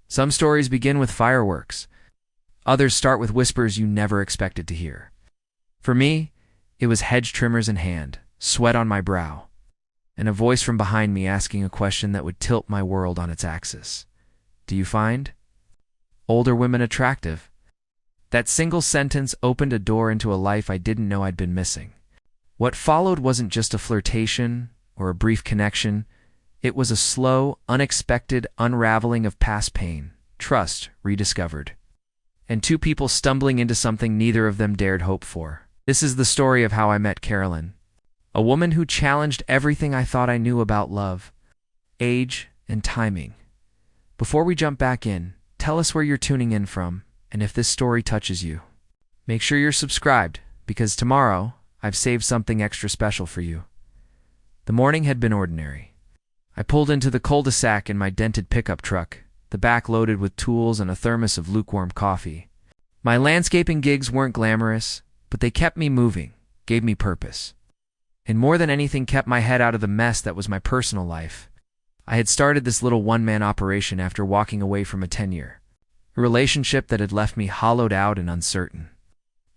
Some stories begin with fireworks. Others start with whispers you never expected to hear. For me, it was hedge trimmers in hand, sweat on my brow, and a voice from behind me asking a question that would tilt my world on its axis. Do you find older women attractive? That single sentence opened a door into a life I didn't know I'd been missing. What followed wasn't just a flirtation or a brief connection. It was a slow, unexpected unraveling of past pain, trust rediscovered, and two people stumbling into something neither of them dared hope for. This is the story of how I met Carolyn, a woman who challenged everything I thought I knew about love, age, and timing. Before we jump back in, tell us where you're tuning in from, and if this story touches you. Make sure you're subscribed, because tomorrow I've saved something extra special for you. The morning had been ordinary. I pulled into the cul-de-sac in my dented pickup truck, the back loaded with tools and a thermos of lukewarm coffee. My landscaping gigs weren't glamorous, but they kept me moving, gave me purpose, and more than anything kept my head out of the mess that was my personal life. I had started this little one-man operation after walking away from a tenure, a relationship that had left me hollowed out and uncertain.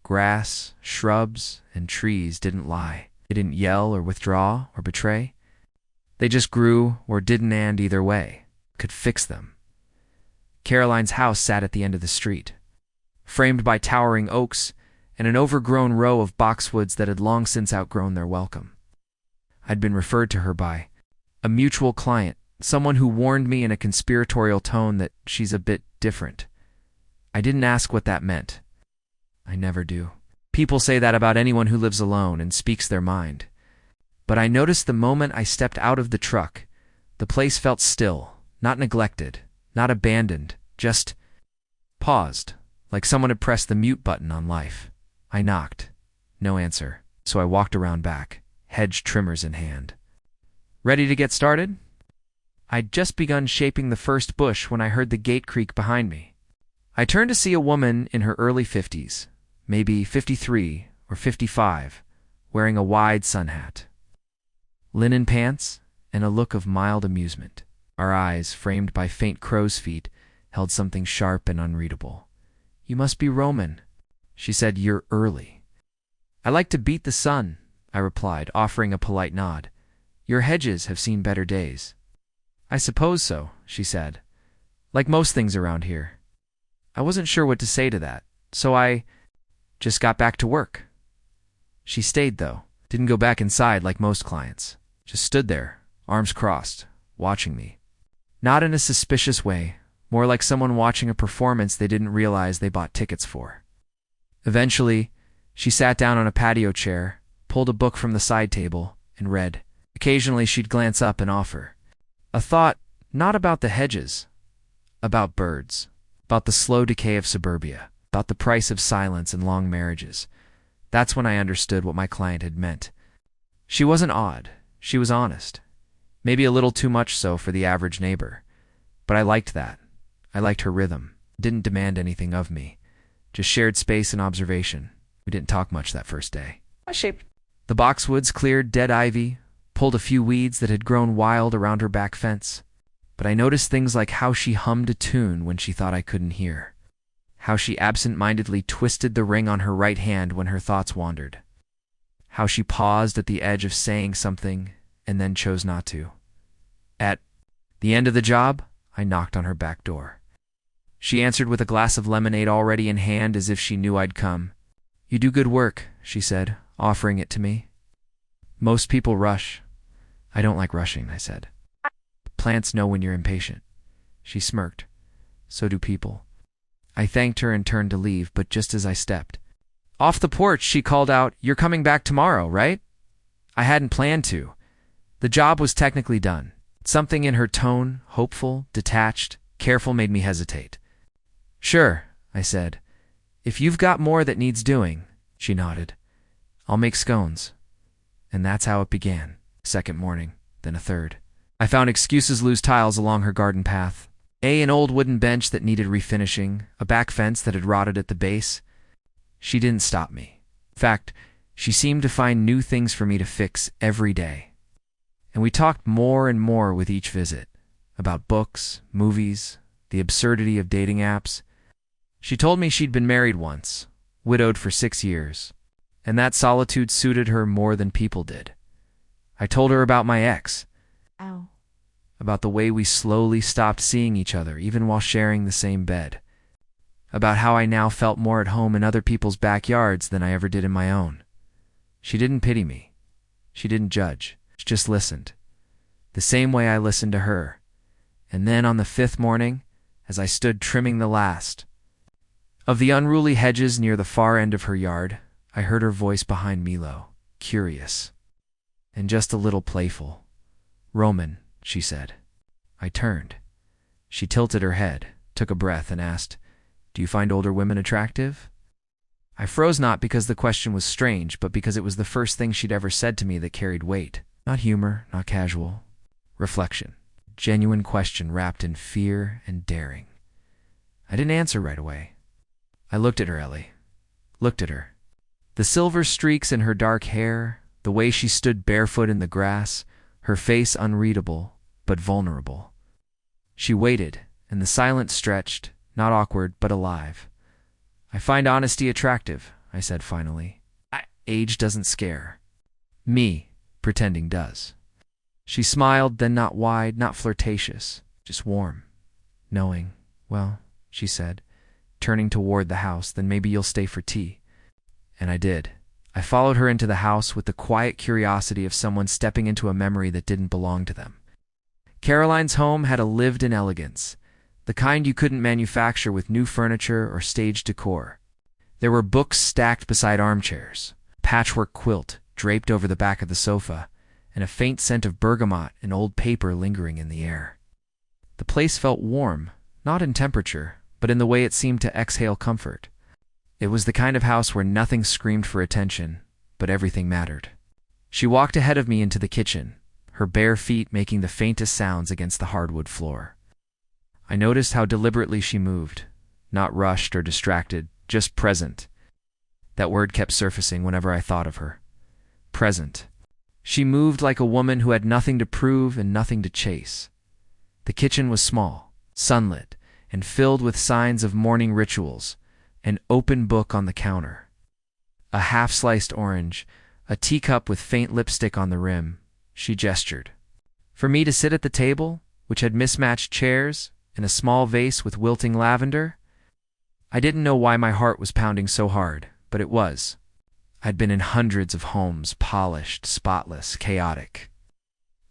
Grass, shrubs, and trees didn't lie. They didn't yell or withdraw or betray. They just grew or didn't, and either way, could fix them. Caroline's house sat at the end of the street, framed by towering oaks and an overgrown row of boxwoods that had long since outgrown their welcome. I'd been referred to her by a mutual client, someone who warned me in a conspiratorial tone that she's a bit different. I didn't ask what that meant. I never do. People say that about anyone who lives alone and speaks their mind. But I noticed the moment I stepped out of the truck, the place felt still, not neglected, not abandoned, just paused, like someone had pressed the mute button on life. I knocked. No answer, so I walked around back, hedge trimmers in hand. Ready to get started? I'd just begun shaping the first bush when I heard the gate creak behind me. I turned to see a woman in her early 50s, maybe 53 or 55, wearing a wide sun hat, linen pants, and a look of mild amusement. Our eyes, framed by faint crow's feet, held something sharp and unreadable. "You must be Roman," she said. "You're early." "I like to beat the sun," I replied, offering a polite nod. "Your hedges have seen better days." "I suppose so," she said. "Like most things around here." I wasn't sure what to say to that, so I just got back to work. She stayed, though. Didn't go back inside like most clients. Just stood there, arms crossed, watching me. Not in a suspicious way, more like someone watching a performance they didn't realize they bought tickets for. Eventually, she sat down on a patio chair, pulled a book from the side table, and read. Occasionally she'd glance up and offer a thought, not about the hedges, about birds, about the slow decay of suburbia, about the price of silence and long marriages. That's when I understood what my client had meant. She wasn't odd, she was honest. Maybe a little too much so for the average neighbor. But I liked that. I liked her rhythm. Didn't demand anything of me. Just shared space and observation. We didn't talk much that first day. The boxwoods cleared dead ivy, pulled a few weeds that had grown wild around her back fence. But I noticed things like how she hummed a tune when she thought I couldn't hear. How she absent-mindedly twisted the ring on her right hand when her thoughts wandered. How she paused at the edge of saying something and then chose not to. At the end of the job, I knocked on her back door. She answered with a glass of lemonade already in hand, as if she knew I'd come. "You do good work," she said, offering it to me. "Most people rush." "I don't like rushing," I said. "Plants know when you're impatient." She smirked. "So do people." I thanked her and turned to leave, but just as I stepped off the porch, she called out, "You're coming back tomorrow, right?" I hadn't planned to. The job was technically done. Something in her tone, hopeful, detached, careful, made me hesitate. "Sure," I said. "If you've got more that needs doing," she nodded. "I'll make scones." And that's how it began. Second morning, then a third. I found excuses: loose tiles along her garden path, an old wooden bench that needed refinishing, a back fence that had rotted at the base. She didn't stop me. In fact, she seemed to find new things for me to fix every day. And we talked more and more with each visit, about books, movies, the absurdity of dating apps. She told me she'd been married once, widowed for 6 years, and that solitude suited her more than people did. I told her about my ex, Ow. about the way we slowly stopped seeing each other even while sharing the same bed, about how I now felt more at home in other people's backyards than I ever did in my own. She didn't pity me. She didn't judge. She just listened, the same way I listened to her. And then on the 5th morning, as I stood trimming the last of the unruly hedges near the far end of her yard, I heard her voice behind me low, curious, and just a little playful. "Roman," she said. I turned. She tilted her head, took a breath, and asked, "Do you find older women attractive?" I froze, not because the question was strange, but because it was the first thing she'd ever said to me that carried weight. Not humor, not casual. Reflection. Genuine question wrapped in fear and daring. I didn't answer right away. I looked at her, Ellie. Looked at her. The silver streaks in her dark hair, the way she stood barefoot in the grass, her face unreadable, but vulnerable. She waited, and the silence stretched, not awkward, but alive. "I find honesty attractive," I said finally. Age doesn't scare. Me, pretending does. She smiled, then not wide, not flirtatious, just warm, knowing. "Well," she said, turning toward the house, "then maybe you'll stay for tea." And I did. I followed her into the house with the quiet curiosity of someone stepping into a memory that didn't belong to them. Caroline's home had a lived-in elegance, the kind you couldn't manufacture with new furniture or stage decor. There were books stacked beside armchairs, a patchwork quilt draped over the back of the sofa, and a faint scent of bergamot and old paper lingering in the air. The place felt warm, not in temperature, but in the way it seemed to exhale comfort. It was the kind of house where nothing screamed for attention, but everything mattered. She walked ahead of me into the kitchen, her bare feet making the faintest sounds against the hardwood floor. I noticed how deliberately she moved, not rushed or distracted, just present. That word kept surfacing whenever I thought of her. Present. She moved like a woman who had nothing to prove and nothing to chase. The kitchen was small, sunlit, and filled with signs of morning rituals, an open book on the counter, a half-sliced orange, a teacup with faint lipstick on the rim. She gestured for me to sit at the table, which had mismatched chairs and a small vase with wilting lavender. I didn't know why my heart was pounding so hard, but it was. I'd been in hundreds of homes, polished, spotless, chaotic.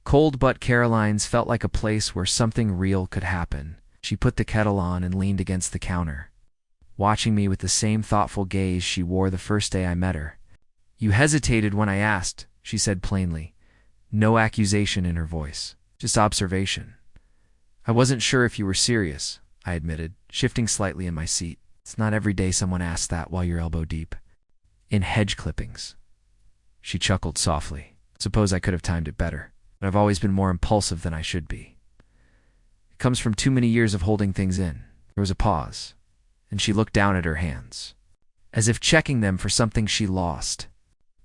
Cold but Caroline's felt like a place where something real could happen. She put the kettle on and leaned against the counter, watching me with the same thoughtful gaze she wore the first day I met her. "You hesitated when I asked," she said plainly, no accusation in her voice, just observation. "I wasn't sure if you were serious," I admitted, shifting slightly in my seat. "It's not every day someone asks that while you're elbow deep in hedge clippings." She chuckled softly. Suppose I could have timed it better, but I've always been more impulsive than I should be. It comes from too many years of holding things in. There was a pause, and she looked down at her hands, as if checking them for something she lost.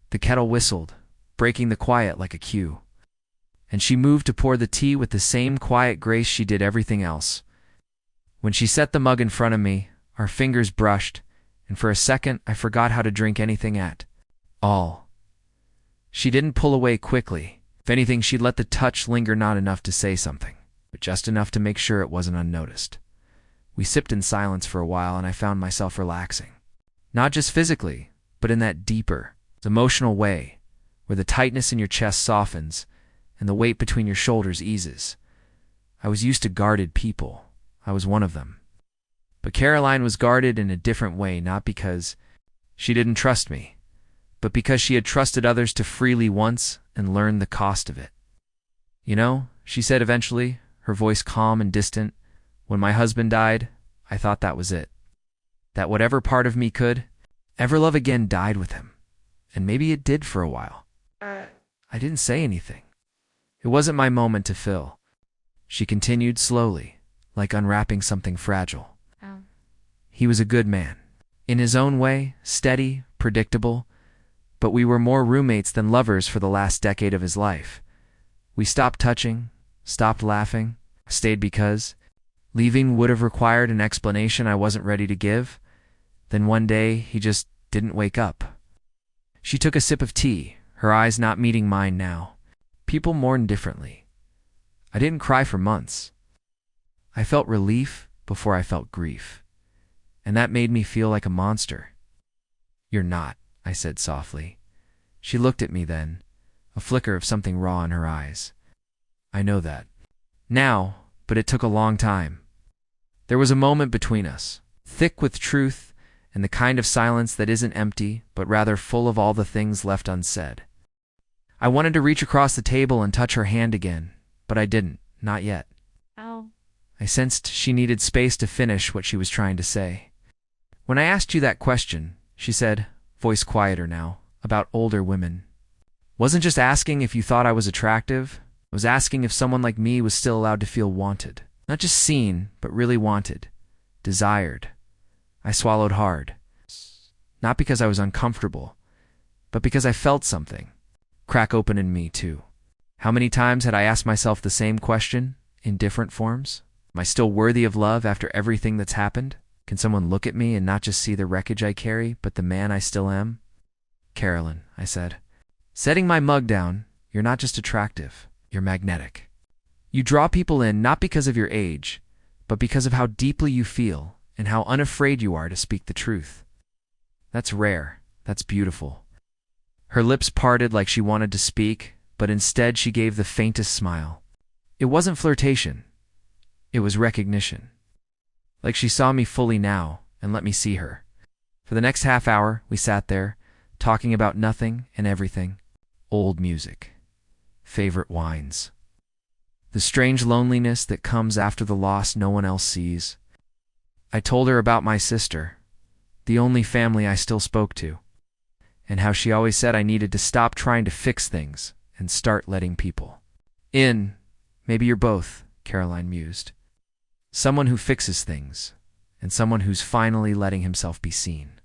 The kettle whistled, breaking the quiet like a cue, and she moved to pour the tea with the same quiet grace she did everything else. When she set the mug in front of me, our fingers brushed, and for a second I forgot how to drink anything at all. She didn't pull away quickly. If anything, she'd let the touch linger, not enough to say something, but just enough to make sure it wasn't unnoticed. We sipped in silence for a while, and I found myself relaxing. Not just physically, but in that deeper, emotional way, where the tightness in your chest softens and the weight between your shoulders eases. I was used to guarded people. I was one of them. But Caroline was guarded in a different way, not because she didn't trust me, but because she had trusted others to freely once and learned the cost of it. "You know," she said eventually, her voice calm and distant, "when my husband died, I thought that was it. That whatever part of me could ever love again died with him. And maybe it did for a while." I didn't say anything. It wasn't my moment to fill. She continued slowly, like unwrapping something fragile. "He was a good man. In his own way, steady, predictable, but we were more roommates than lovers for the last decade of his life. We stopped touching, stopped laughing, stayed because Leaving would have required an explanation I wasn't ready to give. Then one day, he just didn't wake up. She took a sip of tea, her eyes not meeting mine now. People mourn differently. I didn't cry for months. I felt relief before I felt grief, and that made me feel like a monster. "You're not," I said softly. She looked at me then, a flicker of something raw in her eyes. "I know that now, but it took a long time." There was a moment between us, thick with truth and the kind of silence that isn't empty, but rather full of all the things left unsaid. I wanted to reach across the table and touch her hand again, but I didn't, not yet. Ow. I sensed she needed space to finish what she was trying to say. "When I asked you that question," she said, voice quieter now, "about older women, wasn't just asking if you thought I was attractive. I was asking if someone like me was still allowed to feel wanted. Not just seen, but really wanted. Desired." I swallowed hard. Not because I was uncomfortable, but because I felt something crack open in me, too. How many times had I asked myself the same question, in different forms? Am I still worthy of love after everything that's happened? Can someone look at me and not just see the wreckage I carry, but the man I still am? "Carolyn," I said, setting my mug down, "you're not just attractive, you're magnetic. You draw people in not because of your age, but because of how deeply you feel and how unafraid you are to speak the truth. That's rare. That's beautiful." Her lips parted like she wanted to speak, but instead she gave the faintest smile. It wasn't flirtation. It was recognition. Like she saw me fully now and let me see her. For the next half hour, we sat there, talking about nothing and everything. Old music. Favorite wines. The strange loneliness that comes after the loss no one else sees. I told her about my sister, the only family I still spoke to, and how she always said I needed to stop trying to fix things and start letting people in. "Maybe you're both," Caroline mused. "Someone who fixes things, and someone who's finally letting himself be seen."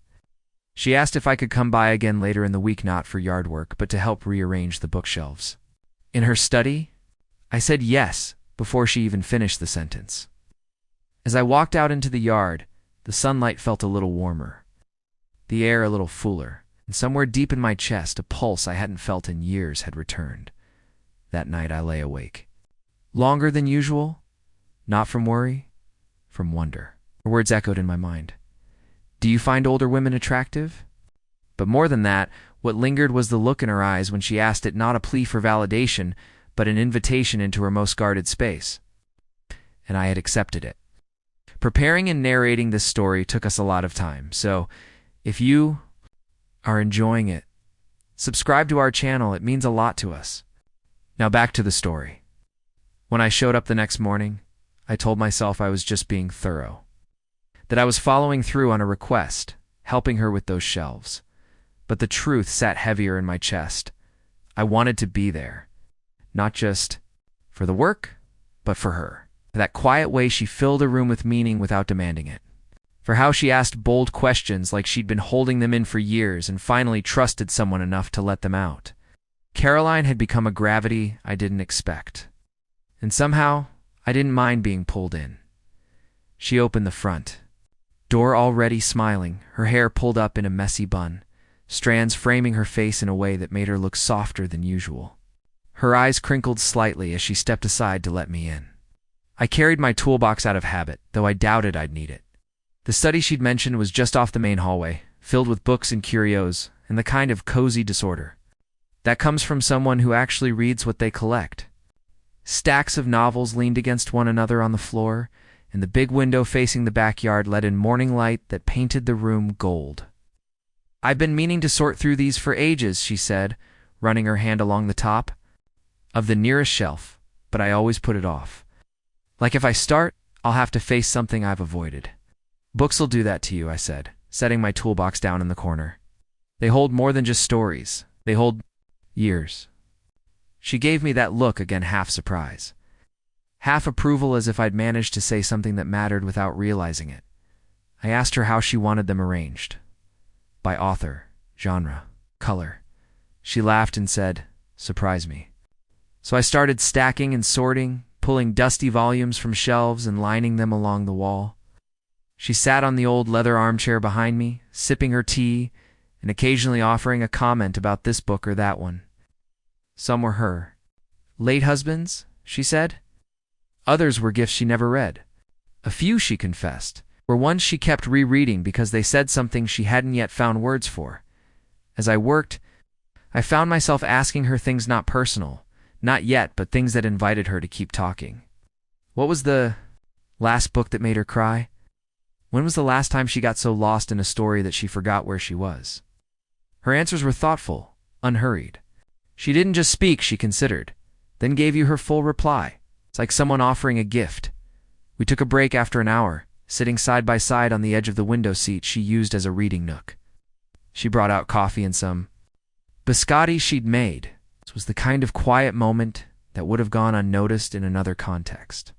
She asked if I could come by again later in the week, not for yard work, but to help rearrange the bookshelves. In her study? I said yes before she even finished the sentence. As I walked out into the yard, the sunlight felt a little warmer, the air a little fuller, and somewhere deep in my chest, a pulse I hadn't felt in years had returned. That night I lay awake. Longer than usual, not from worry, from wonder. Her words echoed in my mind. "Do you find older women attractive?" But more than that, what lingered was the look in her eyes when she asked it, not a plea for validation, but an invitation into her most guarded space. And I had accepted it. Preparing and narrating this story took us a lot of time, so if you are enjoying it, subscribe to our channel. It means a lot to us. Now back to the story. When I showed up the next morning, I told myself I was just being thorough, that I was following through on a request, helping her with those shelves. But the truth sat heavier in my chest. I wanted to be there, not just for the work, but for her. For that quiet way she filled a room with meaning without demanding it. For how she asked bold questions like she'd been holding them in for years and finally trusted someone enough to let them out. Caroline had become a gravity I didn't expect. And somehow, I didn't mind being pulled in. She opened the front door, already smiling, her hair pulled up in a messy bun, strands framing her face in a way that made her look softer than usual. Her eyes crinkled slightly as she stepped aside to let me in. I carried my toolbox out of habit, though I doubted I'd need it. The study she'd mentioned was just off the main hallway, filled with books and curios, and the kind of cozy disorder that comes from someone who actually reads what they collect. Stacks of novels leaned against one another on the floor, and the big window facing the backyard let in morning light that painted the room gold. "I've been meaning to sort through these for ages," she said, running her hand along the top of the nearest shelf, "but I always put it off. Like if I start, I'll have to face something I've avoided." "Books'll do that to you," I said, setting my toolbox down in the corner. "They hold more than just stories. They hold years." She gave me that look again, half surprise, half approval, as if I'd managed to say something that mattered without realizing it. I asked her how she wanted them arranged. By author, genre, color. She laughed and said, "Surprise me." So I started stacking and sorting, pulling dusty volumes from shelves and lining them along the wall. She sat on the old leather armchair behind me, sipping her tea and occasionally offering a comment about this book or that one. Some were her late husband's, she said. Others were gifts she never read. A few, she confessed, were ones she kept rereading because they said something she hadn't yet found words for. As I worked, I found myself asking her things not personal, not yet, but things that invited her to keep talking. What was the last book that made her cry? When was the last time she got so lost in a story that she forgot where she was? Her answers were thoughtful, unhurried. She didn't just speak, she considered, then gave you her full reply. It's like someone offering a gift. We took a break after an hour, sitting side by side on the edge of the window seat she used as a reading nook. She brought out coffee and some biscotti she'd made. This was the kind of quiet moment that would have gone unnoticed in another context.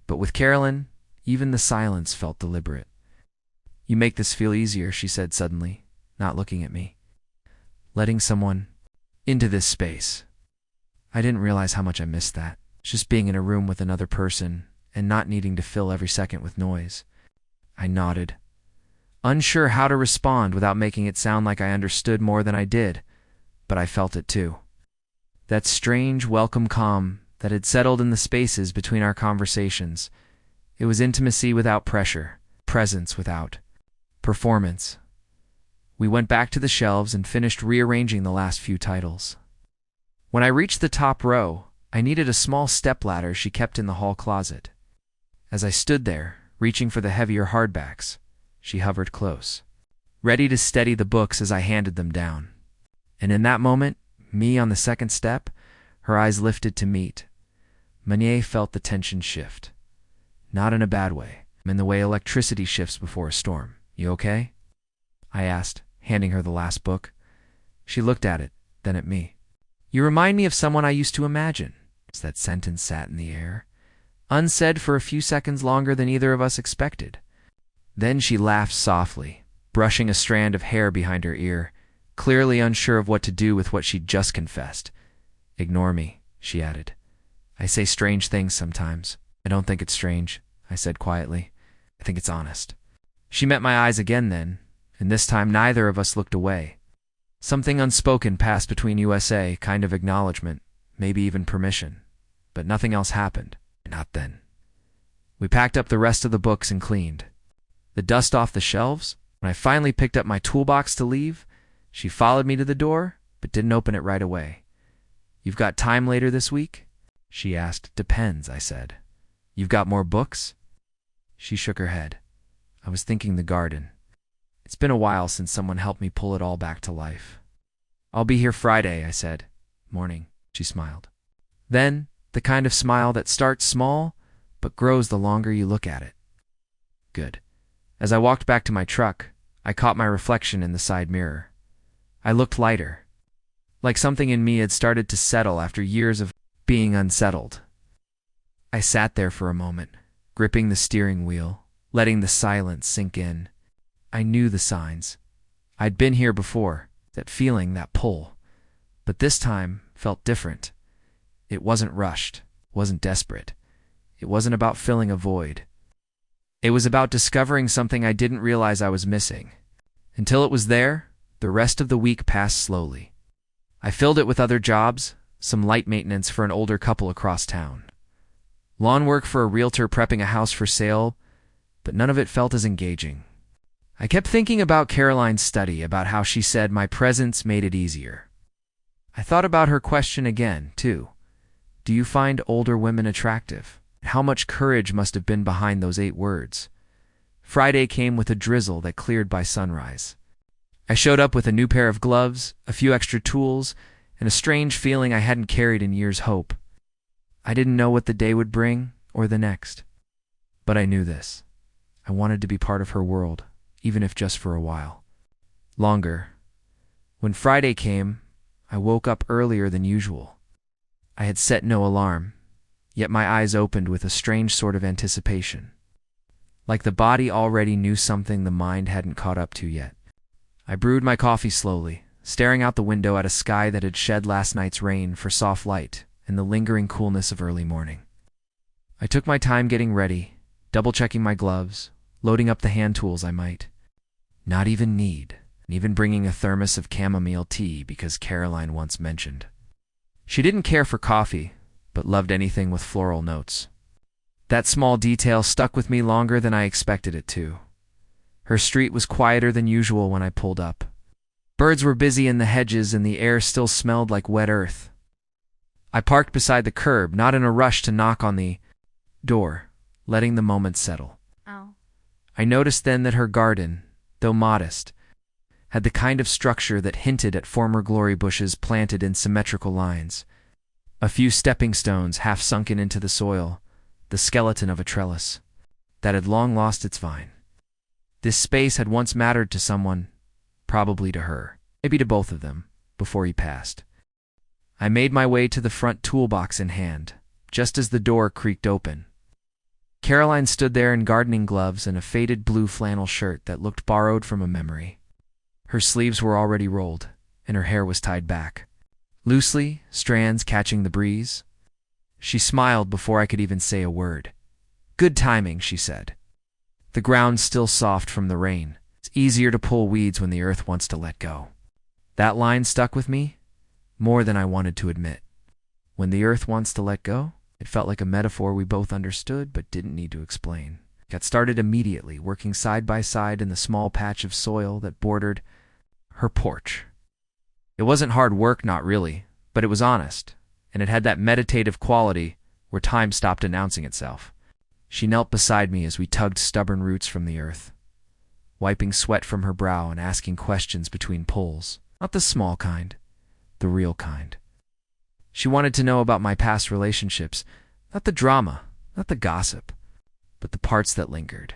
But with Carolyn, even the silence felt deliberate. You make this feel easier, she said suddenly, not looking at me. Letting someone into this space. I didn't realize how much I missed that. Just being in a room with another person and not needing to fill every second with noise. I nodded, unsure how to respond without making it sound like I understood more than I did, but I felt it too. That strange, welcome calm that had settled in the spaces between our conversations. It was intimacy without pressure, presence without performance. We went back to the shelves and finished rearranging the last few titles. When I reached the top row, I needed a small stepladder she kept in the hall closet. As I stood there, reaching for the heavier hardbacks, she hovered close, ready to steady the books as I handed them down. And in that moment, me on the second step, her eyes lifted to meet. Meunier felt the tension shift. Not in a bad way, in the way electricity shifts before a storm. You okay? I asked, handing her the last book. She looked at it, then at me. You remind me of someone I used to imagine. That sentence sat in the air, unsaid for a few seconds longer than either of us expected. Then she laughed softly, brushing a strand of hair behind her ear, clearly unsure of what to do with what she'd just confessed. Ignore me, she added. I say strange things sometimes. I don't think it's strange, I said quietly. I think it's honest. She met my eyes again then, and this time neither of us looked away. Something unspoken passed between USA, kind of acknowledgement, maybe even permission. But nothing else happened. Not then. We packed up the rest of the books and cleaned the dust off the shelves. When I finally picked up my toolbox to leave, she followed me to the door, but didn't open it right away. You've got time later this week? She asked. Depends, I said. You've got more books? She shook her head. I was thinking the garden. It's been a while since someone helped me pull it all back to life. I'll be here Friday, I said. Morning, she smiled. Then, the kind of smile that starts small, but grows the longer you look at it. Good. As I walked back to my truck, I caught my reflection in the side mirror. I looked lighter, like something in me had started to settle after years of being unsettled. I sat there for a moment, gripping the steering wheel, letting the silence sink in. I knew the signs. I'd been here before, that feeling, that pull. But this time felt different. It wasn't rushed, wasn't desperate. It wasn't about filling a void. It was about discovering something I didn't realize I was missing. Until it was there, the rest of the week passed slowly. I filled it with other jobs, some light maintenance for an older couple across town, lawn work for a realtor prepping a house for sale, but none of it felt as engaging. I kept thinking about Caroline's study, about how she said my presence made it easier. I thought about her question again, too. Do you find older women attractive? How much courage must have been behind those 8 words. Friday came with a drizzle that cleared by sunrise. I showed up with a new pair of gloves, a few extra tools, and a strange feeling I hadn't carried in years' hope. I didn't know what the day would bring, or the next. But I knew this. I wanted to be part of her world, even if just for a while. Longer. When Friday came, I woke up earlier than usual. I had set no alarm, yet my eyes opened with a strange sort of anticipation. Like the body already knew something the mind hadn't caught up to yet. I brewed my coffee slowly, staring out the window at a sky that had shed last night's rain for soft light and the lingering coolness of early morning. I took my time getting ready, double-checking my gloves, loading up the hand tools I might not even need, and even bringing a thermos of chamomile tea because Caroline once mentioned. She didn't care for coffee, but loved anything with floral notes. That small detail stuck with me longer than I expected it to. Her street was quieter than usual when I pulled up. Birds were busy in the hedges and the air still smelled like wet earth. I parked beside the curb, not in a rush to knock on the door, letting the moment settle. Oh. I noticed then that her garden, though modest, had the kind of structure that hinted at former glory bushes planted in symmetrical lines. A few stepping stones half sunken into the soil, the skeleton of a trellis that had long lost its vine. This space had once mattered to someone, probably to her, maybe to both of them, before he passed. I made my way to the front toolbox in hand, just as the door creaked open. Caroline stood there in gardening gloves and a faded blue flannel shirt that looked borrowed from a memory. Her sleeves were already rolled, and her hair was tied back, loosely, strands catching the breeze. She smiled before I could even say a word. "Good timing," she said. "The ground's still soft from the rain. It's easier to pull weeds when the earth wants to let go." That line stuck with me more than I wanted to admit. When the earth wants to let go? It felt like a metaphor we both understood but didn't need to explain. Got started immediately, working side by side in the small patch of soil that bordered her porch. It wasn't hard work, not really, but it was honest, and it had that meditative quality where time stopped announcing itself. She knelt beside me as we tugged stubborn roots from the earth, wiping sweat from her brow and asking questions between pulls. Not the small kind, the real kind. She wanted to know about my past relationships, not the drama, not the gossip, but the parts that lingered.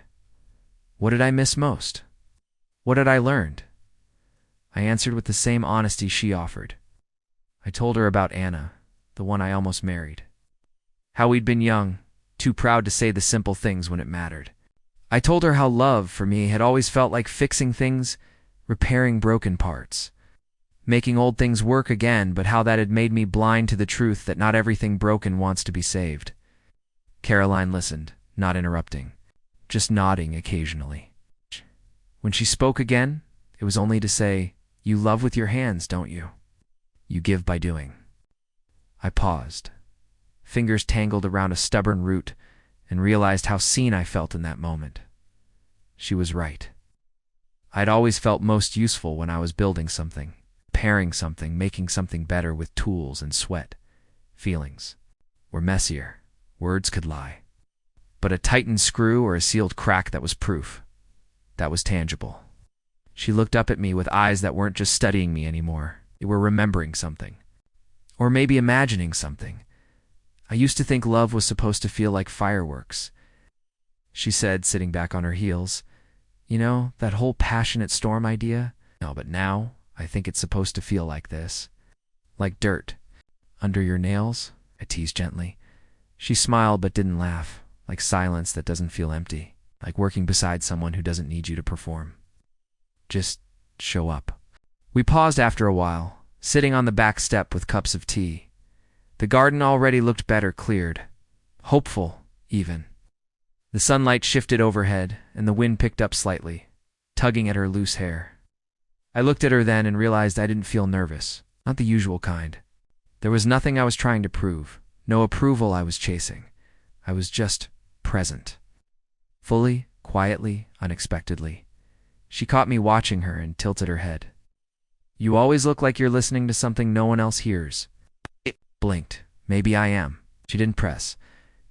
What did I miss most? What had I learned? I answered with the same honesty she offered. I told her about Anna, the one I almost married. How we'd been young, too proud to say the simple things when it mattered. I told her how love, for me, had always felt like fixing things, repairing broken parts, making old things work again, but how that had made me blind to the truth that not everything broken wants to be saved. Caroline listened, not interrupting, just nodding occasionally. When she spoke again, it was only to say, "You love with your hands, don't you? You give by doing." I paused, fingers tangled around a stubborn root, and realized how seen I felt in that moment. She was right. I'd always felt most useful when I was building something, repairing something, making something better with tools and sweat. Feelings were messier. Words could lie. But a tightened screw or a sealed crack, that was proof. That was tangible. She looked up at me with eyes that weren't just studying me anymore. They were remembering something. Or maybe imagining something. I used to think love was supposed to feel like fireworks. She said, sitting back on her heels, "You know, that whole passionate storm idea? No, but now I think it's supposed to feel like this. Like dirt. Under your nails?" I teased gently. She smiled but didn't laugh. Like silence that doesn't feel empty. Like working beside someone who doesn't need you to perform. Just show up. We paused after a while, sitting on the back step with cups of tea. The garden already looked better cleared. Hopeful, even. The sunlight shifted overhead, and the wind picked up slightly, tugging at her loose hair. I looked at her then and realized I didn't feel nervous, not the usual kind. There was nothing I was trying to prove, no approval I was chasing. I was just present. Fully, quietly, unexpectedly. She caught me watching her and tilted her head. "You always look like you're listening to something no one else hears." It blinked. Maybe I am. She didn't press,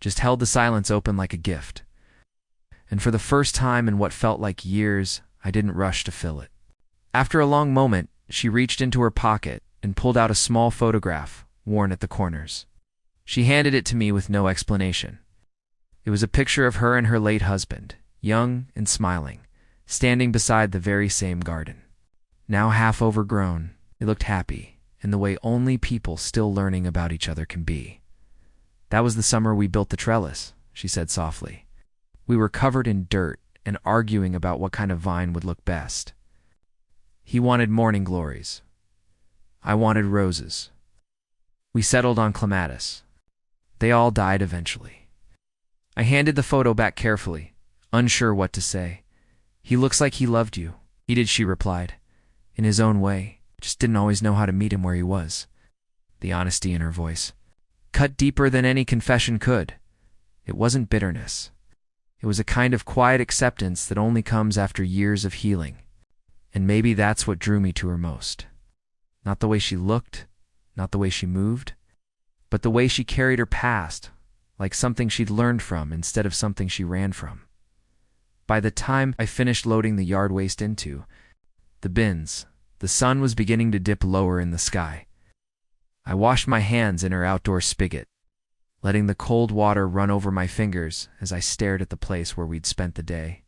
just held the silence open like a gift. And for the first time in what felt like years, I didn't rush to fill it. After a long moment, she reached into her pocket and pulled out a small photograph, worn at the corners. She handed it to me with no explanation. It was a picture of her and her late husband, young and smiling, standing beside the very same garden. Now half overgrown, they looked happy, in the way only people still learning about each other can be. "That was the summer we built the trellis," she said softly. "We were covered in dirt and arguing about what kind of vine would look best. He wanted morning glories. I wanted roses. We settled on clematis. They all died eventually. I handed the photo back carefully, unsure what to say. "He looks like he loved you." "He did," she replied. "In his own way. Just didn't always know how to meet him where he was." The honesty in her voice cut deeper than any confession could. It wasn't bitterness. It was a kind of quiet acceptance that only comes after years of healing. And maybe that's what drew me to her most. Not the way she looked, not the way she moved, but the way she carried her past, like something she'd learned from instead of something she ran from. By the time I finished loading the yard waste into the bins, the sun was beginning to dip lower in the sky. I washed my hands in her outdoor spigot, letting the cold water run over my fingers as I stared at the place where we'd spent the day.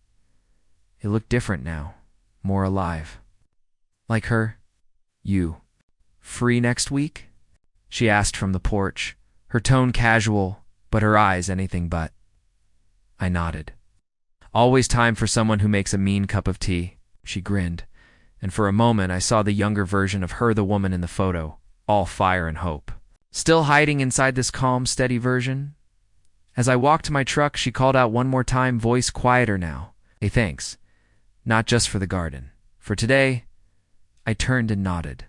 It looked different now, more alive. "Like her? You. Free next week?" she asked from the porch, her tone casual, but her eyes anything but. I nodded. "Always time for someone who makes a mean cup of tea," she grinned, and for a moment I saw the younger version of her, the woman in the photo, all fire and hope. Still hiding inside this calm, steady version? As I walked to my truck, she called out one more time, voice quieter now. "Hey, thanks. Not just for the garden. For today." I turned and nodded.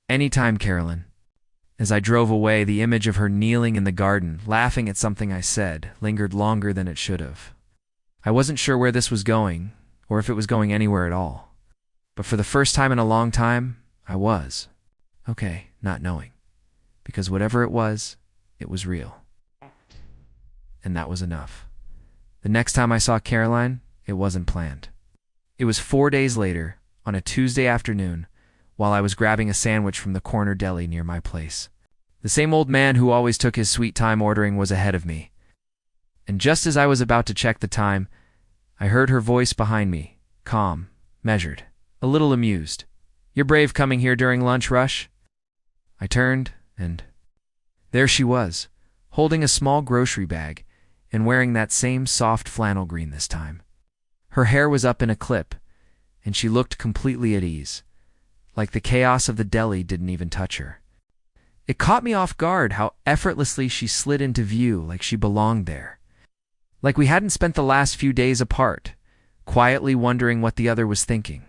"Anytime, Carolyn." As I drove away, the image of her kneeling in the garden, laughing at something I said, lingered longer than it should have. I wasn't sure where this was going, or if it was going anywhere at all. But for the first time in a long time, I was. Okay, not knowing. Because whatever it was real. And that was enough. The next time I saw Caroline, it wasn't planned. It was 4 days later, on a Tuesday afternoon, while I was grabbing a sandwich from the corner deli near my place. The same old man who always took his sweet time ordering was ahead of me. And just as I was about to check the time, I heard her voice behind me, calm, measured, a little amused. "You're brave coming here during lunch rush." I turned, and there she was, holding a small grocery bag and wearing that same soft flannel green this time. Her hair was up in a clip, and she looked completely at ease, like the chaos of the deli didn't even touch her. It caught me off guard how effortlessly she slid into view, like she belonged there. Like we hadn't spent the last few days apart, quietly wondering what the other was thinking.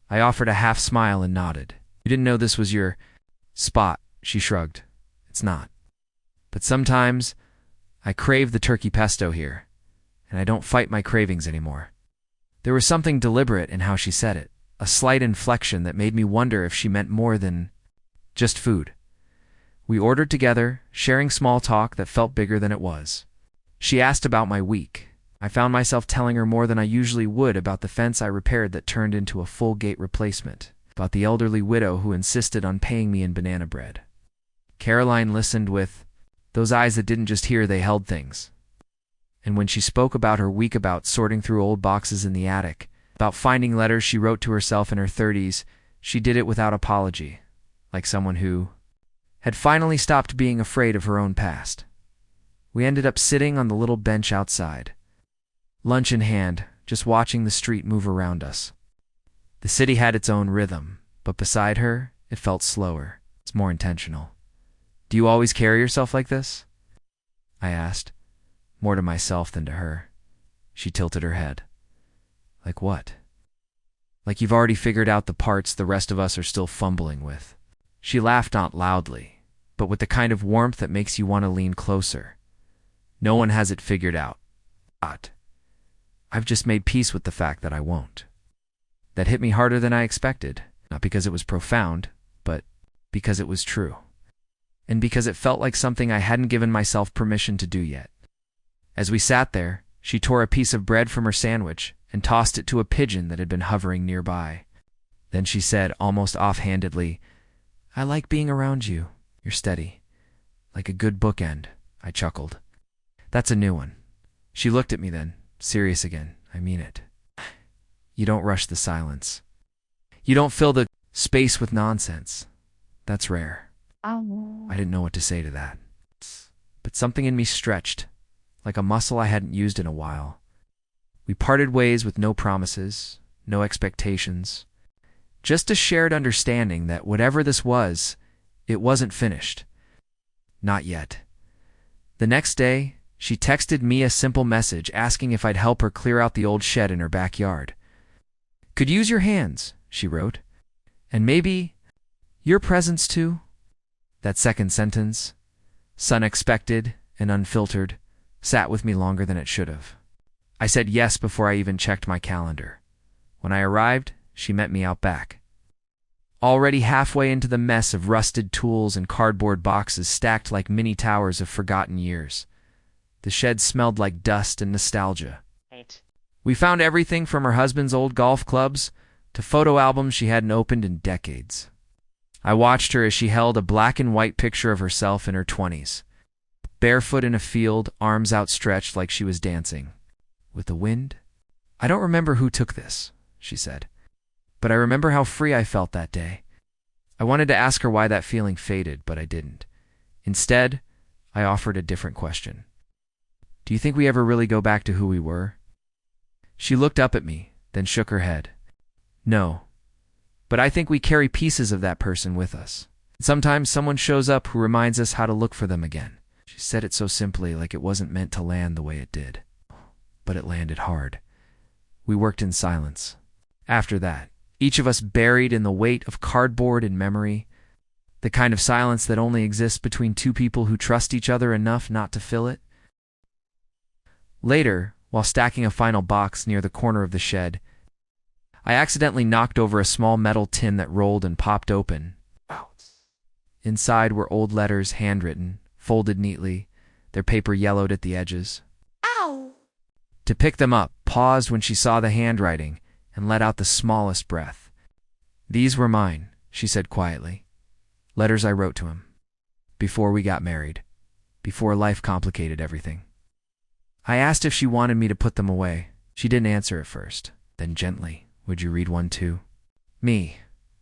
I offered a half smile and nodded. "You didn't know this was your spot," she shrugged. "It's not. But sometimes I crave the turkey pesto here, and I don't fight my cravings anymore." There was something deliberate in how she said it, a slight inflection that made me wonder if she meant more than just food. We ordered together, sharing small talk that felt bigger than it was. She asked about my week. I found myself telling her more than I usually would about the fence I repaired that turned into a full gate replacement, about the elderly widow who insisted on paying me in banana bread. Caroline listened with those eyes that didn't just hear, they held things. And when she spoke about her week, about sorting through old boxes in the attic, about finding letters she wrote to herself in her 30s, she did it without apology, like someone who had finally stopped being afraid of her own past. We ended up sitting on the little bench outside, lunch in hand, just watching the street move around us. The city had its own rhythm, but beside her, it felt slower. It's more intentional. "Do you always carry yourself like this?" I asked, more to myself than to her. She tilted her head. "Like what?" "Like you've already figured out the parts the rest of us are still fumbling with." She laughed, not loudly, but with the kind of warmth that makes you want to lean closer. "No one has it figured out. I've just made peace with the fact that I won't." That hit me harder than I expected, not because it was profound, but because it was true. And because it felt like something I hadn't given myself permission to do yet. As we sat there, she tore a piece of bread from her sandwich and tossed it to a pigeon that had been hovering nearby. Then she said, almost offhandedly, "I like being around you. You're steady. Like a good bookend." I chuckled. "That's a new one." She looked at me then, serious again. "I mean it. You don't rush the silence. You don't fill the space with nonsense. That's rare." I didn't know what to say to that. But something in me stretched, like a muscle I hadn't used in a while. We parted ways with no promises, no expectations. Just a shared understanding that whatever this was, it wasn't finished. Not yet. The next day, She texted me a simple message asking if I'd help her clear out the old shed in her backyard. "Could use your hands," she wrote. "And maybe your presence too." That second sentence, unexpected and unfiltered, sat with me longer than it should have. I said yes before I even checked my calendar. When I arrived, she met me out back. Already halfway into the mess of rusted tools and cardboard boxes stacked like mini towers of forgotten years. The shed smelled like dust and nostalgia. We found everything from her husband's old golf clubs to photo albums she hadn't opened in decades. I watched her as she held a black and white picture of herself in her 20s, barefoot in a field, arms outstretched like she was dancing. With the wind? "I don't remember who took this," she said, "but I remember how free I felt that day." I wanted to ask her why that feeling faded, but I didn't. Instead, I offered a different question. "Do you think we ever really go back to who we were?" She looked up at me, then shook her head. "No, but I think we carry pieces of that person with us. Sometimes someone shows up who reminds us how to look for them again." She said it so simply, like it wasn't meant to land the way it did. But it landed hard. We worked in silence. After that, each of us buried in the weight of cardboard and memory, the kind of silence that only exists between two people who trust each other enough not to fill it. Later, while stacking a final box near the corner of the shed, I accidentally knocked over a small metal tin that rolled and popped open. Inside were old letters, handwritten, folded neatly, their paper yellowed at the edges. Ow! To pick them up, paused when she saw the handwriting, and let out the smallest breath. "These were mine," she said quietly. "Letters I wrote to him. Before we got married. Before life complicated everything." I asked if she wanted me to put them away. She didn't answer at first. Then gently, "Would you read one too?" Me.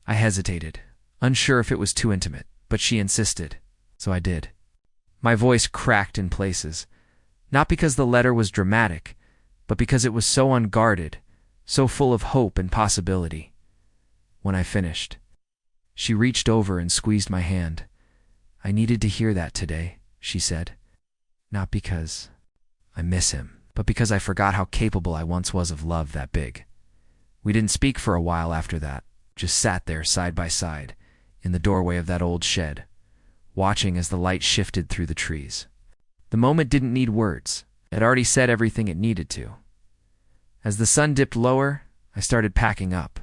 I hesitated, unsure if it was too intimate, but she insisted, so I did. My voice cracked in places, not because the letter was dramatic, but because it was so unguarded, so full of hope and possibility. When I finished, she reached over and squeezed my hand. "I needed to hear that today," she said. "Not because I miss him, but because I forgot how capable I once was of love that big." We didn't speak for a while after that, just sat there side by side, in the doorway of that old shed, watching as the light shifted through the trees. The moment didn't need words. It already said everything it needed to. As the sun dipped lower, I started packing up.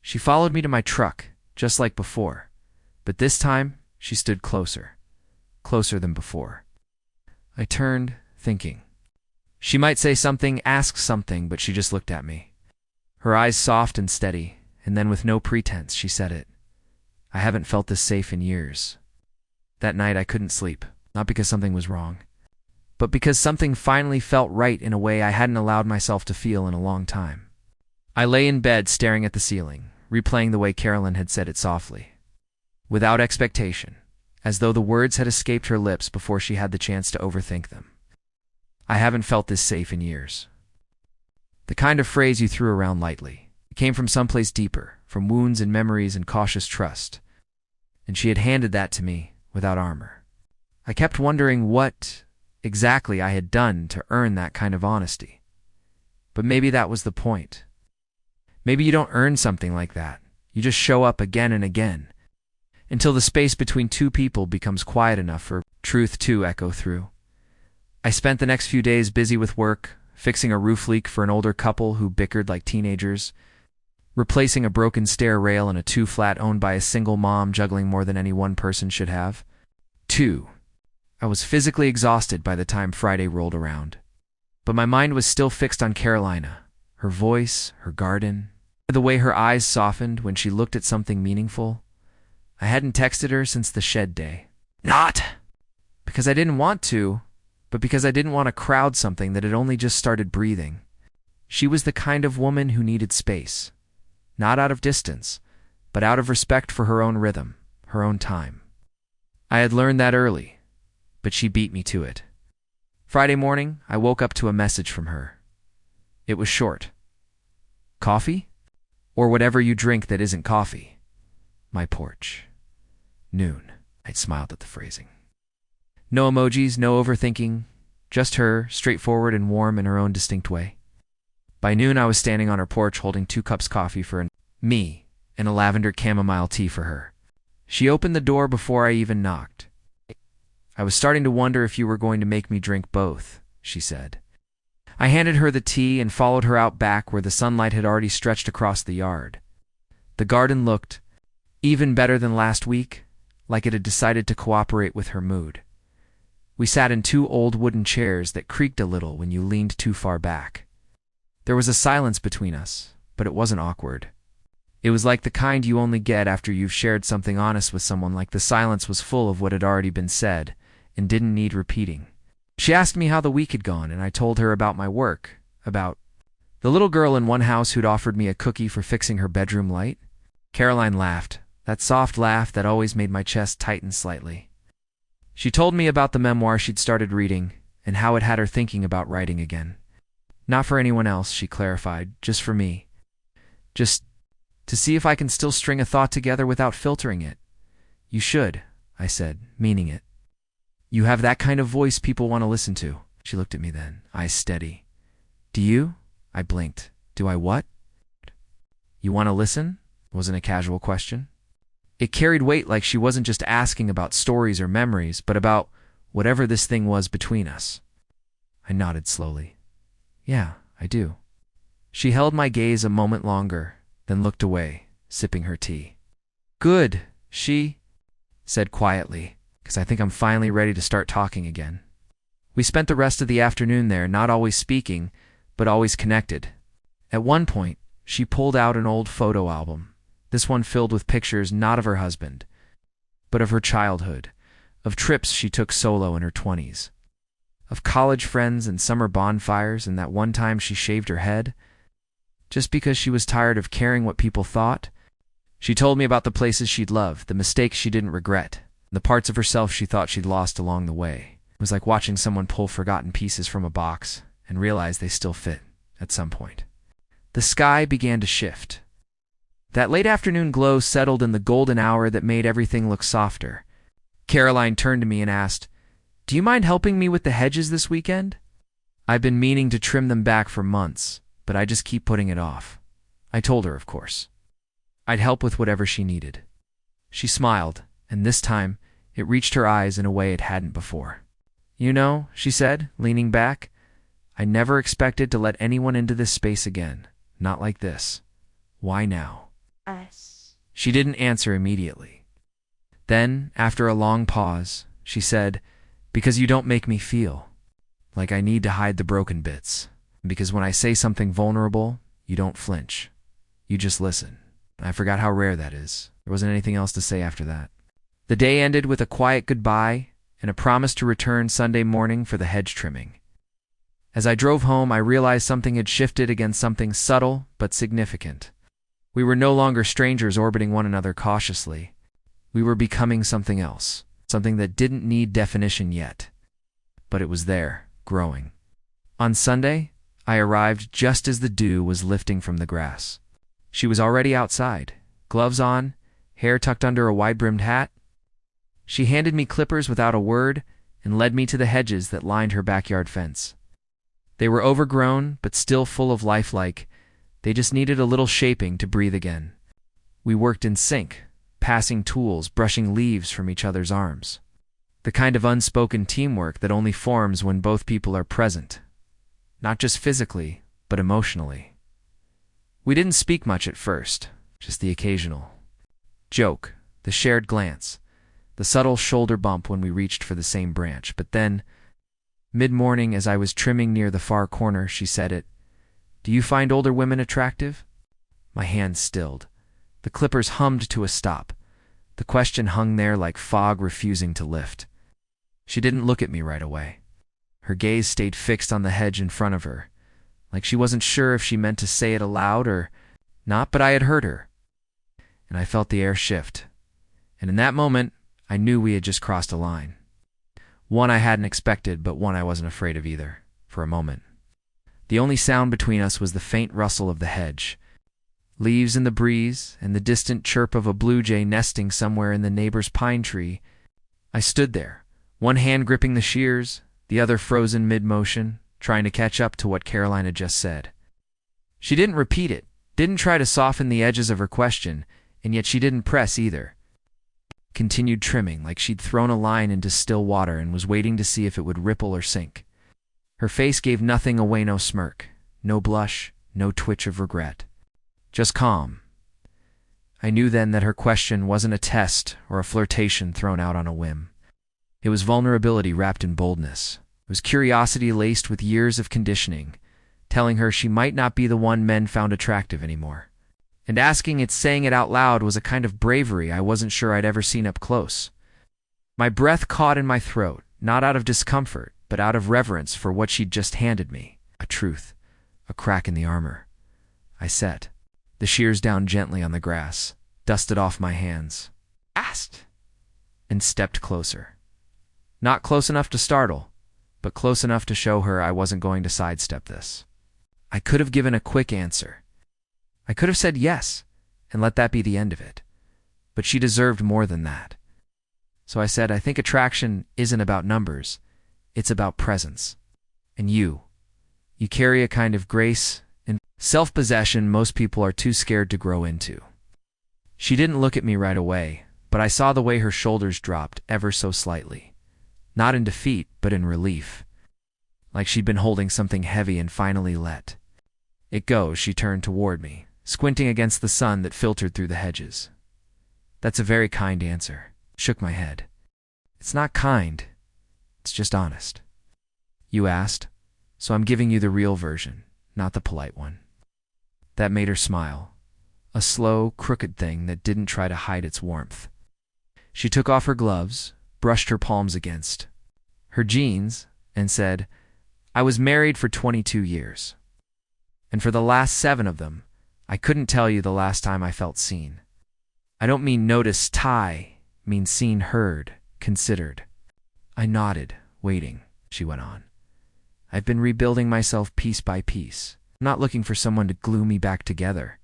She followed me to my truck, just like before, but this time she stood closer than before. I turned, thinking. She might say something, ask something, but she just looked at me. Her eyes soft and steady, and then with no pretense, she said it. "I haven't felt this safe in years." That night I couldn't sleep, not because something was wrong, but because something finally felt right in a way I hadn't allowed myself to feel in a long time. I lay in bed staring at the ceiling, replaying the way Carolyn had said it softly, without expectation, as though the words had escaped her lips before she had the chance to overthink them. "I haven't felt this safe in years." The kind of phrase you threw around lightly. It came from someplace deeper, from wounds and memories and cautious trust. And she had handed that to me, without armor. I kept wondering what exactly I had done to earn that kind of honesty. But maybe that was the point. Maybe you don't earn something like that. You just show up again and again, until the space between two people becomes quiet enough for truth to echo through. I spent the next few days busy with work, fixing a roof leak for an older couple who bickered like teenagers, replacing a broken stair rail in a two-flat owned by a single mom juggling more than any one person should have. 2. I was physically exhausted by the time Friday rolled around. But my mind was still fixed on Carolina, her voice, her garden, the way her eyes softened when she looked at something meaningful. I hadn't texted her since the shed day. Not because I didn't want to, but because I didn't want to crowd something that had only just started breathing. She was the kind of woman who needed space, not out of distance, but out of respect for her own rhythm, her own time. I had learned that early, but she beat me to it. Friday morning, I woke up to a message from her. It was short. "Coffee? Or whatever you drink that isn't coffee. My porch. Noon." I'd smiled at the phrasing. No emojis, no overthinking, Just her, straightforward and warm in her own distinct way. By noon, I was standing on her porch holding 2 cups coffee for me and a lavender chamomile tea for her. She opened the door before I even knocked. "I was starting to wonder if you were going to make me drink both," she said. I handed her the tea and followed her out back where the sunlight had already stretched across the yard. The garden looked, even better than last week, like it had decided to cooperate with her mood. We sat in 2 old wooden chairs that creaked a little when you leaned too far back. There was a silence between us, but it wasn't awkward. It was like the kind you only get after you've shared something honest with someone, like the silence was full of what had already been said and didn't need repeating. She asked me how the week had gone, and I told her about my work, about the little girl in one house who'd offered me a cookie for fixing her bedroom light. Caroline laughed, that soft laugh that always made my chest tighten slightly. She told me about the memoir she'd started reading and how it had her thinking about writing again. Not for anyone else, she clarified, just for me. Just to see if I can still string a thought together without filtering it. "You should," I said, meaning it. "You have that kind of voice people want to listen to." She looked at me then, eyes steady. "Do you?" I blinked. "Do I what?" "You want to listen?" Wasn't a casual question. It carried weight, like she wasn't just asking about stories or memories, but about whatever this thing was between us. I nodded slowly. "Yeah, I do." She held my gaze a moment longer, then looked away, sipping her tea. "Good," she said quietly, "'cause I think I'm finally ready to start talking again." We spent the rest of the afternoon there, not always speaking, but always connected. At one point, she pulled out an old photo album, this one filled with pictures not of her husband, but of her childhood, of trips she took solo in her 20s, of college friends and summer bonfires, and that one time she shaved her head, just because she was tired of caring what people thought. She told me about the places she'd loved, the mistakes she didn't regret, the parts of herself she thought she'd lost along the way. It was like watching someone pull forgotten pieces from a box and realize they still fit at some point. The sky began to shift. That late afternoon glow settled in the golden hour that made everything look softer. Caroline turned to me and asked, "Do you mind helping me with the hedges this weekend?" I've been meaning to trim them back for months, but I just keep putting it off. I told her, of course. I'd help with whatever she needed. She smiled, and this time it reached her eyes in a way it hadn't before. "You know," she said, leaning back, "I never expected to let anyone into this space again. Not like this. Why now?" Us. She didn't answer immediately. Then, after a long pause, she said, "Because you don't make me feel like I need to hide the broken bits. Because when I say something vulnerable, you don't flinch. You just listen." I forgot how rare that is. There wasn't anything else to say after that. The day ended with a quiet goodbye and a promise to return Sunday morning for the hedge trimming. As I drove home, I realized something had shifted against something subtle but significant. We were no longer strangers orbiting one another cautiously. We were becoming something else, something that didn't need definition yet. But it was there, growing. On Sunday, I arrived just as the dew was lifting from the grass. She was already outside, gloves on, hair tucked under a wide-brimmed hat. She handed me clippers without a word and led me to the hedges that lined her backyard fence. They were overgrown, but still full of life, like they just needed a little shaping to breathe again. We worked in sync, passing tools, brushing leaves from each other's arms. The kind of unspoken teamwork that only forms when both people are present. Not just physically, but emotionally. We didn't speak much at first, just the occasional joke, the shared glance, the subtle shoulder bump when we reached for the same branch. But then, mid-morning as I was trimming near the far corner, she said it. "Do you find older women attractive?" My hand stilled. The clippers hummed to a stop. The question hung there like fog refusing to lift. She didn't look at me right away. Her gaze stayed fixed on the hedge in front of her, like she wasn't sure if she meant to say it aloud or not, but I had heard her. And I felt the air shift. And in that moment, I knew we had just crossed a line. One I hadn't expected, but one I wasn't afraid of either, for a moment. The only sound between us was the faint rustle of the hedge, leaves in the breeze, and the distant chirp of a blue jay nesting somewhere in the neighbor's pine tree. I stood there, one hand gripping the shears, the other frozen mid-motion, trying to catch up to what Caroline had just said. She didn't repeat it, didn't try to soften the edges of her question, and yet she didn't press either. Continued trimming like she'd thrown a line into still water and was waiting to see if it would ripple or sink. Her face gave nothing away, no smirk, no blush, no twitch of regret. Just calm. I knew then that her question wasn't a test or a flirtation thrown out on a whim. It was vulnerability wrapped in boldness. It was curiosity laced with years of conditioning, telling her she might not be the one men found attractive anymore. And asking it, saying it out loud, was a kind of bravery I wasn't sure I'd ever seen up close. My breath caught in my throat, not out of discomfort, but out of reverence for what she'd just handed me. A truth, a crack in the armor. I sat, the shears down gently on the grass, dusted off my hands, asked, and stepped closer. Not close enough to startle, but close enough to show her I wasn't going to sidestep this. I could have given a quick answer. I could have said yes, and let that be the end of it. But she deserved more than that. So I said, I think attraction isn't about numbers, it's about presence. And you carry a kind of grace and self-possession most people are too scared to grow into. She didn't look at me right away, but I saw the way her shoulders dropped ever so slightly. Not in defeat, but in relief. Like she'd been holding something heavy and finally let it go. She turned toward me, squinting against the sun that filtered through the hedges. That's a very kind answer. Shook my head. It's not kind. It's just honest. You asked, so I'm giving you the real version, not the polite one. That made her smile. A slow, crooked thing that didn't try to hide its warmth. She took off her gloves, brushed her palms against her jeans, and said, I was married for 22 years. And for the last 7 of them, I couldn't tell you the last time I felt seen. I don't mean noticed, mean seen, heard, considered. I nodded, waiting, she went on. I've been rebuilding myself piece by piece. I'm not looking for someone to glue me back together.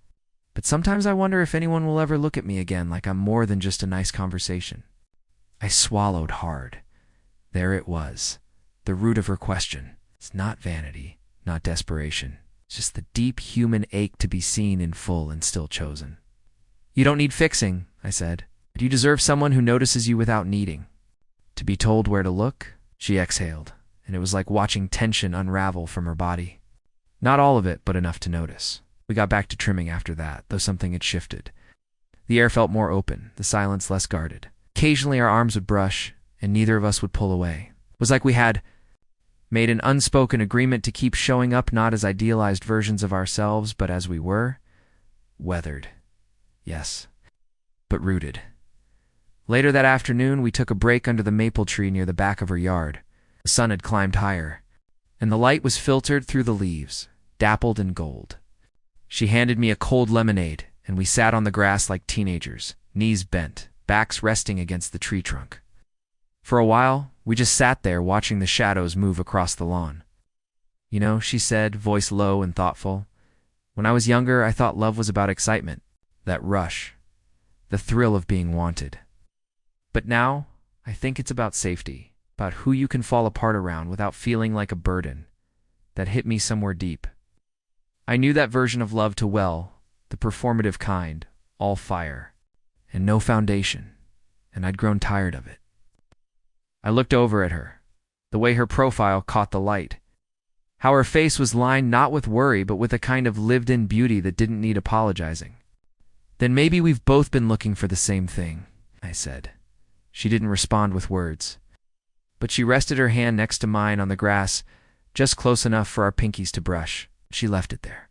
But sometimes I wonder if anyone will ever look at me again like I'm more than just a nice conversation. I swallowed hard. There it was, the root of her question. It's not vanity, not desperation. It's just the deep human ache to be seen in full and still chosen. You don't need fixing, I said. You deserve someone who notices you without needing. To be told where to look, she exhaled, and it was like watching tension unravel from her body. Not all of it, but enough to notice. We got back to trimming after that, though something had shifted. The air felt more open, the silence less guarded. Occasionally our arms would brush, and neither of us would pull away. It was like we had made an unspoken agreement to keep showing up not as idealized versions of ourselves, but as we were. Weathered. Yes. But rooted. Later that afternoon, we took a break under the maple tree near the back of her yard. The sun had climbed higher, and the light was filtered through the leaves, dappled in gold. She handed me a cold lemonade, and we sat on the grass like teenagers, knees bent, backs resting against the tree trunk. For a while, we just sat there watching the shadows move across the lawn. You know, she said, voice low and thoughtful, when I was younger, I thought love was about excitement, that rush, the thrill of being wanted. But now, I think it's about safety, about who you can fall apart around without feeling like a burden. That hit me somewhere deep. I knew that version of love too well, the performative kind, all fire, and no foundation, and I'd grown tired of it. I looked over at her, the way her profile caught the light, how her face was lined not with worry but with a kind of lived-in beauty that didn't need apologizing. Then maybe we've both been looking for the same thing, I said. She didn't respond with words, but she rested her hand next to mine on the grass, just close enough for our pinkies to brush. She left it there.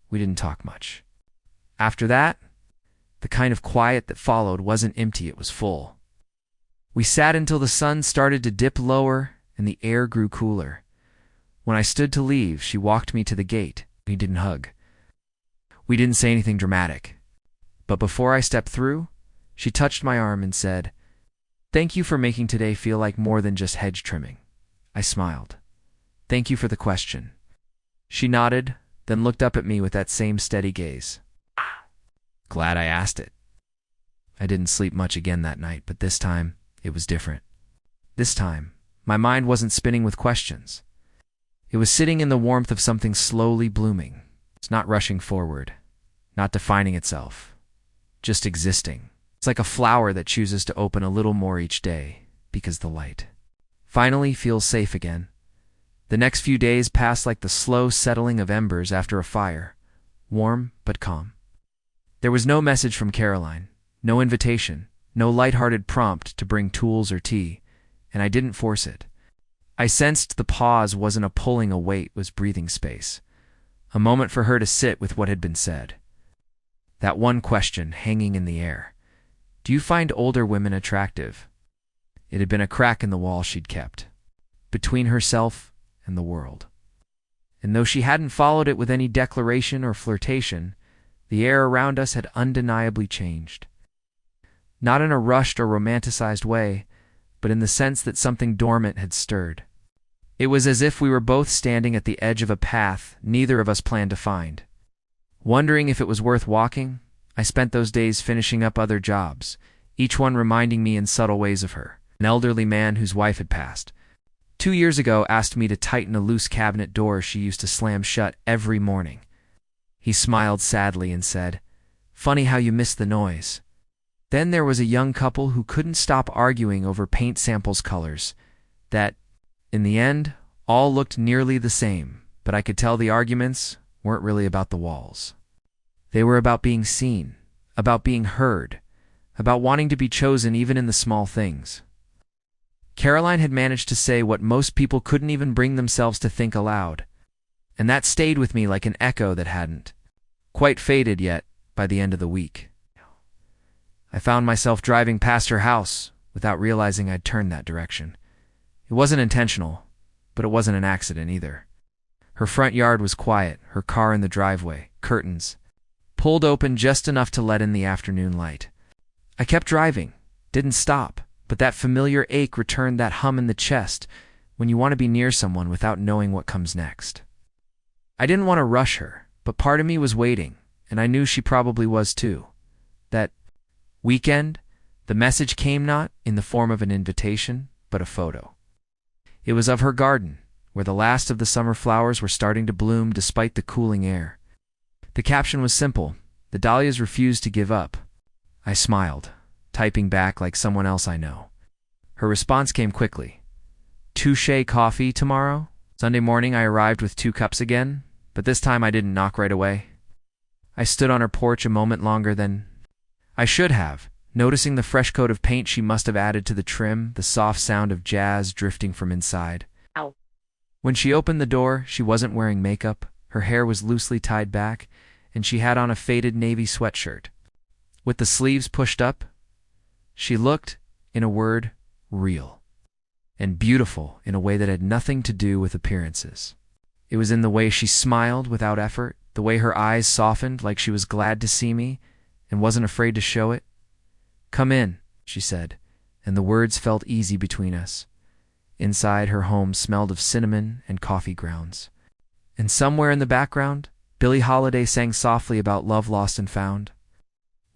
We didn't talk much. After that, the kind of quiet that followed wasn't empty, it was full. We sat until the sun started to dip lower and the air grew cooler. When I stood to leave, she walked me to the gate. We didn't hug. We didn't say anything dramatic. But before I stepped through, she touched my arm and said, "Thank you for making today feel like more than just hedge trimming." I smiled. "Thank you for the question." She nodded, then looked up at me with that same steady gaze. Glad I asked it. I didn't sleep much again that night, but this time, it was different. This time, my mind wasn't spinning with questions. It was sitting in the warmth of something slowly blooming. It's not rushing forward, not defining itself, just existing. It's like a flower that chooses to open a little more each day because the light finally feels safe again. The next few days passed like the slow settling of embers after a fire, warm but calm. There was no message from Caroline, no invitation, no light-hearted prompt to bring tools or tea, and I didn't force it. I sensed the pause wasn't a pulling away, it was breathing space, a moment for her to sit with what had been said. That one question hanging in the air. Do you find older women attractive? It had been a crack in the wall she'd kept, between herself and the world. And though she hadn't followed it with any declaration or flirtation, the air around us had undeniably changed. Not in a rushed or romanticized way, but in the sense that something dormant had stirred. It was as if we were both standing at the edge of a path neither of us planned to find. Wondering if it was worth walking, I spent those days finishing up other jobs, each one reminding me in subtle ways of her. An elderly man whose wife had passed 2 years ago asked me to tighten a loose cabinet door she used to slam shut every morning. He smiled sadly and said, "Funny how you miss the noise." Then there was a young couple who couldn't stop arguing over paint samples colors, that, in the end, all looked nearly the same, but I could tell the arguments weren't really about the walls. They were about being seen, about being heard, about wanting to be chosen even in the small things. Caroline had managed to say what most people couldn't even bring themselves to think aloud, and that stayed with me like an echo that hadn't quite faded yet by the end of the week. I found myself driving past her house without realizing I'd turned that direction. It wasn't intentional, but it wasn't an accident either. Her front yard was quiet, her car in the driveway, curtains pulled open just enough to let in the afternoon light. I kept driving, didn't stop, but that familiar ache returned, that hum in the chest when you want to be near someone without knowing what comes next. I didn't want to rush her, but part of me was waiting, and I knew she probably was too. That weekend, the message came not in the form of an invitation, but a photo. It was of her garden, where the last of the summer flowers were starting to bloom despite the cooling air. The caption was simple: "The dahlias refused to give up." I smiled, typing back like someone else I know. Her response came quickly. "Touche coffee tomorrow?" Sunday morning I arrived with 2 cups again, but this time I didn't knock right away. I stood on her porch a moment longer than I should have, noticing the fresh coat of paint she must have added to the trim, the soft sound of jazz drifting from inside. Ow. When she opened the door, she wasn't wearing makeup, her hair was loosely tied back, and she had on a faded navy sweatshirt. With the sleeves pushed up, she looked, in a word, real. And beautiful in a way that had nothing to do with appearances. It was in the way she smiled without effort, the way her eyes softened like she was glad to see me and wasn't afraid to show it. "Come in," she said, and the words felt easy between us. Inside, her home smelled of cinnamon and coffee grounds. And somewhere in the background, Billie Holiday sang softly about love lost and found.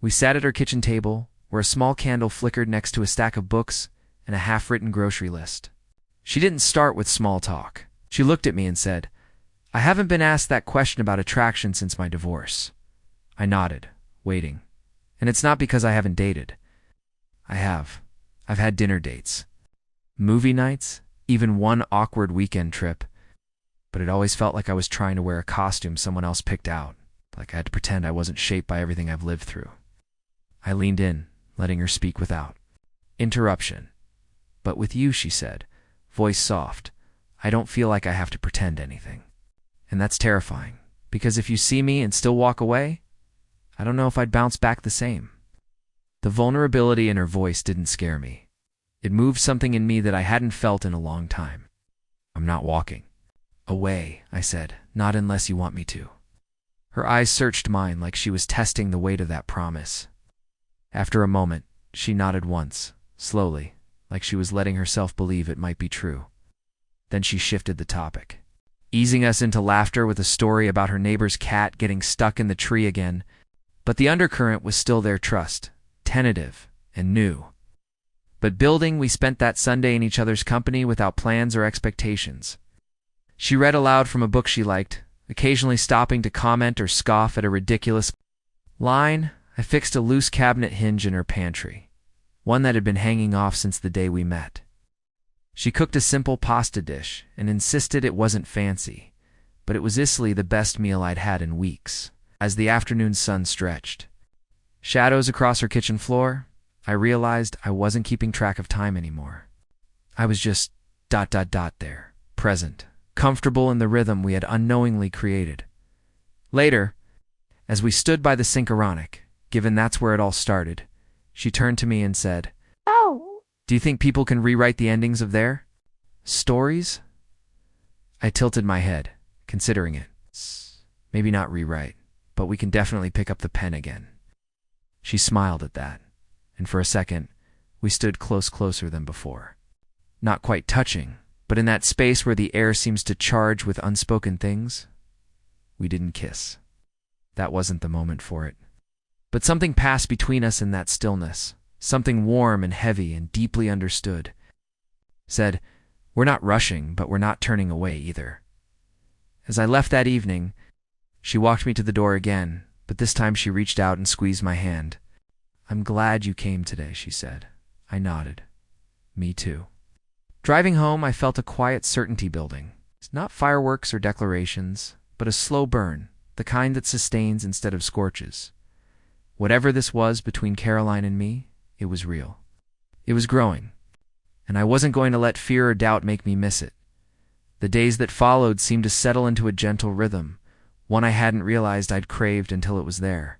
We sat at her kitchen table, where a small candle flickered next to a stack of books and a half-written grocery list. She didn't start with small talk. She looked at me and said, "I haven't been asked that question about attraction since my divorce." I nodded, waiting. And it's not because I haven't dated. I have. I've had dinner dates, movie nights, even one awkward weekend trip. But it always felt like I was trying to wear a costume someone else picked out, like I had to pretend I wasn't shaped by everything I've lived through. I leaned in, letting her speak without interruption. "But with you," she said, voice soft, "I don't feel like I have to pretend anything. And that's terrifying, because if you see me and still walk away, I don't know if I'd bounce back the same." The vulnerability in her voice didn't scare me. It moved something in me that I hadn't felt in a long time. "I'm not walking away," I said, "not unless you want me to." Her eyes searched mine like she was testing the weight of that promise. After a moment, she nodded once, slowly, like she was letting herself believe it might be true. Then she shifted the topic, easing us into laughter with a story about her neighbor's cat getting stuck in the tree again. But the undercurrent was still there, trust, tentative and new. But building, we spent that Sunday in each other's company without plans or expectations. She read aloud from a book she liked, occasionally stopping to comment or scoff at a ridiculous line. I fixed a loose cabinet hinge in her pantry, one that had been hanging off since the day we met. She cooked a simple pasta dish and insisted it wasn't fancy, but it was easily the best meal I'd had in weeks. As the afternoon sun stretched shadows across her kitchen floor, I realized I wasn't keeping track of time anymore. I was just ... there, present, comfortable in the rhythm we had unknowingly created. Later, as we stood by the sink ironic, given that's where it all started, she turned to me and said, "Oh, "Do you think people can rewrite the endings of their stories?" I tilted my head, considering it. Maybe not rewrite, but we can definitely pick up the pen again. She smiled at that, and for a second, we stood closer than before. Not quite touching, but in that space where the air seems to charge with unspoken things. We didn't kiss. That wasn't the moment for it. But something passed between us in that stillness, something warm and heavy and deeply understood. Said, "We're not rushing, but we're not turning away either." As I left that evening, she walked me to the door again, but this time she reached out and squeezed my hand. "I'm glad you came today," she said. I nodded. Me too. Driving home, I felt a quiet certainty building. It's not fireworks or declarations, but a slow burn, the kind that sustains instead of scorches. Whatever this was between Caroline and me, it was real. It was growing, and I wasn't going to let fear or doubt make me miss it. The days that followed seemed to settle into a gentle rhythm, one I hadn't realized I'd craved until it was there.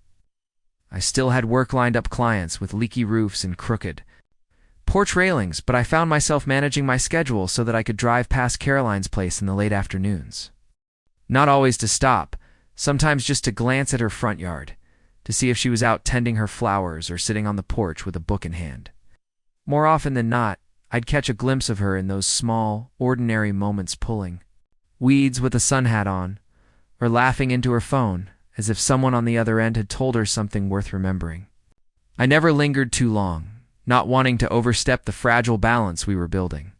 I still had work-lined-up clients with leaky roofs and crooked porch railings, but I found myself managing my schedule so that I could drive past Caroline's place in the late afternoons. Not always to stop, sometimes just to glance at her front yard, to see if she was out tending her flowers or sitting on the porch with a book in hand. More often than not, I'd catch a glimpse of her in those small, ordinary moments pulling weeds with a sun hat on, or laughing into her phone, as if someone on the other end had told her something worth remembering. I never lingered too long, not wanting to overstep the fragile balance we were building.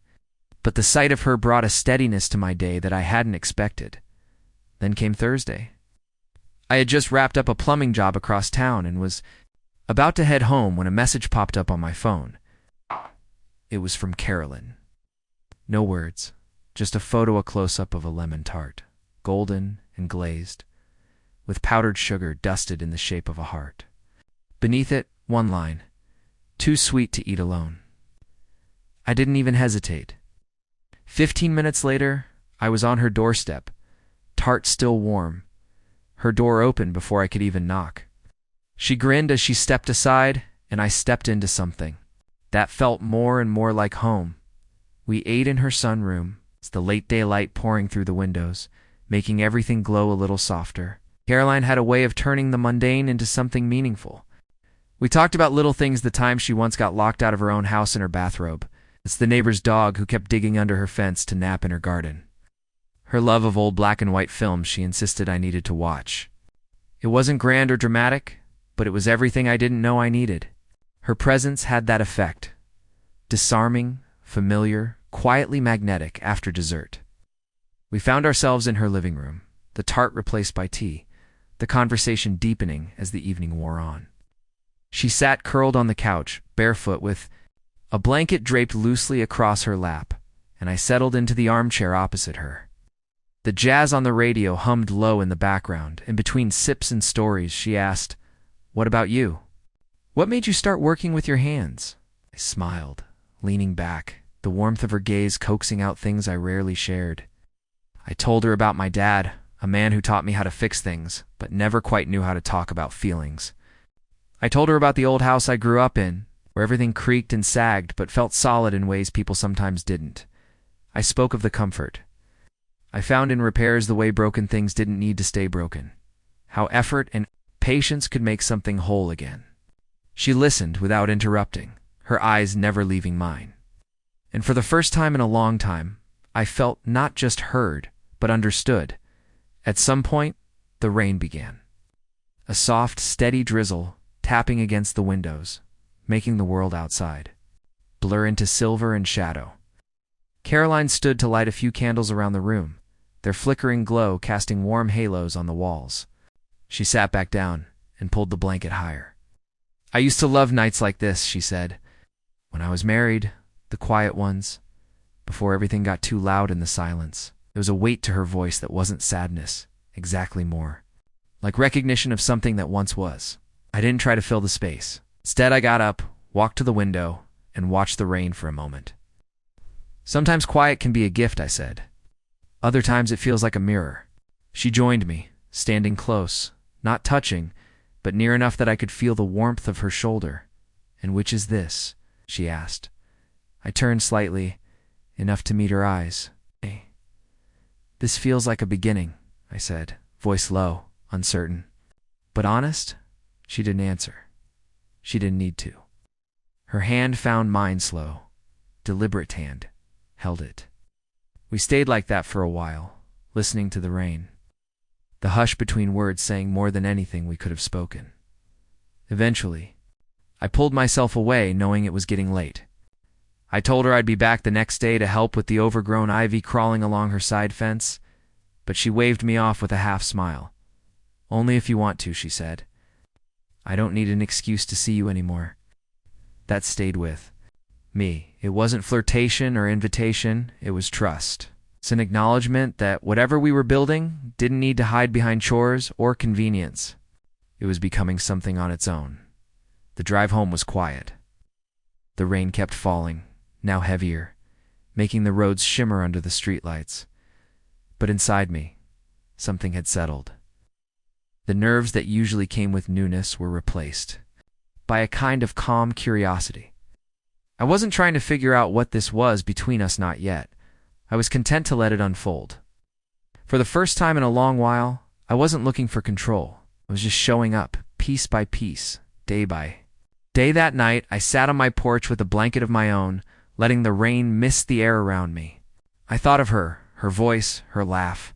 But the sight of her brought a steadiness to my day that I hadn't expected. Then came Thursday. I had just wrapped up a plumbing job across town and was about to head home when a message popped up on my phone. It was from Carolyn. No words, just a close-up of a lemon tart, golden and glazed, with powdered sugar dusted in the shape of a heart. Beneath it, one line, "Too sweet to eat alone." I didn't even hesitate. 15 minutes later, I was on her doorstep, tart still warm, her door open before I could even knock. She grinned as she stepped aside, and I stepped into something that felt more and more like home. We ate in her sunroom, the late daylight pouring through the windows, making everything glow a little softer. Caroline had a way of turning the mundane into something meaningful. We talked about little things, the time she once got locked out of her own house in her bathrobe. It's the neighbor's dog who kept digging under her fence to nap in her garden. Her love of old black and white films she insisted I needed to watch. It wasn't grand or dramatic, but it was everything I didn't know I needed. Her presence had that effect. Disarming, familiar, quietly magnetic after dessert. We found ourselves in her living room, the tart replaced by tea, the conversation deepening as the evening wore on. She sat curled on the couch, barefoot, with a blanket draped loosely across her lap, and I settled into the armchair opposite her. The jazz on the radio hummed low in the background, and between sips and stories she asked, "What about you? What made you start working with your hands?" I smiled, leaning back, the warmth of her gaze coaxing out things I rarely shared. I told her about my dad, a man who taught me how to fix things, but never quite knew how to talk about feelings. I told her about the old house I grew up in, where everything creaked and sagged but felt solid in ways people sometimes didn't. I spoke of the comfort I found in repairs, the way broken things didn't need to stay broken, how effort and patience could make something whole again. She listened without interrupting, her eyes never leaving mine. And for the first time in a long time, I felt not just heard, but understood. At some point, the rain began. A soft, steady drizzle tapping against the windows, making the world outside blur into silver and shadow. Caroline stood to light a few candles around the room, their flickering glow casting warm halos on the walls. She sat back down and pulled the blanket higher. "I used to love nights like this," she said. "When I was married, the quiet ones, before everything got too loud in the silence." There was a weight to her voice that wasn't sadness, exactly more. Like recognition of something that once was. I didn't try to fill the space. Instead, I got up, walked to the window, and watched the rain for a moment. "Sometimes quiet can be a gift," I said. "Other times it feels like a mirror." She joined me, standing close, not touching, but near enough that I could feel the warmth of her shoulder. "And which is this?" she asked. I turned slightly, enough to meet her eyes. "Hey. This feels like a beginning," I said, voice low, uncertain. But honest? She didn't answer. She didn't need to. Her hand found mine slow, deliberate hand, held it. We stayed like that for a while, listening to the rain. The hush between words saying more than anything we could have spoken. Eventually, I pulled myself away knowing it was getting late. I told her I'd be back the next day to help with the overgrown ivy crawling along her side fence, but she waved me off with a half smile. "Only if you want to," she said. "I don't need an excuse to see you anymore." That stayed with me. It wasn't flirtation or invitation, it was trust. It's an acknowledgement that whatever we were building didn't need to hide behind chores or convenience. It was becoming something on its own. The drive home was quiet. The rain kept falling, now heavier, making the roads shimmer under the streetlights. But inside me, something had settled. The nerves that usually came with newness were replaced by a kind of calm curiosity. I wasn't trying to figure out what this was between us, not yet. I was content to let it unfold. For the first time in a long while, I wasn't looking for control. I was just showing up, piece by piece, day by day. That night, I sat on my porch with a blanket of my own, letting the rain mist the air around me. I thought of her voice, her laugh,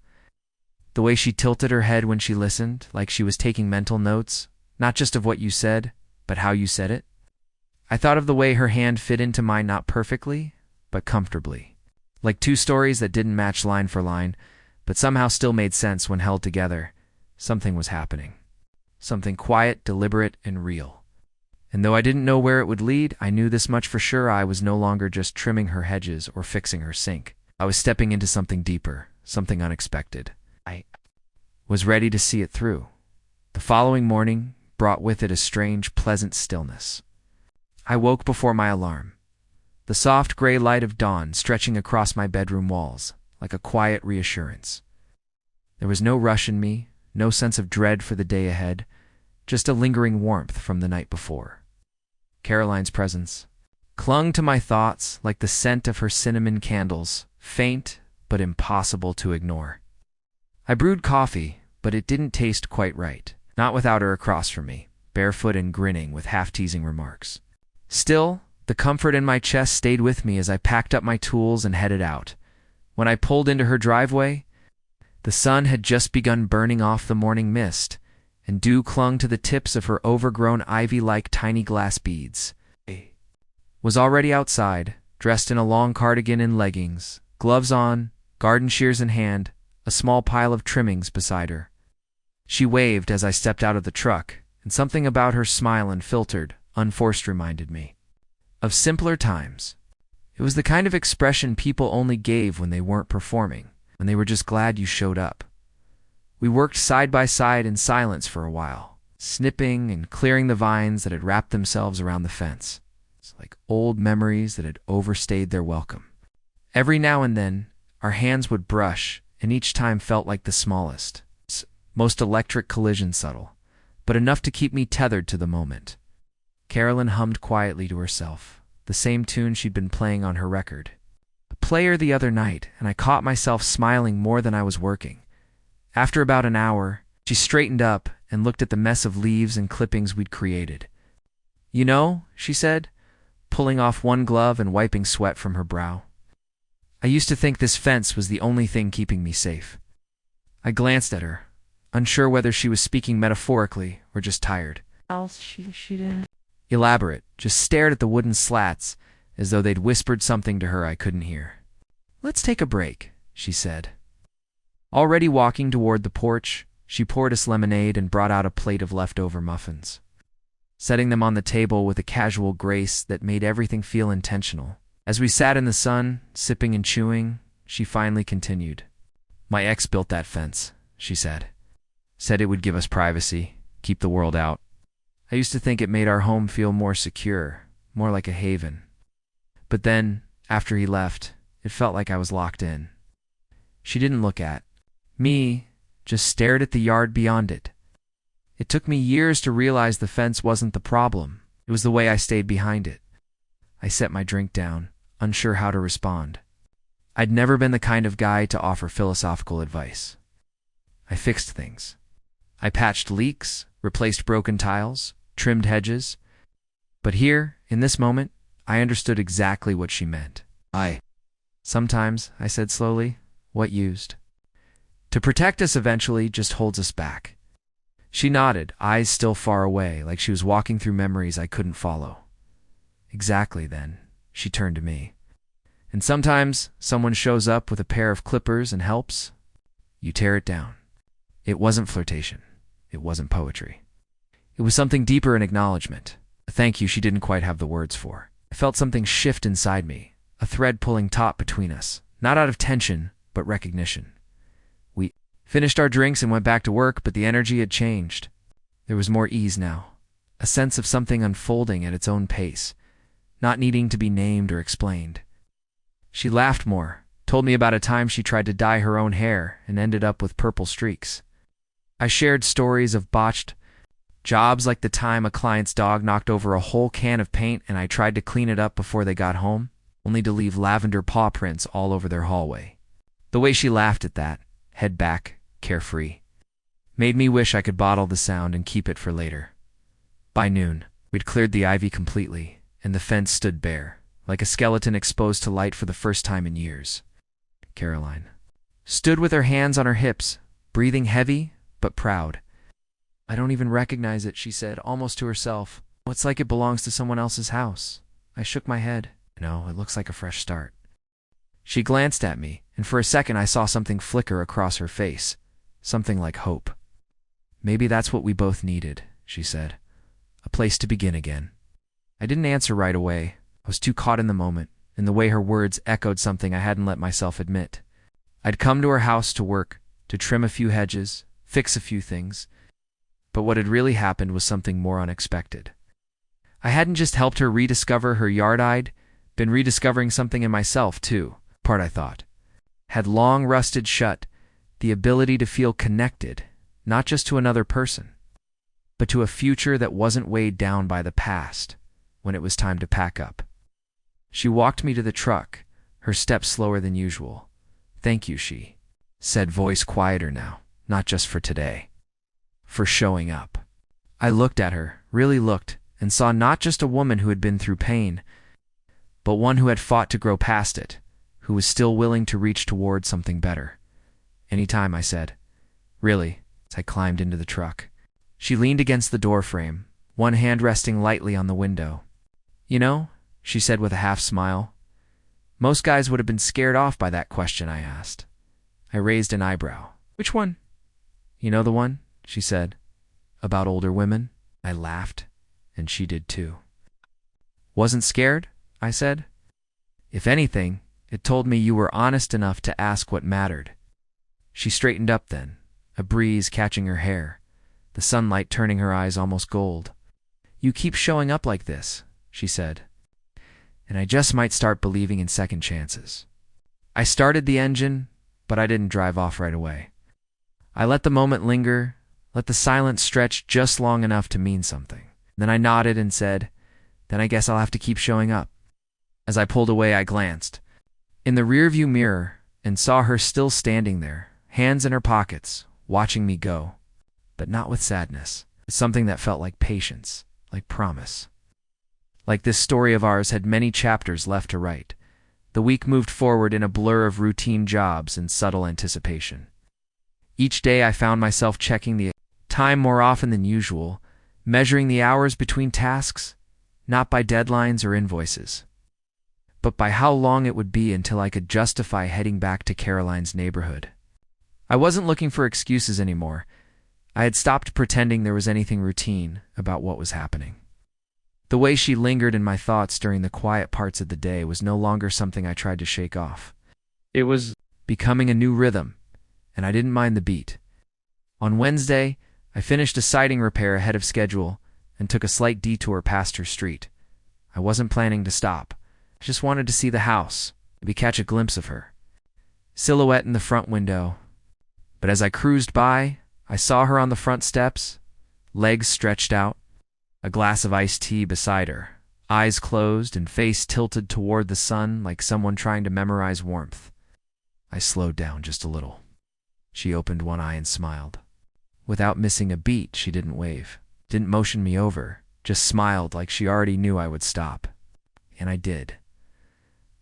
the way she tilted her head when she listened, like she was taking mental notes, not just of what you said, but how you said it. I thought of the way her hand fit into mine, not perfectly, but comfortably. Like two stories that didn't match line for line, but somehow still made sense when held together. Something was happening. Something quiet, deliberate, and real. And though I didn't know where it would lead, I knew this much for sure: I was no longer just trimming her hedges or fixing her sink. I was stepping into something deeper, something unexpected. I was ready to see it through. The following morning brought with it a strange, pleasant stillness. I woke before my alarm. The soft gray light of dawn stretching across my bedroom walls, like a quiet reassurance. There was no rush in me, no sense of dread for the day ahead, just a lingering warmth from the night before. Caroline's presence clung to my thoughts like the scent of her cinnamon candles, faint but impossible to ignore. I brewed coffee, but it didn't taste quite right, not without her across from me, barefoot and grinning with half-teasing remarks. Still, the comfort in my chest stayed with me as I packed up my tools and headed out. When I pulled into her driveway, the sun had just begun burning off the morning mist, and dew clung to the tips of her overgrown ivy-like tiny glass beads. I was already outside, dressed in a long cardigan and leggings, gloves on, garden shears in hand, a small pile of trimmings beside her. She waved as I stepped out of the truck, and something about her smile and filtered, unforced reminded me of simpler times. It was the kind of expression people only gave when they weren't performing, when they were just glad you showed up. We worked side by side in silence for a while, snipping and clearing the vines that had wrapped themselves around the fence. It's like old memories that had overstayed their welcome. Every now and then, our hands would brush, and each time felt like the smallest, most electric collision, subtle, but enough to keep me tethered to the moment. Carolyn hummed quietly to herself, the same tune she'd been playing on her record. I played her the other night, and I caught myself smiling more than I was working. After about an hour, she straightened up and looked at the mess of leaves and clippings we'd created. "You know," she said, pulling off one glove and wiping sweat from her brow, "I used to think this fence was the only thing keeping me safe." I glanced at her, unsure whether she was speaking metaphorically or just tired. Else she did. Elaborate, just stared at the wooden slats as though they'd whispered something to her I couldn't hear. "Let's take a break," she said. Already walking toward the porch, she poured us lemonade and brought out a plate of leftover muffins, setting them on the table with a casual grace that made everything feel intentional. As we sat in the sun, sipping and chewing, she finally continued. "My ex built that fence," she said. "Said it would give us privacy, keep the world out. I used to think it made our home feel more secure, more like a haven. But then, after he left, it felt like I was locked in." She didn't look at me, just stared at the yard beyond it. It took me years to realize the fence wasn't the problem. It was the way I stayed behind it. I set my drink down, unsure how to respond. I'd never been the kind of guy to offer philosophical advice. I fixed things. I patched leaks, replaced broken tiles, trimmed hedges. But here, in this moment, I understood exactly what she meant. Sometimes, I said slowly, what used to protect us eventually just holds us back. She nodded, eyes still far away, like she was walking through memories I couldn't follow. Exactly then, she turned to me. "And sometimes someone shows up with a pair of clippers and helps. You tear it down." It wasn't flirtation. It wasn't poetry. It was something deeper, an acknowledgement. A thank you she didn't quite have the words for. I felt something shift inside me, a thread pulling taut between us, not out of tension, but recognition. We finished our drinks and went back to work, but the energy had changed. There was more ease now, a sense of something unfolding at its own pace, not needing to be named or explained. She laughed more, told me about a time she tried to dye her own hair and ended up with purple streaks. I shared stories of botched jobs, like the time a client's dog knocked over a whole can of paint and I tried to clean it up before they got home, only to leave lavender paw prints all over their hallway. The way she laughed at that, head back, carefree, made me wish I could bottle the sound and keep it for later. By noon, we'd cleared the ivy completely, and the fence stood bare, like a skeleton exposed to light for the first time in years. Caroline stood with her hands on her hips, breathing heavy but proud. "I don't even recognize it," she said, almost to herself. "It's like it belongs to someone else's house." I shook my head. "No, it looks like a fresh start." She glanced at me, and for a second I saw something flicker across her face, something like hope. "Maybe that's what we both needed," she said. "A place to begin again." I didn't answer right away. I was too caught in the moment, in the way her words echoed something I hadn't let myself admit. I'd come to her house to work, to trim a few hedges, fix a few things. But what had really happened was something more unexpected. I hadn't just helped her rediscover her yard, I'd been rediscovering something in myself, too. Part I thought had long rusted shut, the ability to feel connected, not just to another person, but to a future that wasn't weighed down by the past when it was time to pack up. She walked me to the truck, her steps slower than usual. "Thank you," she said, voice quieter now, "not just for today, for showing up." I looked at her, really looked, and saw not just a woman who had been through pain, but one who had fought to grow past it, who was still willing to reach toward something better. "Anytime," I said. "Really," as I climbed into the truck. She leaned against the door frame, one hand resting lightly on the window. "You know," she said with a half smile, "most guys would have been scared off by that question I asked." I raised an eyebrow. "Which one?" "You know the one," she said, "about older women." I laughed, and she did too. "Wasn't scared?" I said. "If anything, it told me you were honest enough to ask what mattered." She straightened up then, a breeze catching her hair, the sunlight turning her eyes almost gold. "You keep showing up like this," she said, "and I just might start believing in second chances." I started the engine, but I didn't drive off right away. I let the moment linger, let the silence stretch just long enough to mean something. Then I nodded and said, "Then I guess I'll have to keep showing up." As I pulled away, I glanced in the rearview mirror and saw her still standing there, hands in her pockets, watching me go, but not with sadness. Something that felt like patience, like promise. Like this story of ours had many chapters left to write. The week moved forward in a blur of routine jobs and subtle anticipation. Each day I found myself checking the time more often than usual, measuring the hours between tasks, not by deadlines or invoices, but by how long it would be until I could justify heading back to Caroline's neighborhood. I wasn't looking for excuses anymore. I had stopped pretending there was anything routine about what was happening. The way she lingered in my thoughts during the quiet parts of the day was no longer something I tried to shake off. It was becoming a new rhythm, and I didn't mind the beat. On Wednesday, I finished a siding repair ahead of schedule and took a slight detour past her street. I wasn't planning to stop. I just wanted to see the house, maybe catch a glimpse of her. Silhouette in the front window. But as I cruised by, I saw her on the front steps, legs stretched out, a glass of iced tea beside her, eyes closed and face tilted toward the sun like someone trying to memorize warmth. I slowed down just a little. She opened one eye and smiled. Without missing a beat, she didn't wave, didn't motion me over, just smiled like she already knew I would stop. And I did.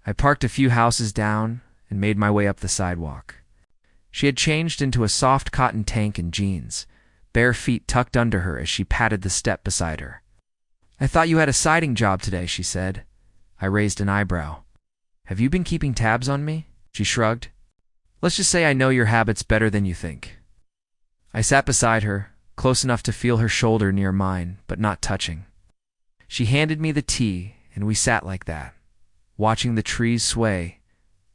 I parked a few houses down and made my way up the sidewalk. She had changed into a soft cotton tank and jeans, bare feet tucked under her as she patted the step beside her. "I thought you had a siding job today," she said. I raised an eyebrow. "Have you been keeping tabs on me?" She shrugged. "Let's just say I know your habits better than you think." I sat beside her, close enough to feel her shoulder near mine, but not touching. She handed me the tea, and we sat like that, watching the trees sway,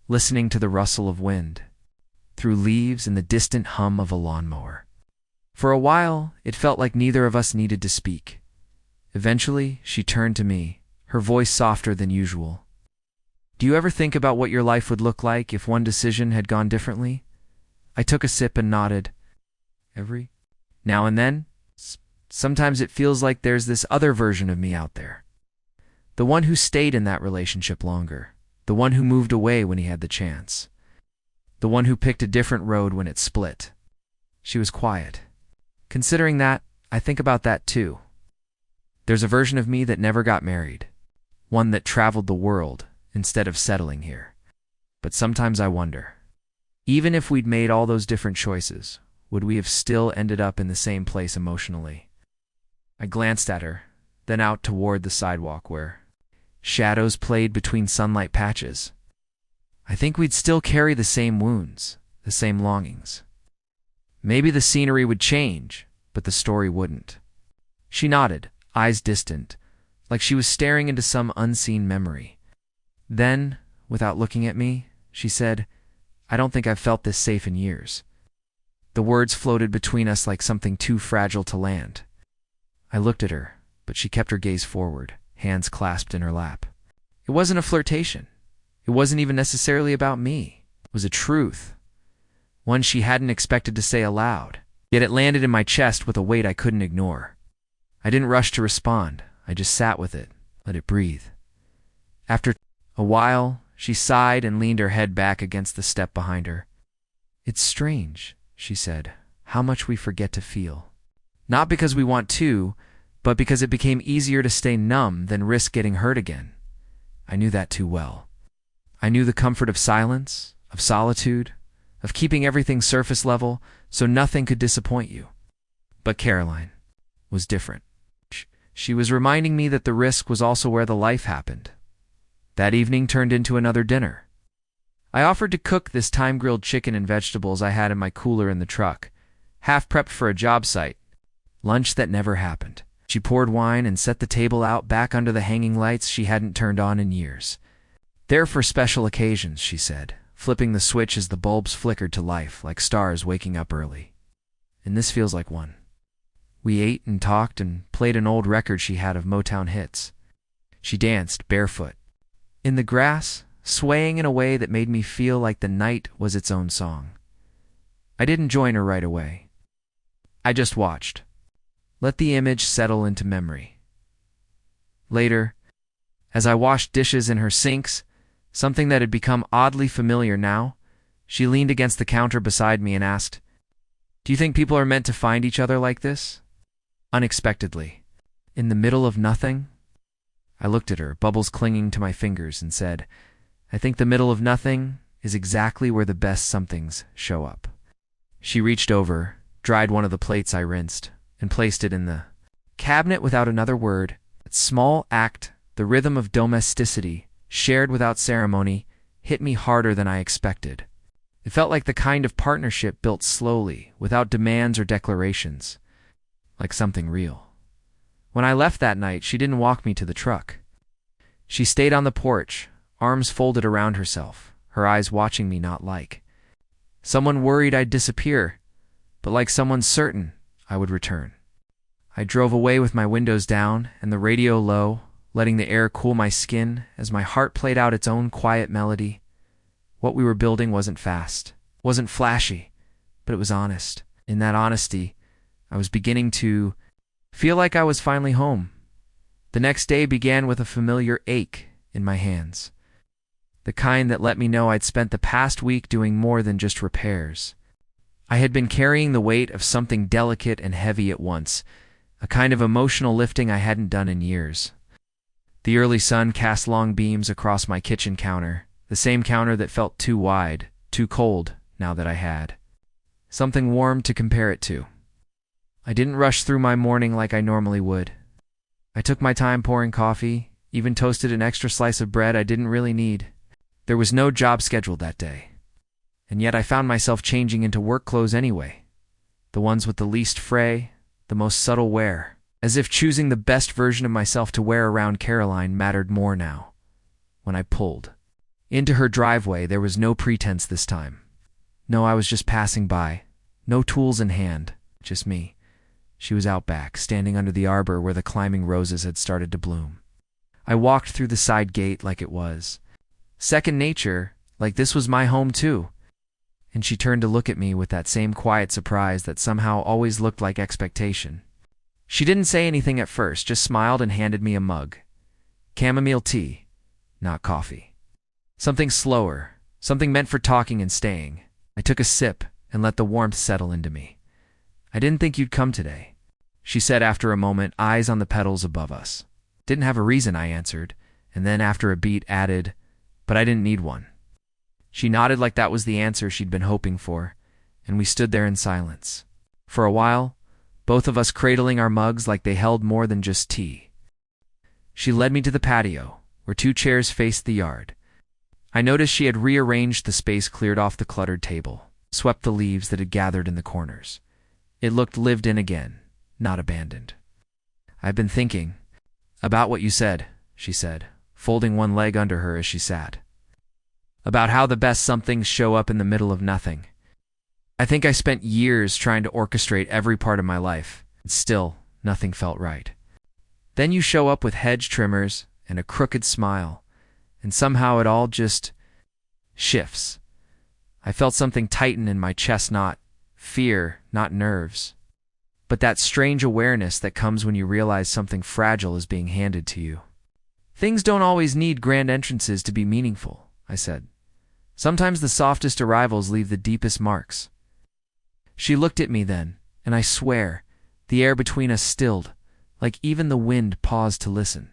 listening to the rustle of wind through leaves and the distant hum of a lawnmower. For a while, it felt like neither of us needed to speak. Eventually, she turned to me, her voice softer than usual. "Do you ever think about what your life would look like if one decision had gone differently?" I took a sip and nodded. "Every now and then, sometimes it feels like there's this other version of me out there. The one who stayed in that relationship longer. The one who moved away when he had the chance. The one who picked a different road when it split." She was quiet. "Considering that, I think about that too. There's a version of me that never got married. One that traveled the world instead of settling here. But sometimes I wonder, even if we'd made all those different choices, would we have still ended up in the same place emotionally?" I glanced at her, then out toward the sidewalk where shadows played between sunlight patches. "I think we'd still carry the same wounds, the same longings. Maybe the scenery would change, but the story wouldn't." She nodded, eyes distant, like she was staring into some unseen memory. Then, without looking at me, she said, "I don't think I've felt this safe in years." The words floated between us like something too fragile to land. I looked at her, but she kept her gaze forward, hands clasped in her lap. It wasn't a flirtation. It wasn't even necessarily about me. It was a truth, one she hadn't expected to say aloud, yet it landed in my chest with a weight I couldn't ignore. I didn't rush to respond. I just sat with it, let it breathe. After a while, she sighed and leaned her head back against the step behind her. "It's strange," she said, "how much we forget to feel. Not because we want to, but because it became easier to stay numb than risk getting hurt again." I knew that too well. I knew the comfort of silence, of solitude, of keeping everything surface level so nothing could disappoint you. But Caroline was different. She was reminding me that the risk was also where the life happened. That evening turned into another dinner. I offered to cook this time-grilled chicken and vegetables I had in my cooler in the truck, half prepped for a job site. Lunch that never happened. She poured wine and set the table out back under the hanging lights she hadn't turned on in years. "They're for special occasions," she said, flipping the switch as the bulbs flickered to life like stars waking up early. "And this feels like one." We ate and talked and played an old record she had of Motown hits. She danced barefoot in the grass, swaying in a way that made me feel like the night was its own song. I didn't join her right away. I just watched. Let the image settle into memory. Later, as I washed dishes in her sinks, something that had become oddly familiar now, she leaned against the counter beside me and asked, "Do you think people are meant to find each other like this?" Unexpectedly. In the middle of nothing? I looked at her, bubbles clinging to my fingers, and said, "I think the middle of nothing is exactly where the best somethings show up." She reached over, dried one of the plates I rinsed, and placed it in the cabinet without another word. That small act, the rhythm of domesticity, shared without ceremony, hit me harder than I expected. It felt like the kind of partnership built slowly, without demands or declarations, like something real. When I left that night, she didn't walk me to the truck. She stayed on the porch, arms folded around herself, her eyes watching me, not like someone worried I'd disappear, but like someone certain I would return. I drove away with my windows down and the radio low, letting the air cool my skin as my heart played out its own quiet melody. What we were building wasn't fast, wasn't flashy, but it was honest. In that honesty, I was beginning to feel like I was finally home. The next day began with a familiar ache in my hands, the kind that let me know I'd spent the past week doing more than just repairs. I had been carrying the weight of something delicate and heavy at once, a kind of emotional lifting I hadn't done in years. The early sun cast long beams across my kitchen counter, the same counter that felt too wide, too cold, now that I had something warm to compare it to. I didn't rush through my morning like I normally would. I took my time pouring coffee, even toasted an extra slice of bread I didn't really need. There was no job scheduled that day, and yet I found myself changing into work clothes anyway, the ones with the least fray, the most subtle wear, as if choosing the best version of myself to wear around Caroline mattered more now. When I pulled into her driveway, there was no pretense this time. No, I was just passing by, no tools in hand, just me. She was out back, standing under the arbor where the climbing roses had started to bloom. I walked through the side gate like it was second nature, like this was my home too. And she turned to look at me with that same quiet surprise that somehow always looked like expectation. She didn't say anything at first, just smiled and handed me a mug. Chamomile tea, not coffee. Something slower, something meant for talking and staying. I took a sip and let the warmth settle into me. I didn't think you'd come today, she said after a moment, eyes on the petals above us. Didn't have a reason, I answered, and then after a beat added, but I didn't need one. She nodded like that was the answer she'd been hoping for, and we stood there in silence. For a while, both of us cradling our mugs like they held more than just tea. She led me to the patio, where 2 chairs faced the yard. I noticed she had rearranged the space cleared off the cluttered table, swept the leaves that had gathered in the corners. It looked lived in again, not abandoned. I've been thinking about what you said, she said, folding one leg under her as she sat. About how the best somethings show up in the middle of nothing. I think I spent years trying to orchestrate every part of my life, and still nothing felt right. Then you show up with hedge trimmers and a crooked smile, and somehow it all just shifts. I felt something tighten in my chest, not fear, not nerves, but that strange awareness that comes when you realize something fragile is being handed to you. Things don't always need grand entrances to be meaningful, I said. Sometimes the softest arrivals leave the deepest marks. She looked at me then, and I swear, the air between us stilled, like even the wind paused to listen.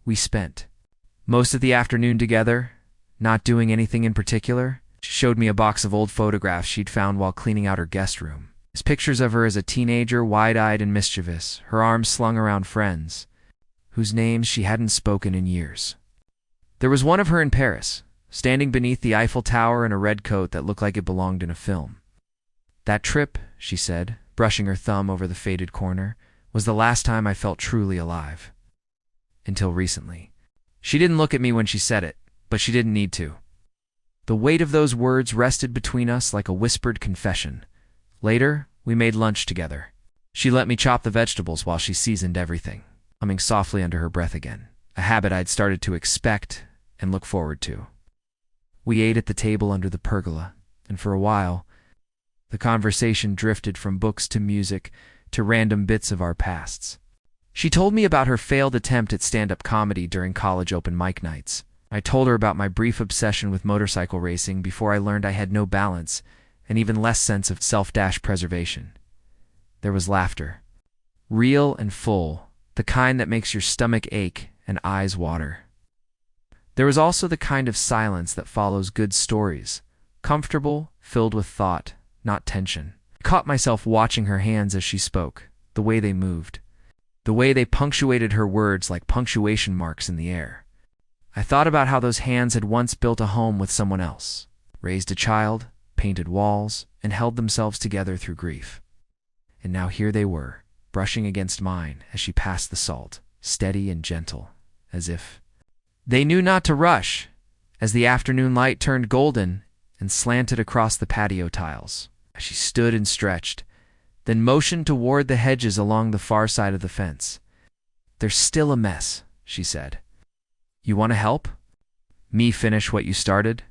We spent most of the afternoon together, not doing anything in particular. She showed me a box of old photographs she'd found while cleaning out her guest room. There's pictures of her as a teenager, wide-eyed and mischievous, her arms slung around friends, whose names she hadn't spoken in years. There was one of her in Paris, standing beneath the Eiffel Tower in a red coat that looked like it belonged in a film. That trip, she said, brushing her thumb over the faded corner, was the last time I felt truly alive. Until recently. She didn't look at me when she said it, but she didn't need to. The weight of those words rested between us like a whispered confession. Later, we made lunch together. She let me chop the vegetables while she seasoned everything, humming softly under her breath again, a habit I'd started to expect and look forward to. We ate at the table under the pergola, and for a while, the conversation drifted from books to music to random bits of our pasts. She told me about her failed attempt at stand-up comedy during college open mic nights. I told her about my brief obsession with motorcycle racing before I learned I had no balance and even less sense of self-preservation. There was laughter, real and full, the kind that makes your stomach ache and eyes water. There was also the kind of silence that follows good stories, comfortable, filled with thought, not tension. I caught myself watching her hands as she spoke, the way they moved, the way they punctuated her words like punctuation marks in the air. I thought about how those hands had once built a home with someone else, raised a child, painted walls, and held themselves together through grief. And now here they were, brushing against mine as she passed the salt, steady and gentle, as if they knew not to rush, as the afternoon light turned golden and slanted across the patio tiles. As she stood and stretched, then motioned toward the hedges along the far side of the fence. "There's still a mess," she said. "You want to help? Me finish what you started?"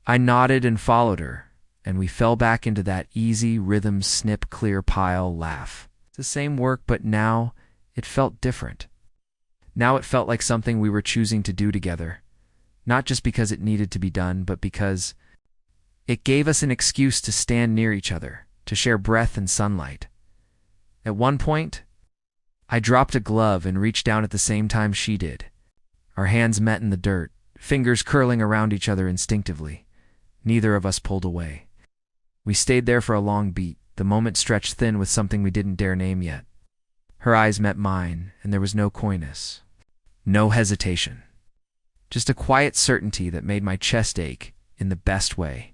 I nodded and followed her, and we fell back into that easy rhythm snip clear pile laugh. The same work, but now it felt different. Now it felt like something we were choosing to do together, not just because it needed to be done, but because it gave us an excuse to stand near each other, to share breath and sunlight. At one point, I dropped a glove and reached down at the same time she did. Our hands met in the dirt, fingers curling around each other instinctively. Neither of us pulled away. We stayed there for a long beat, the moment stretched thin with something we didn't dare name yet. Her eyes met mine, and there was no coyness, no hesitation. Just a quiet certainty that made my chest ache in the best way.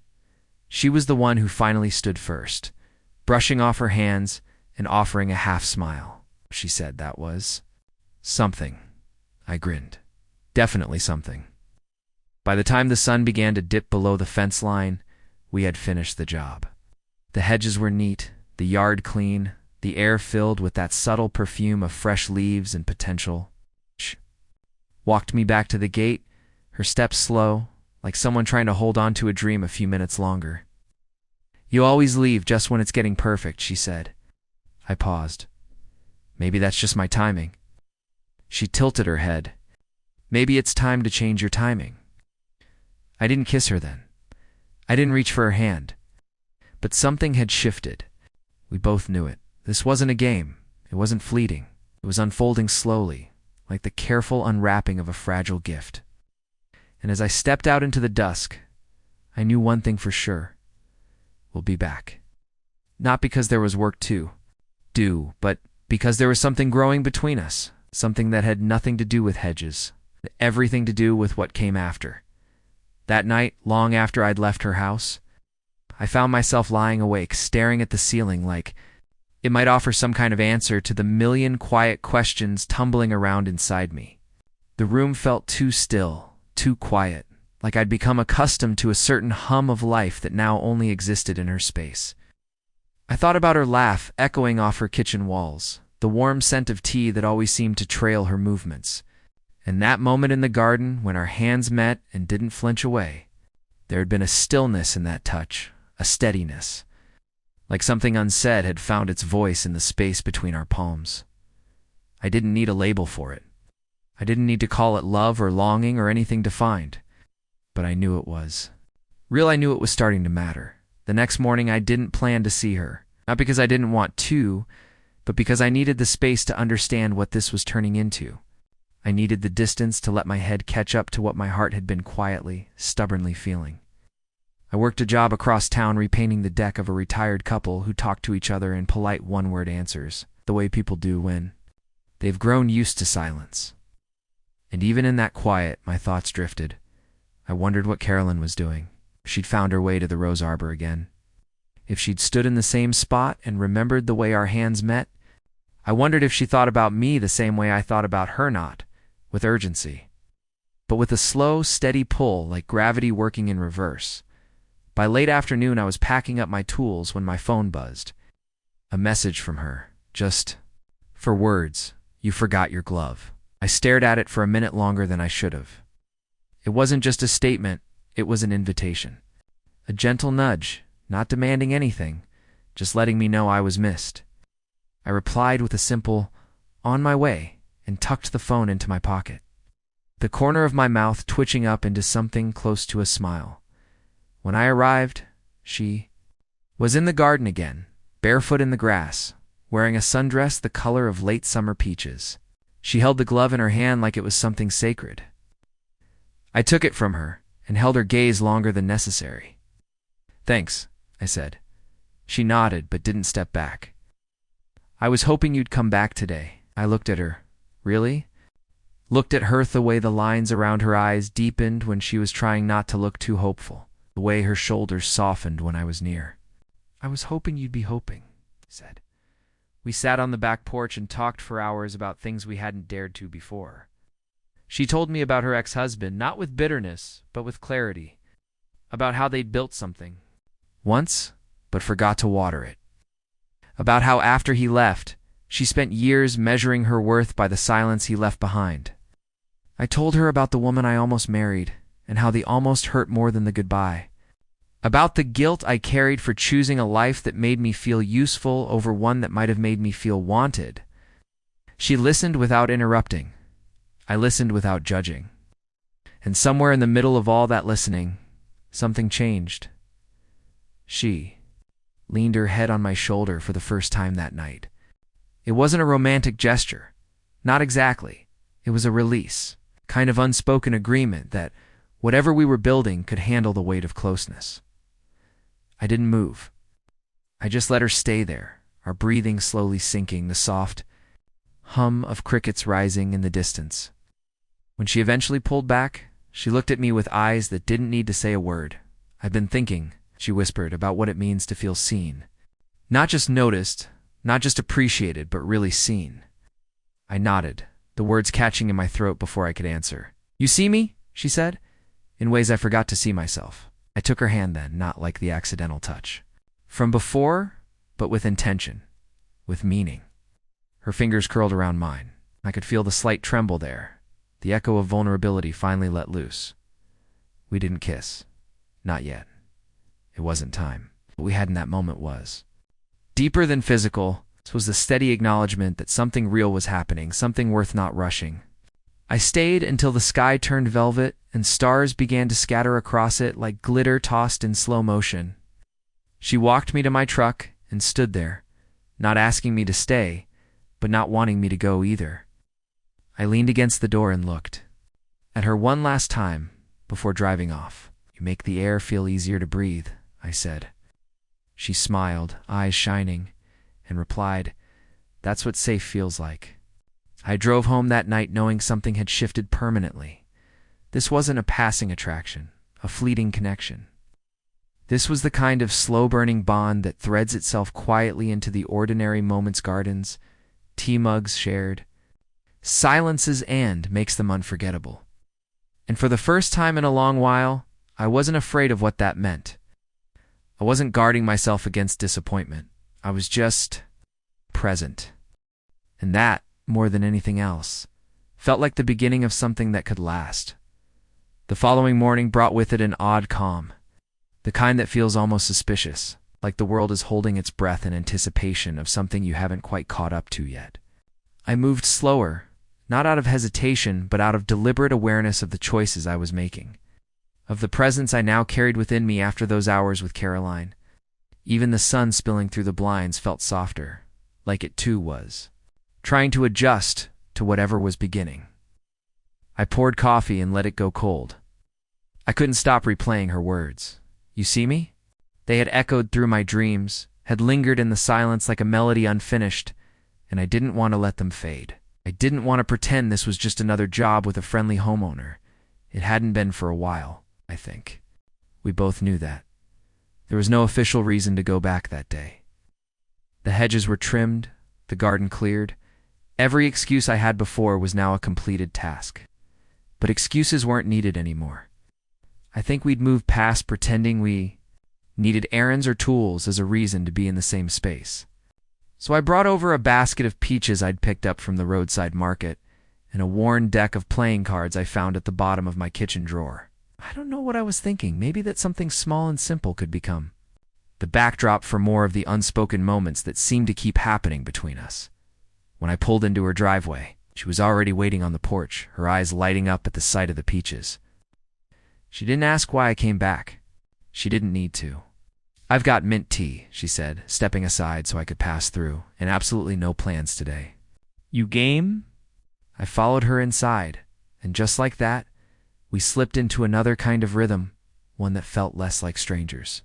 She was the one who finally stood first, brushing off her hands and offering a half smile. She said that was something. I grinned. Definitely something. By the time the sun began to dip below the fence line, we had finished the job. The hedges were neat, the yard clean, the air filled with that subtle perfume of fresh leaves and potential. She walked me back to the gate, her steps slow, like someone trying to hold on to a dream a few minutes longer. "You always leave just when it's getting perfect," she said. I paused. Maybe that's just my timing. She tilted her head. "Maybe it's time to change your timing." I didn't kiss her then. I didn't reach for her hand. But something had shifted. We both knew it. This wasn't a game. It wasn't fleeting. It was unfolding slowly, like the careful unwrapping of a fragile gift. And as I stepped out into the dusk, I knew one thing for sure. We'll be back. Not because there was work to do, but because there was something growing between us, something that had nothing to do with Hedges, everything to do with what came after. That night, long after I'd left her house, I found myself lying awake, staring at the ceiling like it might offer some kind of answer to the million quiet questions tumbling around inside me. The room felt too still, too quiet, like I'd become accustomed to a certain hum of life that now only existed in her space. I thought about her laugh echoing off her kitchen walls, the warm scent of tea that always seemed to trail her movements, and that moment in the garden when our hands met and didn't flinch away. There had been a stillness in that touch, a steadiness, like something unsaid had found its voice in the space between our palms. I didn't need a label for it. I didn't need to call it love or longing or anything defined. But I knew it was. I knew it was starting to matter. The next morning I didn't plan to see her, not because I didn't want to, but because I needed the space to understand what this was turning into. I needed the distance to let my head catch up to what my heart had been quietly, stubbornly feeling. I worked a job across town repainting the deck of a retired couple who talked to each other in polite one-word answers, the way people do when they've grown used to silence. And even in that quiet, my thoughts drifted. I wondered what Carolyn was doing. If she'd found her way to the rose arbor again. If she'd stood in the same spot and remembered the way our hands met. I wondered if she thought about me the same way I thought about her, not with urgency, but with a slow, steady pull like gravity working in reverse. By late afternoon, I was packing up my tools when my phone buzzed. A message from her. Just for words, "You forgot your glove." I stared at it for a minute longer than I should have. It wasn't just a statement, it was an invitation. A gentle nudge, not demanding anything, just letting me know I was missed. I replied with a simple, "On my way," and tucked the phone into my pocket. The corner of my mouth twitching up into something close to a smile. When I arrived, she was in the garden again, barefoot in the grass, wearing a sundress the color of late summer peaches. She held the glove in her hand like it was something sacred. I took it from her and held her gaze longer than necessary. "Thanks," I said. She nodded but didn't step back. "I was hoping you'd come back today." I looked at her. "Really?" Looked at her the way the lines around her eyes deepened when she was trying not to look too hopeful, the way her shoulders softened when I was near. "I was hoping you'd be hoping," he said. We sat on the back porch and talked for hours about things we hadn't dared to before. She told me about her ex-husband, not with bitterness, but with clarity, about how they'd built something once, but forgot to water it. About how after he left, she spent years measuring her worth by the silence he left behind. I told her about the woman I almost married, and how the almost hurt more than the goodbye. About the guilt I carried for choosing a life that made me feel useful over one that might have made me feel wanted. She listened without interrupting. I listened without judging. And somewhere in the middle of all that listening, something changed. She leaned her head on my shoulder for the first time that night. It wasn't a romantic gesture. Not exactly. It was a release, kind of unspoken agreement that whatever we were building could handle the weight of closeness. I didn't move. I just let her stay there, our breathing slowly sinking, the soft hum of crickets rising in the distance. When she eventually pulled back, she looked at me with eyes that didn't need to say a word. "I've been thinking," she whispered, "about what it means to feel seen. Not just noticed, not just appreciated, but really seen." I nodded, the words catching in my throat before I could answer. "You see me?" she said, in ways I forgot to see myself. I took her hand then, not like the accidental touch. From before, but with intention, with meaning. Her fingers curled around mine. I could feel the slight tremble there. The echo of vulnerability finally let loose. We didn't kiss. Not yet. It wasn't time. What we had in that moment was deeper than physical. This was the steady acknowledgement that something real was happening, something worth not rushing. I stayed until the sky turned velvet and stars began to scatter across it like glitter tossed in slow motion. She walked me to my truck and stood there, not asking me to stay, but not wanting me to go either. I leaned against the door and looked at her one last time before driving off. "You make the air feel easier to breathe," I said. She smiled, eyes shining, and replied, "That's what safe feels like." I drove home that night knowing something had shifted permanently. This wasn't a passing attraction, a fleeting connection. This was the kind of slow-burning bond that threads itself quietly into the ordinary moments, gardens, tea mugs shared, silences, and makes them unforgettable. And for the first time in a long while, I wasn't afraid of what that meant. I wasn't guarding myself against disappointment. I was just present. And that, more than anything else, felt like the beginning of something that could last. The following morning brought with it an odd calm, the kind that feels almost suspicious, like the world is holding its breath in anticipation of something you haven't quite caught up to yet. I moved slower, not out of hesitation, but out of deliberate awareness of the choices I was making, of the presence I now carried within me after those hours with Caroline. Even the sun spilling through the blinds felt softer, like it too was trying to adjust to whatever was beginning. I poured coffee and let it go cold. I couldn't stop replaying her words. "You see me?" They had echoed through my dreams, had lingered in the silence like a melody unfinished, and I didn't want to let them fade. I didn't want to pretend this was just another job with a friendly homeowner. It hadn't been for a while, I think. We both knew that. There was no official reason to go back that day. The hedges were trimmed, the garden cleared. Every excuse I had before was now a completed task. But excuses weren't needed anymore. I think we'd moved past pretending we needed errands or tools as a reason to be in the same space. So I brought over a basket of peaches I'd picked up from the roadside market and a worn deck of playing cards I found at the bottom of my kitchen drawer. I don't know what I was thinking. Maybe that something small and simple could become the backdrop for more of the unspoken moments that seemed to keep happening between us. When I pulled into her driveway, she was already waiting on the porch, her eyes lighting up at the sight of the peaches. She didn't ask why I came back. She didn't need to. "I've got mint tea," she said, stepping aside so I could pass through, "and absolutely no plans today." "You game?" I followed her inside, and just like that, we slipped into another kind of rhythm, one that felt less like strangers.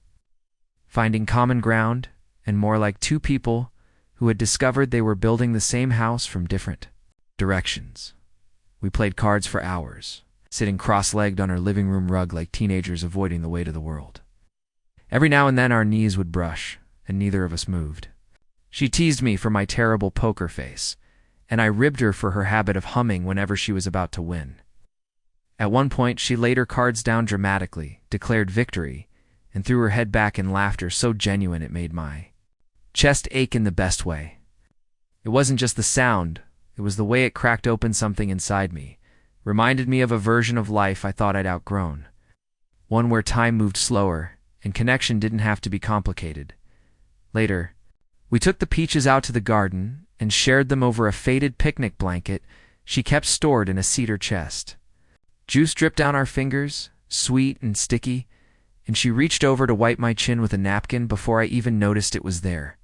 Finding common ground, and more like two people who had discovered they were building the same house from different directions. We played cards for hours, sitting cross-legged on our living room rug like teenagers avoiding the weight of the world. Every now and then our knees would brush, and neither of us moved. She teased me for my terrible poker face, and I ribbed her for her habit of humming whenever she was about to win. At one point, she laid her cards down dramatically, declared victory, and threw her head back in laughter so genuine it made my chest ache in the best way. It wasn't just the sound, it was the way it cracked open something inside me, reminded me of a version of life I thought I'd outgrown. One where time moved slower, and connection didn't have to be complicated. Later, we took the peaches out to the garden and shared them over a faded picnic blanket she kept stored in a cedar chest. Juice dripped down our fingers, sweet and sticky, and she reached over to wipe my chin with a napkin before I even noticed it was there.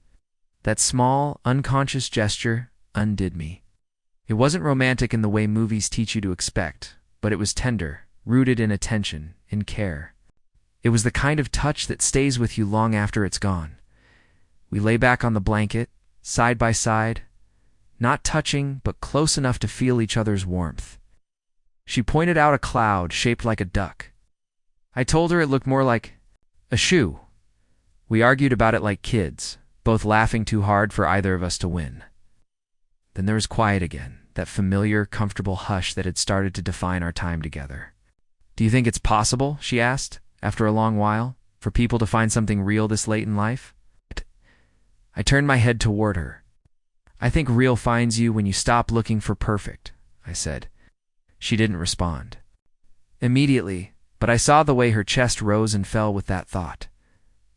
That small, unconscious gesture undid me. It wasn't romantic in the way movies teach you to expect, but it was tender, rooted in attention, in care. It was the kind of touch that stays with you long after it's gone. We lay back on the blanket, side by side, not touching, but close enough to feel each other's warmth. She pointed out a cloud shaped like a duck. I told her it looked more like a shoe. We argued about it like kids, both laughing too hard for either of us to win. Then there was quiet again, that familiar, comfortable hush that had started to define our time together. "Do you think it's possible," she asked, after a long while, "for people to find something real this late in life?" I turned my head toward her. "I think real finds you when you stop looking for perfect," I said. She didn't respond immediately, but I saw the way her chest rose and fell with that thought.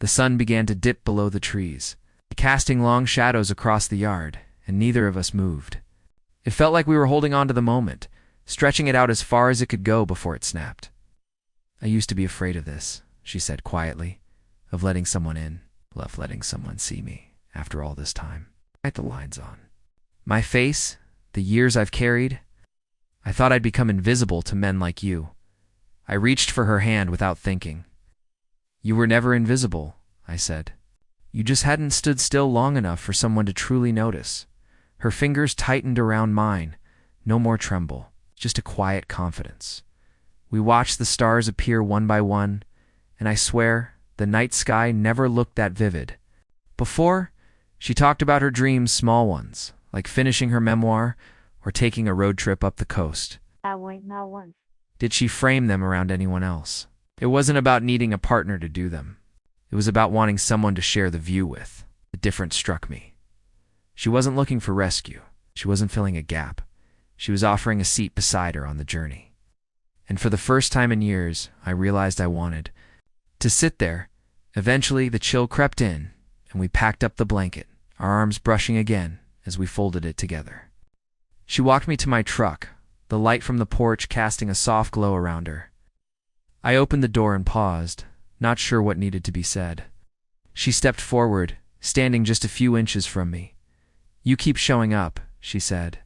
The sun began to dip below the trees, casting long shadows across the yard, and neither of us moved. It felt like we were holding on to the moment, stretching it out as far as it could go before it snapped. "I used to be afraid of this," she said quietly, "of letting someone in, love letting someone see me after all this time." I had the lines on. My face, the years I've carried, I thought I'd become invisible to men like you. I reached for her hand without thinking. "You were never invisible," I said. "You just hadn't stood still long enough for someone to truly notice." Her fingers tightened around mine. No more tremble, just a quiet confidence. We watched the stars appear one by one, and I swear, the night sky never looked that vivid. Before, she talked about her dreams, small ones, like finishing her memoir or taking a road trip up the coast. Did she frame them around anyone else? It wasn't about needing a partner to do them. It was about wanting someone to share the view with. The difference struck me. She wasn't looking for rescue. She wasn't filling a gap. She was offering a seat beside her on the journey. And for the first time in years, I realized I wanted to sit there. Eventually, the chill crept in, and we packed up the blanket, our arms brushing again as we folded it together. She walked me to my truck, the light from the porch casting a soft glow around her. I opened the door and paused, not sure what needed to be said. She stepped forward, standing just a few inches from me. "You keep showing up," she said.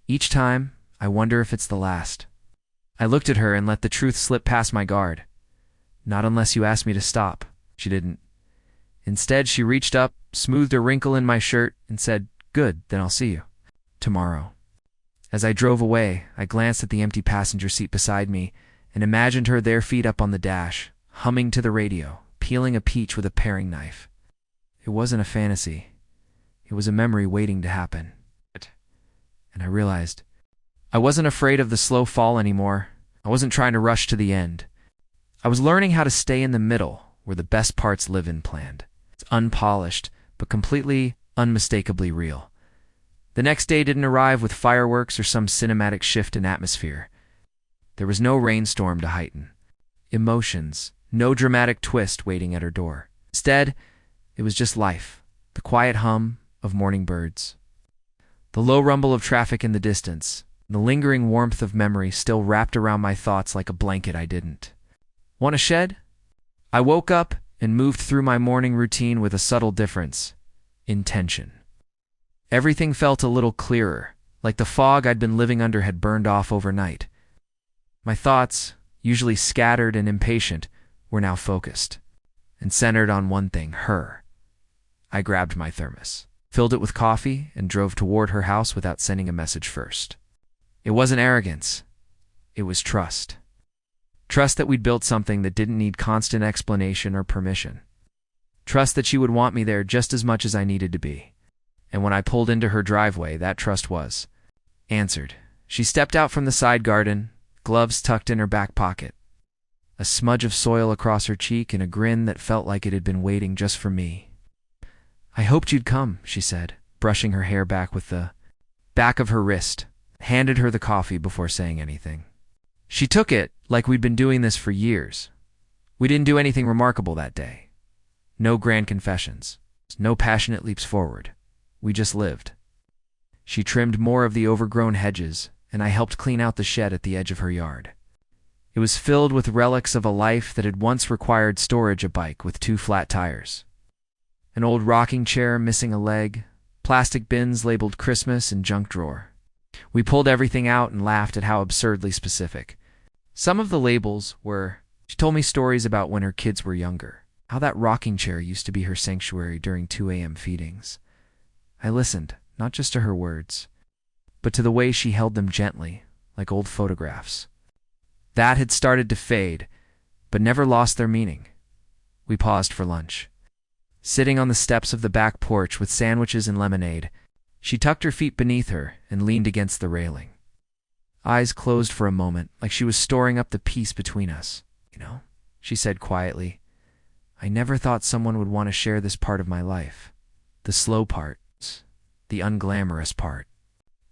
"Each time, I wonder if it's the last." I looked at her and let the truth slip past my guard. "Not unless you ask me to stop." She didn't. Instead, she reached up, smoothed a wrinkle in my shirt, and said, "Good, then I'll see you tomorrow." As I drove away, I glanced at the empty passenger seat beside me and imagined her there, feet up on the dash, humming to the radio, peeling a peach with a paring knife. It wasn't a fantasy. It was a memory waiting to happen. And I realized I wasn't afraid of the slow fall anymore. I wasn't trying to rush to the end. I was learning how to stay in the middle, where the best parts live in planned. It's unpolished, but completely, unmistakably real. The next day didn't arrive with fireworks or some cinematic shift in atmosphere. There was no rainstorm to heighten emotions, no dramatic twist waiting at her door. Instead, it was just life, the quiet hum of morning birds, the low rumble of traffic in the distance, the lingering warmth of memory still wrapped around my thoughts like a blanket I didn't want to shed. I woke up and moved through my morning routine with a subtle difference: intention. Everything felt a little clearer, like the fog I'd been living under had burned off overnight. My thoughts, usually scattered and impatient, were now focused and centered on one thing: her. I grabbed my thermos, filled it with coffee, and drove toward her house without sending a message first. It wasn't arrogance. It was trust. Trust that we'd built something that didn't need constant explanation or permission. Trust that she would want me there just as much as I needed to be. And when I pulled into her driveway, that trust was answered. She stepped out from the side garden, gloves tucked in her back pocket, a smudge of soil across her cheek and a grin that felt like it had been waiting just for me. "I hoped you'd come," she said, brushing her hair back with the back of her wrist, handed her the coffee before saying anything. She took it like we'd been doing this for years. We didn't do anything remarkable that day. No grand confessions, no passionate leaps forward. We just lived. She trimmed more of the overgrown hedges, and I helped clean out the shed at the edge of her yard. It was filled with relics of a life that had once required storage: a bike with 2 flat tires, an old rocking chair missing a leg, plastic bins labeled Christmas and junk drawer. We pulled everything out and laughed at how absurdly specific. Some of the labels were, she told me stories about when her kids were younger, how that rocking chair used to be her sanctuary during 2 a.m. feedings. I listened, not just to her words, but to the way she held them gently, like old photographs. That had started to fade, but never lost their meaning. We paused for lunch. Sitting on the steps of the back porch with sandwiches and lemonade, she tucked her feet beneath her and leaned against the railing. Eyes closed for a moment, like she was storing up the peace between us. "You know," she said quietly, "I never thought someone would want to share this part of my life. The slow parts, the unglamorous part."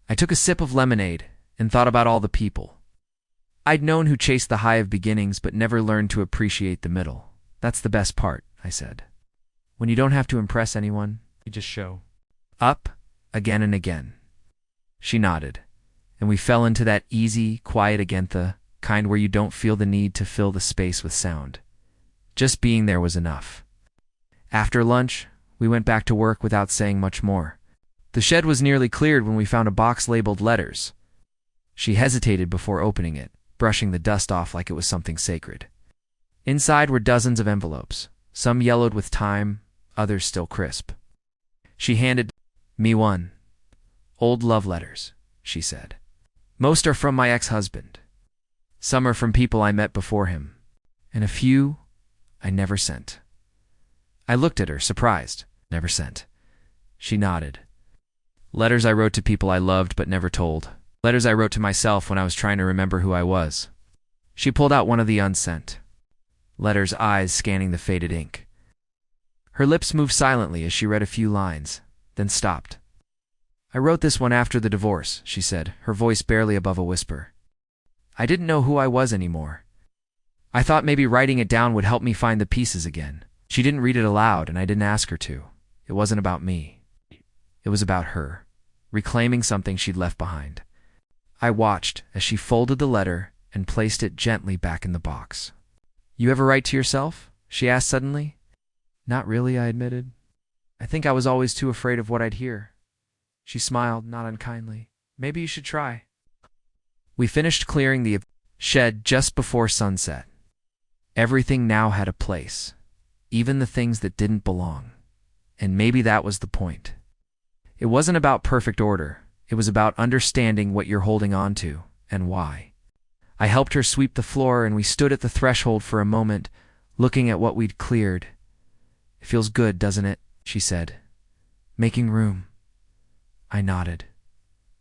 I took a sip of lemonade and thought about all the people I'd known who chased the high of beginnings but never learned to appreciate the middle. "That's the best part," I said. "When you don't have to impress anyone, you just show up again and again." She nodded, and we fell into that easy, quiet agantha kind where you don't feel the need to fill the space with sound. Just being there was enough. After lunch, we went back to work without saying much more. The shed was nearly cleared when we found a box labeled letters. She hesitated before opening it, brushing the dust off like it was something sacred. Inside were dozens of envelopes, some yellowed with time, others still crisp. She handed me one. "Old love letters," she said. "Most are from my ex-husband. Some are from people I met before him, and a few I never sent." I looked at her, surprised. "Never sent?" She nodded. "Letters I wrote to people I loved but never told. Letters I wrote to myself when I was trying to remember who I was." She pulled out one of the unsent letters, eyes scanning the faded ink. Her lips moved silently as she read a few lines, then stopped. "I wrote this one after the divorce," she said, her voice barely above a whisper. "I didn't know who I was anymore. I thought maybe writing it down would help me find the pieces again." She didn't read it aloud, and I didn't ask her to. It wasn't about me. It was about her, reclaiming something she'd left behind. I watched as she folded the letter and placed it gently back in the box. "You ever write to yourself?" she asked suddenly. "Not really," I admitted. "I think I was always too afraid of what I'd hear." She smiled, not unkindly. "Maybe you should try." We finished clearing the shed just before sunset. Everything now had a place, even the things that didn't belong. And maybe that was the point. It wasn't about perfect order. It was about understanding what you're holding on to and why. I helped her sweep the floor, and we stood at the threshold for a moment, looking at what we'd cleared. "It feels good, doesn't it?" she said. "Making room." I nodded.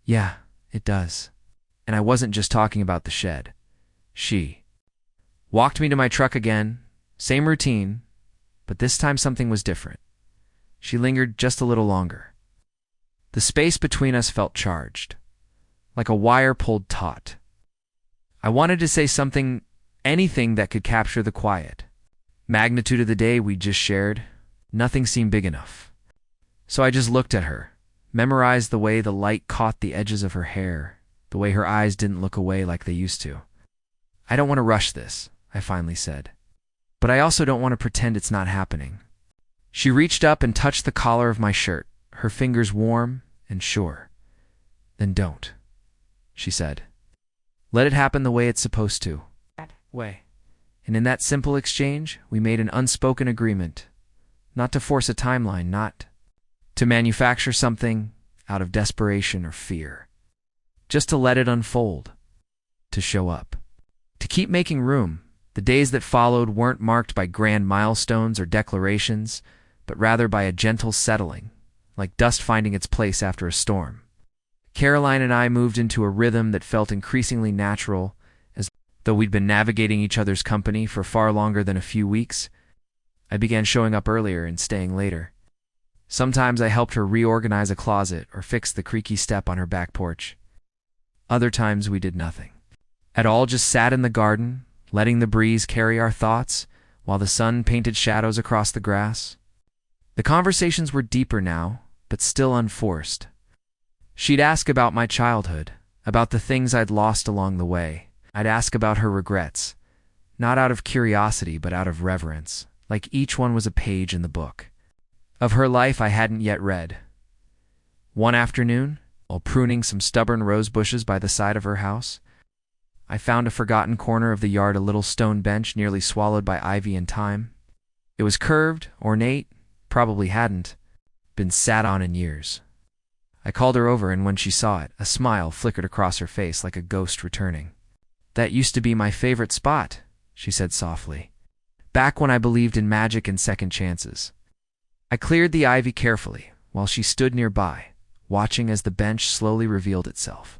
"Yeah, it does." And I wasn't just talking about the shed. She walked me to my truck again, same routine, but this time something was different. She lingered just a little longer. The space between us felt charged, like a wire pulled taut. I wanted to say something, anything that could capture the quiet, magnitude of the day we just shared. Nothing seemed big enough. So I just looked at her, memorized the way the light caught the edges of her hair, the way her eyes didn't look away like they used to. "I don't want to rush this," I finally said. "But I also don't want to pretend it's not happening." She reached up and touched the collar of my shirt, her fingers warm and sure. "Then don't," she said. "Let it happen the way it's supposed to." Way. And in that simple exchange, we made an unspoken agreement, not to force a timeline, not to manufacture something out of desperation or fear, just to let it unfold, to show up, to keep making room. The days that followed weren't marked by grand milestones or declarations, but rather by a gentle settling, like dust finding its place after a storm. Caroline and I moved into a rhythm that felt increasingly natural, as though we'd been navigating each other's company for far longer than a few weeks. I began showing up earlier and staying later. Sometimes I helped her reorganize a closet or fix the creaky step on her back porch. Other times we did nothing. At all, just sat in the garden, letting the breeze carry our thoughts while the sun painted shadows across the grass. The conversations were deeper now, but still unforced. She'd ask about my childhood, about the things I'd lost along the way. I'd ask about her regrets, not out of curiosity but out of reverence, like each one was a page in the book of her life I hadn't yet read. One afternoon, while pruning some stubborn rose bushes by the side of her house, I found a forgotten corner of the yard, a little stone bench nearly swallowed by ivy and thyme. It was curved, ornate, probably hadn't been sat on in years. I called her over, and when she saw it, a smile flickered across her face like a ghost returning. "That used to be my favorite spot," she said softly, "back when I believed in magic and second chances." I cleared the ivy carefully, while she stood nearby, watching as the bench slowly revealed itself.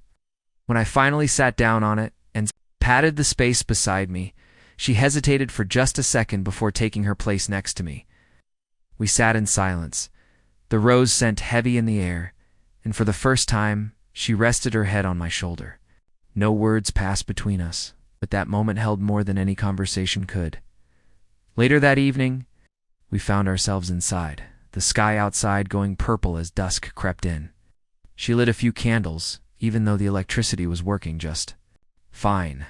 When I finally sat down on it and patted the space beside me, she hesitated for just a second before taking her place next to me. We sat in silence, the rose scent heavy in the air, and for the first time, she rested her head on my shoulder. No words passed between us, but that moment held more than any conversation could. Later that evening, we found ourselves inside, the sky outside going purple as dusk crept in. She lit a few candles, even though the electricity was working just fine.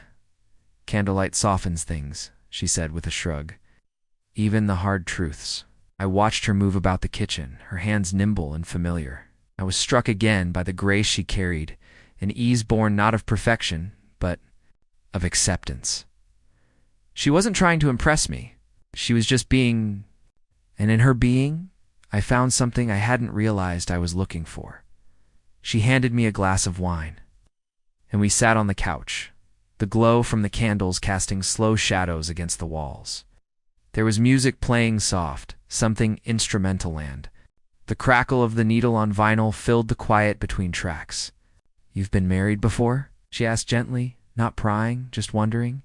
"Candlelight softens things," she said with a shrug. "Even the hard truths." I watched her move about the kitchen, her hands nimble and familiar. I was struck again by the grace she carried, an ease born not of perfection, but of acceptance. She wasn't trying to impress me. She was just being, and in her being, I found something I hadn't realized I was looking for. She handed me a glass of wine, and we sat on the couch, the glow from the candles casting slow shadows against the walls. There was music playing soft, something instrumental land. The crackle of the needle on vinyl filled the quiet between tracks. "You've been married before?" she asked gently, not prying, just wondering.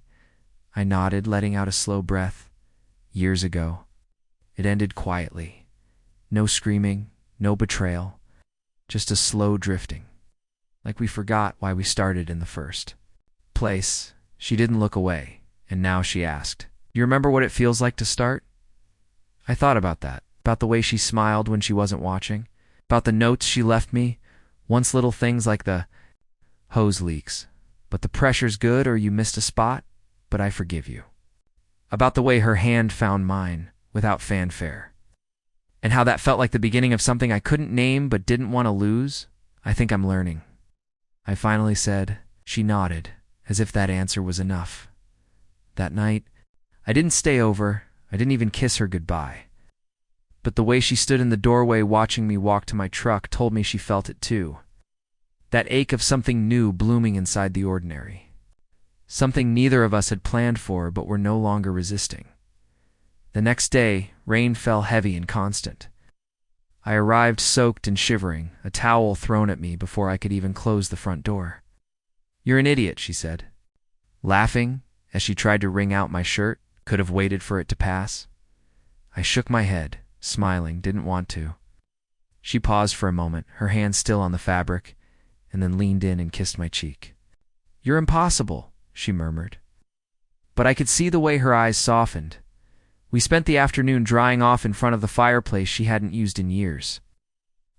I nodded, letting out a slow breath. "Years ago." It ended quietly. No screaming, no betrayal, just a slow drifting, like we forgot why we started in the first place. She didn't look away, and now she asked, "You remember what it feels like to start?" I thought about that, about the way she smiled when she wasn't watching, about the notes she left me, once little things like the hose leaks, but the pressure's good, or you missed a spot, but I forgive you. About the way her hand found mine, without fanfare, and how that felt like the beginning of something I couldn't name but didn't want to lose. "I think I'm learning," I finally said. She nodded, as if that answer was enough. That night, I didn't stay over. I didn't even kiss her goodbye. But the way she stood in the doorway watching me walk to my truck told me she felt it too. That ache of something new blooming inside the ordinary. Something neither of us had planned for but were no longer resisting. The next day, rain fell heavy and constant. I arrived soaked and shivering, a towel thrown at me before I could even close the front door. "You're an idiot," she said, laughing as she tried to wring out my shirt. "Could have waited for it to pass." I shook my head, smiling, didn't want to. She paused for a moment, her hand still on the fabric, and then leaned in and kissed my cheek. "You're impossible," she murmured. But I could see the way her eyes softened. We spent the afternoon drying off in front of the fireplace she hadn't used in years.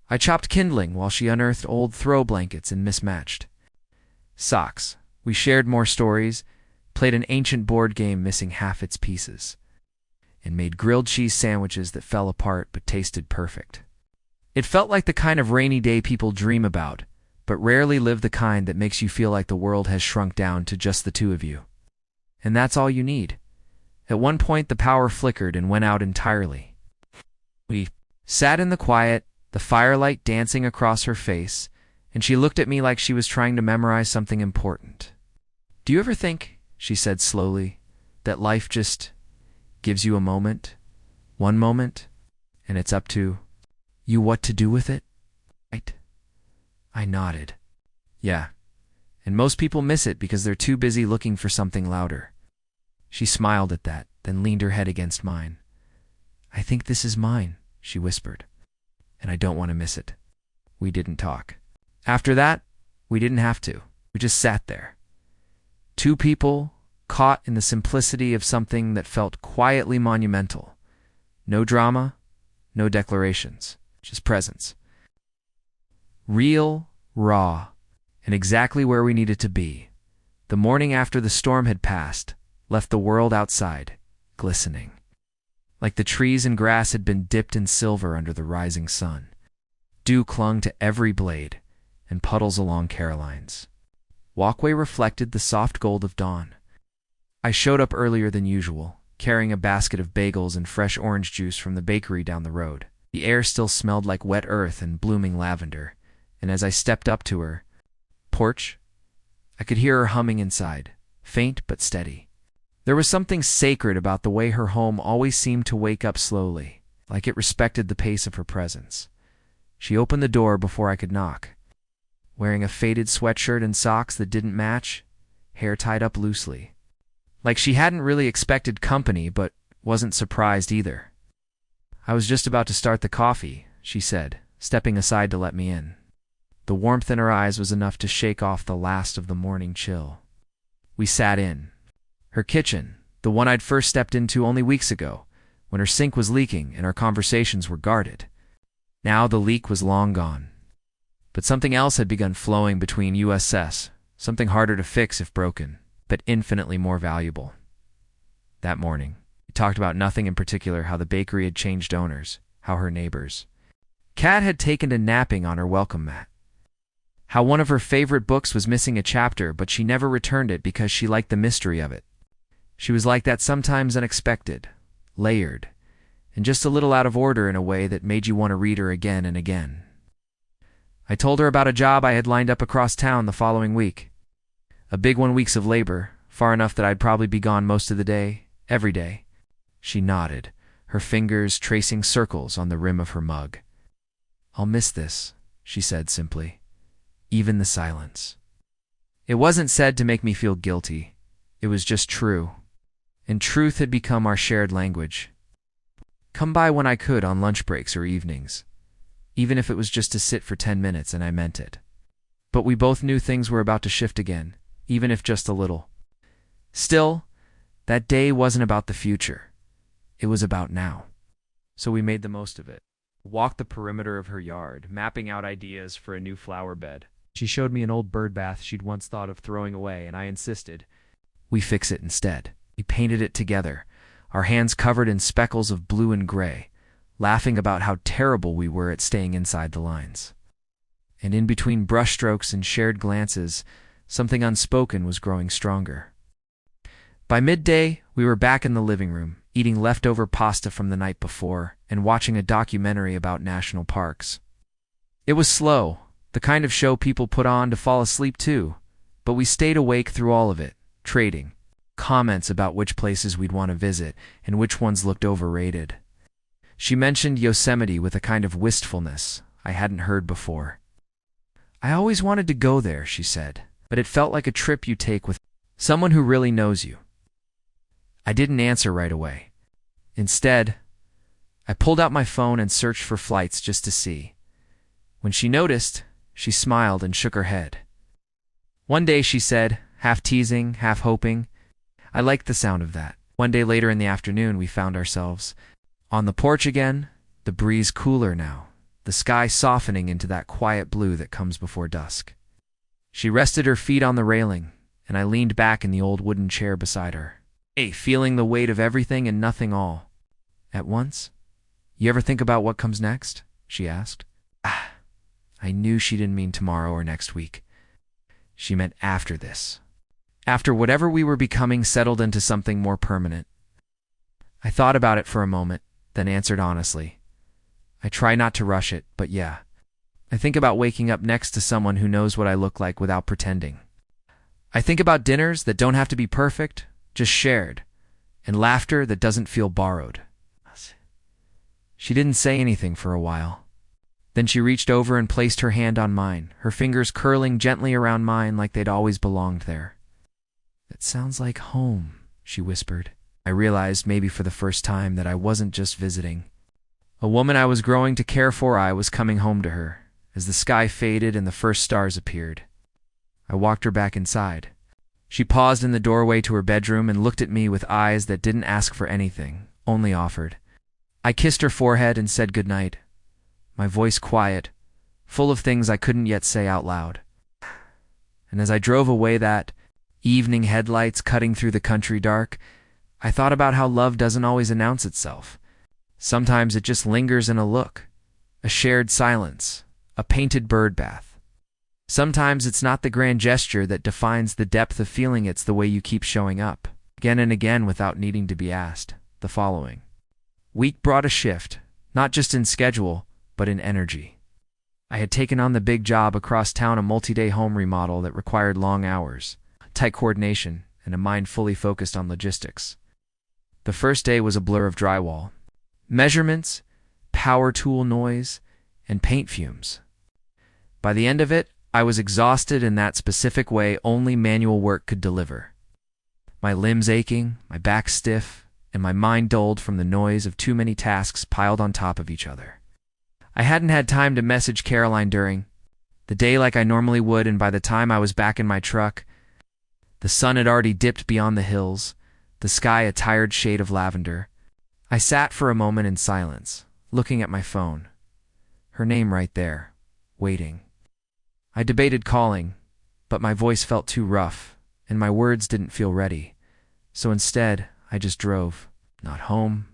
I chopped kindling while she unearthed old throw blankets and mismatched socks. We shared more stories, played an ancient board game missing half its pieces, and made grilled cheese sandwiches that fell apart but tasted perfect. It felt like the kind of rainy day people dream about, but rarely live, the kind that makes you feel like the world has shrunk down to just the two of you. And that's all you need. At one point, the power flickered and went out entirely. We sat in the quiet, the firelight dancing across her face, and she looked at me like she was trying to memorize something important. "Do you ever think," she said slowly, "that life just gives you a moment, one moment, and it's up to you what to do with it?" Right? I nodded. "Yeah, and most people miss it because they're too busy looking for something louder." She smiled at that, then leaned her head against mine. "I think this is mine," she whispered, "and I don't want to miss it." We didn't talk. After that, we didn't have to. We just sat there. Two people caught in the simplicity of something that felt quietly monumental. No drama, no declarations, just presence. Real, raw, and exactly where we needed to be. The morning after the storm had passed left the world outside, glistening. Like the trees and grass had been dipped in silver under the rising sun. Dew clung to every blade, and puddles along Caroline's walkway reflected the soft gold of dawn. I showed up earlier than usual, carrying a basket of bagels and fresh orange juice from the bakery down the road. The air still smelled like wet earth and blooming lavender, and as I stepped up to her porch, I could hear her humming inside, faint but steady. There was something sacred about the way her home always seemed to wake up slowly, like it respected the pace of her presence. She opened the door before I could knock. Wearing a faded sweatshirt and socks that didn't match, hair tied up loosely. Like she hadn't really expected company, but wasn't surprised either. "I was just about to start the coffee," she said, stepping aside to let me in. The warmth in her eyes was enough to shake off the last of the morning chill. We sat in. Her kitchen, the one I'd first stepped into only weeks ago, when her sink was leaking and our conversations were guarded. Now the leak was long gone. But something else had begun flowing between USS, something harder to fix if broken, but infinitely more valuable. That morning, we talked about nothing in particular, how the bakery had changed owners, how her neighbors. Kat had taken to napping on her welcome mat. How one of her favorite books was missing a chapter, but she never returned it because she liked the mystery of it. She was like that, sometimes unexpected, layered, and just a little out of order in a way that made you want to read her again and again. I told her about a job I had lined up across town the following week. A big 1 week of labor, far enough that I'd probably be gone most of the day, every day. She nodded, her fingers tracing circles on the rim of her mug. "I'll miss this," she said simply. Even the silence. It wasn't said to make me feel guilty. It was just true. And truth had become our shared language. Come by when I could on lunch breaks or evenings, even if it was just to sit for 10 minutes, and I meant it. But we both knew things were about to shift again, even if just a little. Still, that day wasn't about the future. It was about now. So we made the most of it. Walked the perimeter of her yard, mapping out ideas for a new flower bed. She showed me an old bird bath she'd once thought of throwing away, and I insisted we fix it instead. We painted it together, our hands covered in speckles of blue and gray, laughing about how terrible we were at staying inside the lines. And in between brushstrokes and shared glances, something unspoken was growing stronger. By midday, we were back in the living room, eating leftover pasta from the night before and watching a documentary about national parks. It was slow, the kind of show people put on to fall asleep to, but we stayed awake through all of it, trading comments about which places we'd want to visit and which ones looked overrated. She mentioned Yosemite with a kind of wistfulness I hadn't heard before. "I always wanted to go there," she said, "but it felt like a trip you take with someone who really knows you." I didn't answer right away. Instead, I pulled out my phone and searched for flights just to see. When she noticed, she smiled and shook her head. One day, she said, half teasing, half hoping. I liked the sound of that. One day later in the afternoon, we found ourselves on the porch again, the breeze cooler now, the sky softening into that quiet blue that comes before dusk. She rested her feet on the railing, and I leaned back in the old wooden chair beside her, feeling the weight of everything and nothing all at once. "You ever think about what comes next?" she asked. I knew she didn't mean tomorrow or next week. She meant after this. After whatever we were becoming settled into something more permanent. I thought about it for a moment, then answered honestly. I try not to rush it, but yeah, I think about waking up next to someone who knows what I look like without pretending. I think about dinners that don't have to be perfect, just shared, and laughter that doesn't feel borrowed. She didn't say anything for a while. Then she reached over and placed her hand on mine, her fingers curling gently around mine like they'd always belonged there. "That sounds like home," she whispered. I realized, maybe for the first time, that I wasn't just visiting. A woman I was growing to care for, I was coming home to her, as the sky faded and the first stars appeared. I walked her back inside. She paused in the doorway to her bedroom and looked at me with eyes that didn't ask for anything, only offered. I kissed her forehead and said goodnight, my voice quiet, full of things I couldn't yet say out loud. And as I drove away, that evening headlights cutting through the country dark, I thought about how love doesn't always announce itself. Sometimes it just lingers in a look, a shared silence, a painted bird bath. Sometimes it's not the grand gesture that defines the depth of feeling, it's the way you keep showing up, again and again without needing to be asked. The following week brought a shift, not just in schedule, but in energy. I had taken on the big job across town, a multi-day home remodel that required long hours, tight coordination, and a mind fully focused on logistics. The first day was a blur of drywall, measurements, power tool noise, and paint fumes. By the end of it, I was exhausted in that specific way only manual work could deliver. My limbs aching, my back stiff, and my mind dulled from the noise of too many tasks piled on top of each other. I hadn't had time to message Caroline during the day like I normally would, and by the time I was back in my truck, the sun had already dipped beyond the hills, the sky a tired shade of lavender. I sat for a moment in silence, looking at my phone. Her name right there, waiting. I debated calling, but my voice felt too rough, and my words didn't feel ready. So instead, I just drove. Not home,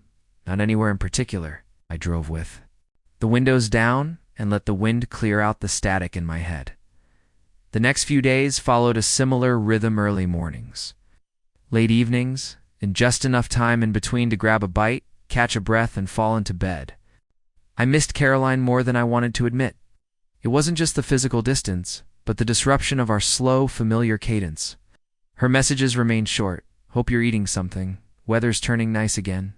not anywhere in particular. I drove with the windows down and let the wind clear out the static in my head. The next few days followed a similar rhythm: early mornings, late evenings, and just enough time in between to grab a bite, catch a breath, and fall into bed. I missed Caroline more than I wanted to admit. It wasn't just the physical distance, but the disruption of our slow, familiar cadence. Her messages remained short. "Hope you're eating something. Weather's turning nice again."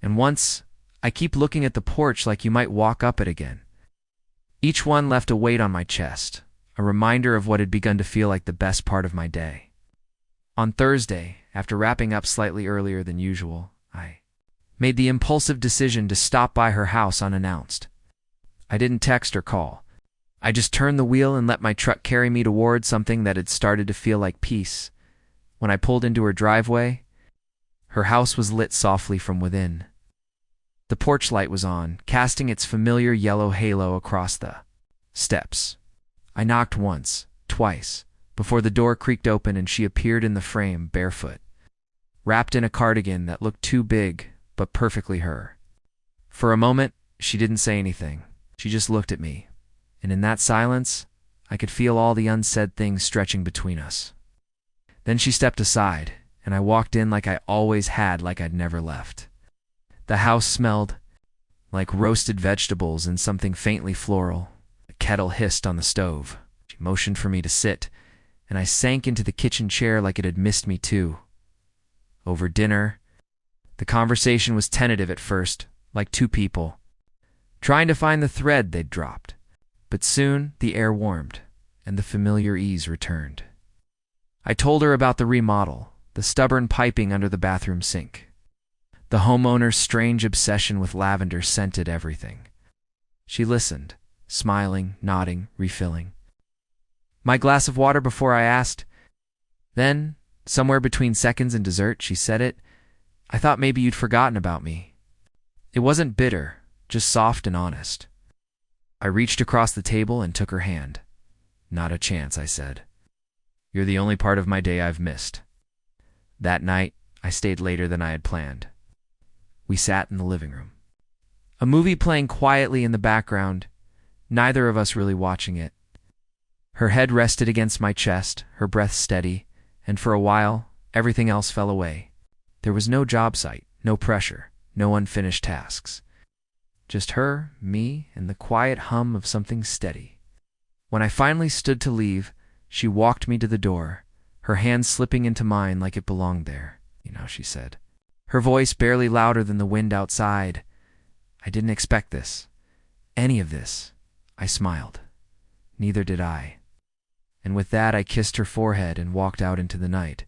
And once, "I keep looking at the porch like you might walk up it again." Each one left a weight on my chest, a reminder of what had begun to feel like the best part of my day. On Thursday, after wrapping up slightly earlier than usual, I made the impulsive decision to stop by her house unannounced. I didn't text or call. I just turned the wheel and let my truck carry me toward something that had started to feel like peace. When I pulled into her driveway, her house was lit softly from within. The porch light was on, casting its familiar yellow halo across the steps. I knocked once, twice, before the door creaked open and she appeared in the frame, barefoot, wrapped in a cardigan that looked too big, but perfectly her. For a moment, she didn't say anything. She just looked at me, and in that silence, I could feel all the unsaid things stretching between us. Then she stepped aside, and I walked in like I always had, like I'd never left. The house smelled like roasted vegetables and something faintly floral. A kettle hissed on the stove. She motioned for me to sit, and I sank into the kitchen chair like it had missed me too. Over dinner, the conversation was tentative at first, like two people trying to find the thread they'd dropped. But soon the air warmed, and the familiar ease returned. I told her about the remodel, the stubborn piping under the bathroom sink, the homeowner's strange obsession with lavender scented everything. She listened, smiling, nodding, refilling my glass of water before I asked. Then, somewhere between seconds and dessert, she said it. "I thought maybe you'd forgotten about me." It wasn't bitter, just soft and honest. I reached across the table and took her hand. "Not a chance," I said. "You're the only part of my day I've missed." That night, I stayed later than I had planned. We sat in the living room, a movie playing quietly in the background, neither of us really watching it. Her head rested against my chest, her breath steady, and for a while, everything else fell away. There was no job site, no pressure, no unfinished tasks. Just her, me, and the quiet hum of something steady. When I finally stood to leave, she walked me to the door, her hand slipping into mine like it belonged there. She said, her voice barely louder than the wind outside. I didn't expect this. Any of this. I smiled. Neither did I. And with that, I kissed her forehead and walked out into the night,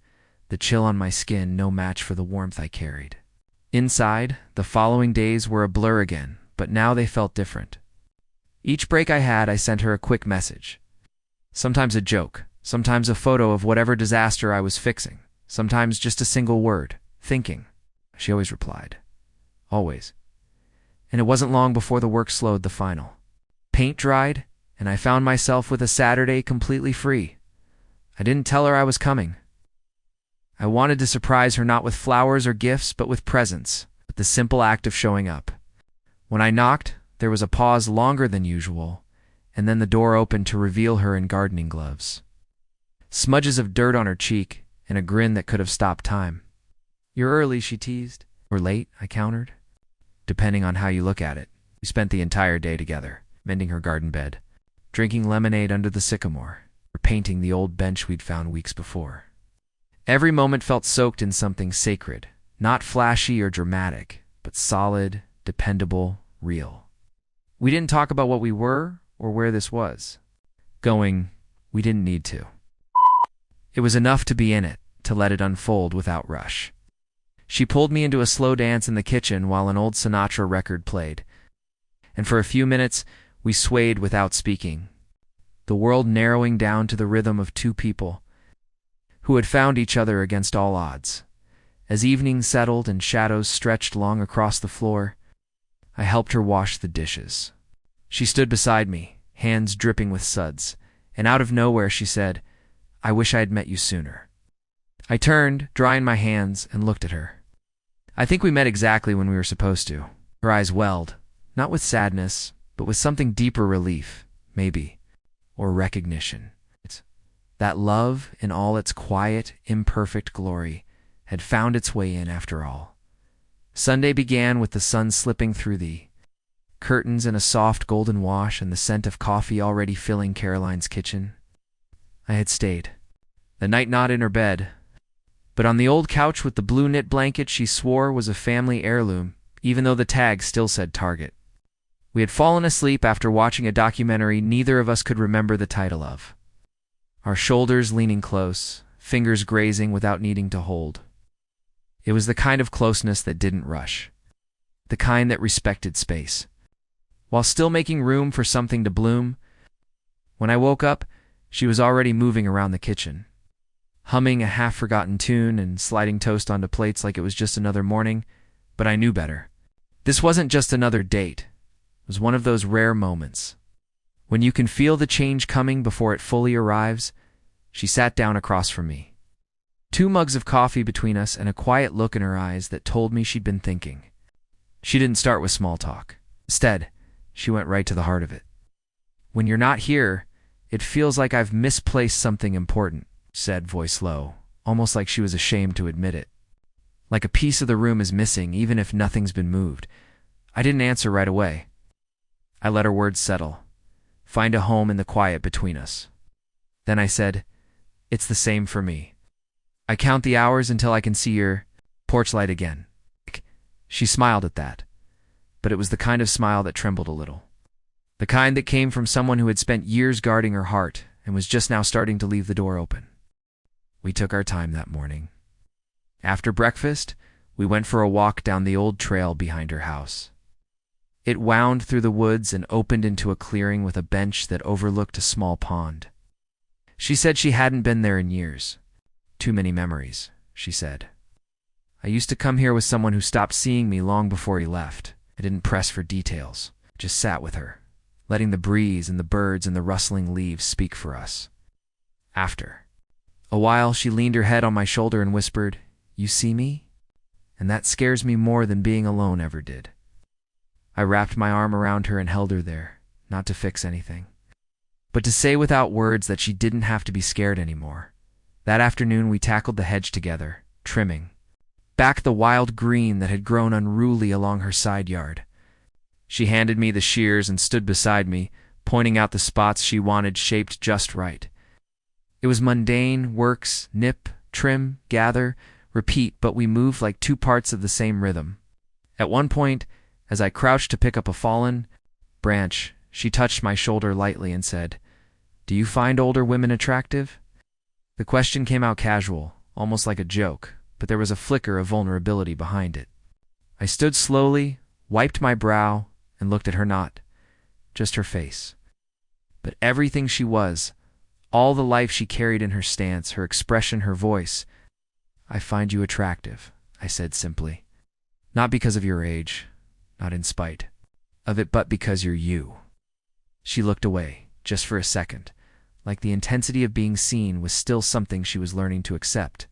the chill on my skin no match for the warmth I carried. Inside, the following days were a blur again, but now they felt different. Each break I had, I sent her a quick message. Sometimes a joke, sometimes a photo of whatever disaster I was fixing, sometimes just a single word, thinking. She always replied. Always. And it wasn't long before the work slowed the final. Paint dried, and I found myself with a Saturday completely free. I didn't tell her I was coming. I wanted to surprise her not with flowers or gifts, but with presents, with the simple act of showing up. When I knocked, there was a pause longer than usual, and then the door opened to reveal her in gardening gloves. Smudges of dirt on her cheek, and a grin that could have stopped time. You're early, she teased. Or late, I countered. Depending on how you look at it. We spent the entire day together, mending her garden bed, drinking lemonade under the sycamore, or painting the old bench we'd found weeks before. Every moment felt soaked in something sacred, not flashy or dramatic, but solid, dependable, real. We didn't talk about what we were or where this was. We didn't need to. It was enough to be in it, to let it unfold without rush. She pulled me into a slow dance in the kitchen while an old Sinatra record played, and for a few minutes we swayed without speaking, the world narrowing down to the rhythm of two people who had found each other against all odds. As evening settled and shadows stretched long across the floor, I helped her wash the dishes. She stood beside me, hands dripping with suds, and out of nowhere she said, "I wish I had met you sooner." I turned, drying my hands, and looked at her. I think we met exactly when we were supposed to. Her eyes welled, not with sadness, but with something deeper relief, maybe, or recognition. That love, in all its quiet, imperfect glory, had found its way in after all. Sunday began with the sun slipping through the curtains in a soft golden wash and the scent of coffee already filling Caroline's kitchen. I had stayed. The night not in her bed, but on the old couch with the blue knit blanket she swore was a family heirloom, even though the tag still said Target. We had fallen asleep after watching a documentary neither of us could remember the title of. Our shoulders leaning close, fingers grazing without needing to hold. It was the kind of closeness that didn't rush, the kind that respected space, while still making room for something to bloom. When I woke up, she was already moving around the kitchen, humming a half-forgotten tune and sliding toast onto plates like it was just another morning, but I knew better. This wasn't just another date. It was one of those rare moments. When you can feel the change coming before it fully arrives. She sat down across from me. 2 mugs of coffee between us and a quiet look in her eyes that told me she'd been thinking. She didn't start with small talk. Instead, she went right to the heart of it. "When you're not here, it feels like I've misplaced something important," said, voice low, almost like she was ashamed to admit it. Like a piece of the room is missing, even if nothing's been moved. I didn't answer right away. I let her words settle, find a home in the quiet between us. Then I said, "It's the same for me. I count the hours until I can see your porch light again." She smiled at that, but it was the kind of smile that trembled a little. The kind that came from someone who had spent years guarding her heart and was just now starting to leave the door open. We took our time that morning. After breakfast, we went for a walk down the old trail behind her house. It wound through the woods and opened into a clearing with a bench that overlooked a small pond. She said she hadn't been there in years. "Too many memories," she said. "I used to come here with someone who stopped seeing me long before he left. I didn't press for details, just sat with her, letting the breeze and the birds and the rustling leaves speak for us." After a while, she leaned her head on my shoulder and whispered, "You see me? And that scares me more than being alone ever did." I wrapped my arm around her and held her there, not to fix anything, but to say without words that she didn't have to be scared anymore. That afternoon we tackled the hedge together, trimming back the wild green that had grown unruly along her side yard. She handed me the shears and stood beside me, pointing out the spots she wanted shaped just right. It was mundane works, nip, trim, gather, repeat, but we moved like two parts of the same rhythm. At one point, as I crouched to pick up a fallen branch, she touched my shoulder lightly and said, "Do you find older women attractive?" The question came out casual, almost like a joke, but there was a flicker of vulnerability behind it. I stood slowly, wiped my brow, and looked at her not just her face, but everything she was, all the life she carried in her stance, her expression, her voice. "I find you attractive," I said simply. "Not because of your age, not in spite of it, but because you're you." She looked away, just for a second, like the intensity of being seen was still something she was learning to accept.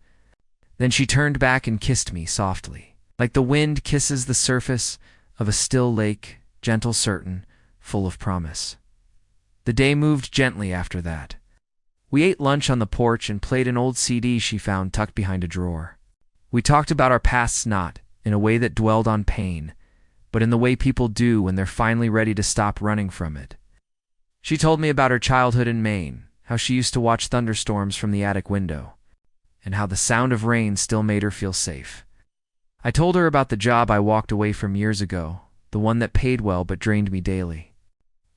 Then she turned back and kissed me softly, like the wind kisses the surface of a still lake, gentle, certain, full of promise. The day moved gently after that. We ate lunch on the porch and played an old CD she found tucked behind a drawer. We talked about our pasts not in a way that dwelled on pain, but in the way people do when they're finally ready to stop running from it. She told me about her childhood in Maine, how she used to watch thunderstorms from the attic window, and how the sound of rain still made her feel safe. I told her about the job I walked away from years ago, the one that paid well but drained me daily.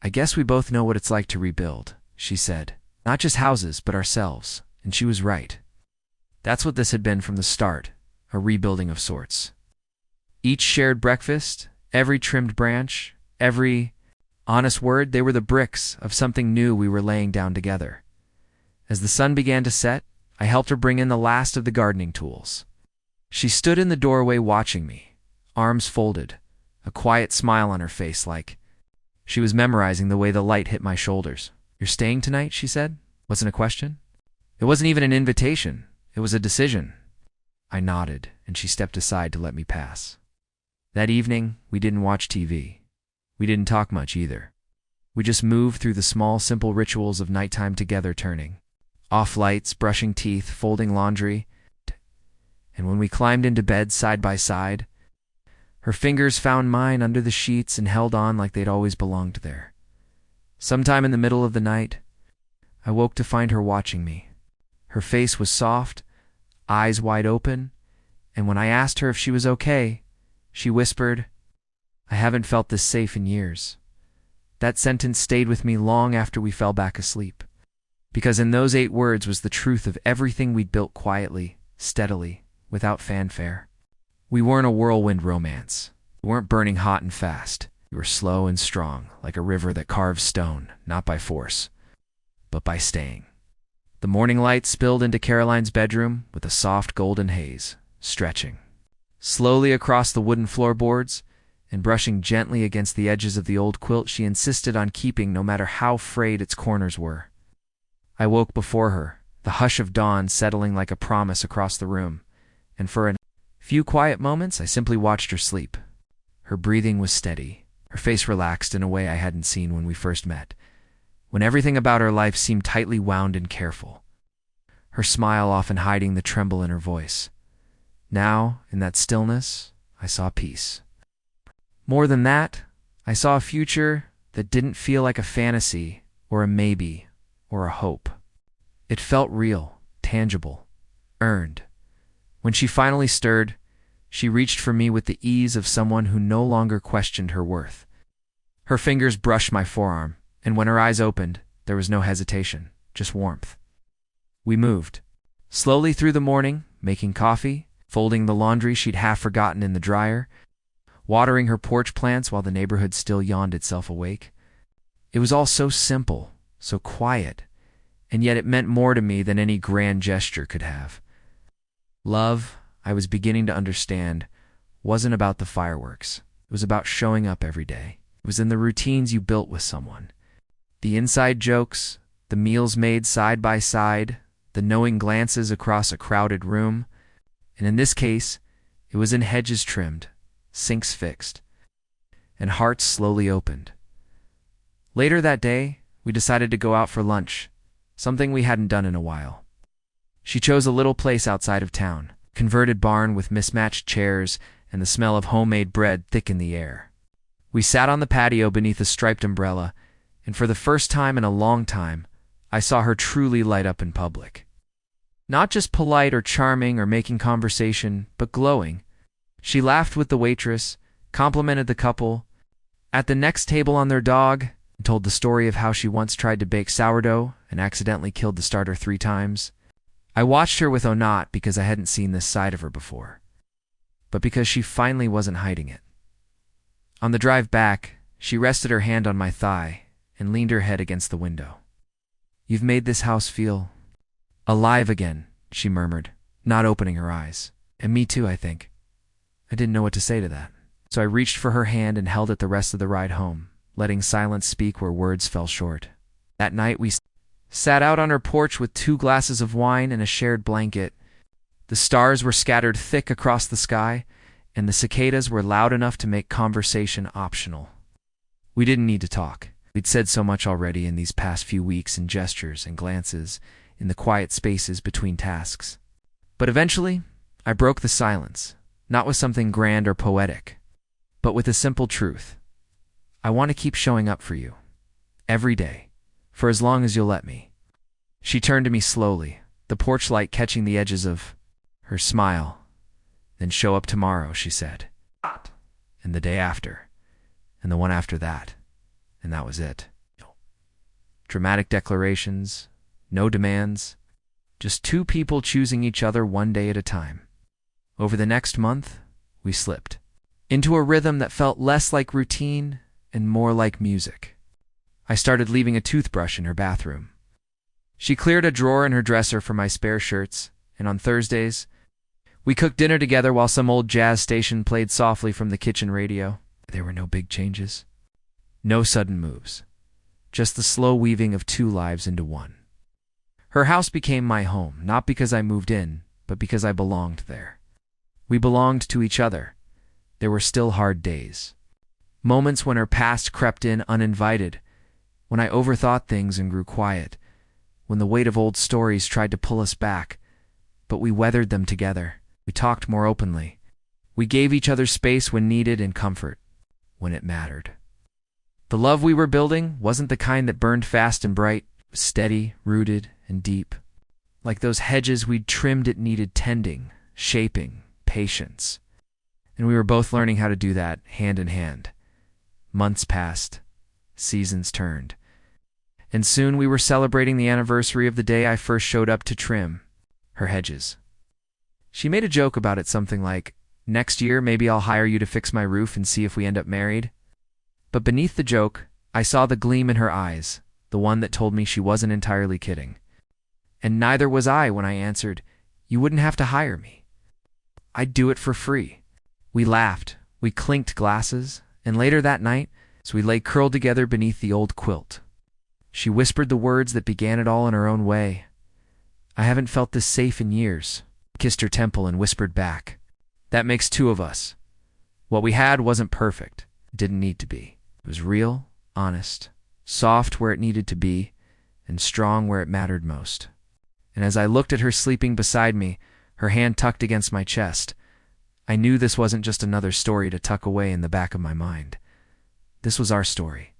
"I guess we both know what it's like to rebuild," she said. "Not just houses, but ourselves." And she was right. That's what this had been from the start, a rebuilding of sorts. Each shared breakfast, every trimmed branch, every honest word, they were the bricks of something new we were laying down together. As the sun began to set, I helped her bring in the last of the gardening tools. She stood in the doorway watching me, arms folded, a quiet smile on her face, like she was memorizing the way the light hit my shoulders. "You're staying tonight?" she said. Wasn't a question. It wasn't even an invitation. It was a decision. I nodded, and she stepped aside to let me pass. That evening, we didn't watch TV. We didn't talk much either. We just moved through the small, simple rituals of nighttime together, turning off lights, brushing teeth, folding laundry, and when we climbed into bed side by side, her fingers found mine under the sheets and held on like they'd always belonged there. Sometime in the middle of the night, I woke to find her watching me. Her face was soft, eyes wide open, and when I asked her if she was okay, she whispered, "I haven't felt this safe in years." That sentence stayed with me long after we fell back asleep, because in those 8 words was the truth of everything we'd built quietly, steadily, without fanfare. We weren't a whirlwind romance. We weren't burning hot and fast. We were slow and strong, like a river that carves stone, not by force, but by staying. The morning light spilled into Caroline's bedroom with a soft golden haze, stretching slowly across the wooden floorboards and brushing gently against the edges of the old quilt she insisted on keeping no matter how frayed its corners were. I woke before her, the hush of dawn settling like a promise across the room, and for a few quiet moments I simply watched her sleep. Her breathing was steady, her face relaxed in a way I hadn't seen when we first met, when everything about her life seemed tightly wound and careful, her smile often hiding the tremble in her voice. Now, in that stillness, I saw peace. More than that, I saw a future that didn't feel like a fantasy or a maybe or a hope. It felt real, tangible, earned. When she finally stirred, she reached for me with the ease of someone who no longer questioned her worth. Her fingers brushed my forearm, and when her eyes opened, there was no hesitation, just warmth. We moved slowly through the morning, making coffee, folding the laundry she'd half forgotten in the dryer, watering her porch plants while the neighborhood still yawned itself awake. It was all so simple, so quiet, and yet it meant more to me than any grand gesture could have. Love, I was beginning to understand, wasn't about the fireworks. It was about showing up every day. It was in the routines you built with someone. The inside jokes, the meals made side by side, the knowing glances across a crowded room, and in this case, it was in hedges trimmed, sinks fixed, and hearts slowly opened. Later that day, we decided to go out for lunch, something we hadn't done in a while. She chose a little place outside of town, converted barn with mismatched chairs and the smell of homemade bread thick in the air. We sat on the patio beneath a striped umbrella, and for the first time in a long time, I saw her truly light up in public. Not just polite or charming or making conversation, but glowing. She laughed with the waitress, complimented the couple, at the next table on their dog, and told the story of how she once tried to bake sourdough and accidentally killed the starter 3 times. I watched her with awe, not because I hadn't seen this side of her before, but because she finally wasn't hiding it. On the drive back, she rested her hand on my thigh and leaned her head against the window. "You've made this house feel alive again," she murmured, not opening her eyes. "And me too, I think." I didn't know what to say to that, so I reached for her hand and held it the rest of the ride home, letting silence speak where words fell short. That night we sat out on her porch with 2 glasses of wine and a shared blanket. The stars were scattered thick across the sky, and the cicadas were loud enough to make conversation optional. We didn't need to talk. We'd said so much already in these past few weeks in gestures and glances, in the quiet spaces between tasks. But eventually, I broke the silence, not with something grand or poetic, but with a simple truth. I want to keep showing up for you, every day, for as long as you'll let me. She turned to me slowly, the porch light catching the edges of her smile. "Then show up tomorrow," she said. And the day after, and the one after that, and that was it. Dramatic declarations, no demands, just 2 people choosing each other one day at a time. Over the next month, we slipped into a rhythm that felt less like routine and more like music. I started leaving a toothbrush in her bathroom. She cleared a drawer in her dresser for my spare shirts, and on Thursdays, we cooked dinner together while some old jazz station played softly from the kitchen radio. There were no big changes, no sudden moves, just the slow weaving of 2 lives into one. Her house became my home, not because I moved in, but because I belonged there. We belonged to each other. There were still hard days, moments when her past crept in uninvited, when I overthought things and grew quiet, when the weight of old stories tried to pull us back, but we weathered them together. We talked more openly. We gave each other space when needed and comfort when it mattered. The love we were building wasn't the kind that burned fast and bright. It was steady, rooted, and deep. Like those hedges we'd trimmed, it needed tending, shaping, patience. And we were both learning how to do that hand in hand. Months passed. Seasons turned. And soon we were celebrating the anniversary of the day I first showed up to trim her hedges. She made a joke about it, something like, "Next year, maybe I'll hire you to fix my roof and see if we end up married." But beneath the joke, I saw the gleam in her eyes, the one that told me she wasn't entirely kidding. And neither was I when I answered, "You wouldn't have to hire me. I'd do it for free." We laughed, we clinked glasses, and later that night, as we lay curled together beneath the old quilt, she whispered the words that began it all in her own way. "I haven't felt this safe in years." Kissed her temple and whispered back, "That makes 2 of us. What we had wasn't perfect. It didn't need to be. It was real, honest, soft where it needed to be, and strong where it mattered most." And as I looked at her sleeping beside me, her hand tucked against my chest, I knew this wasn't just another story to tuck away in the back of my mind. This was our story.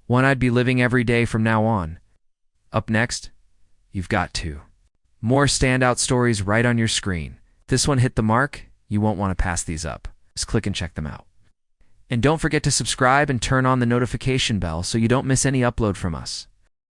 One I'd be living every day from now on. Up next, you've got 2 more standout stories right on your screen. If this one hit the mark, you won't want to pass these up. Just click and check them out. And don't forget to subscribe and turn on the notification bell so you don't miss any upload from us.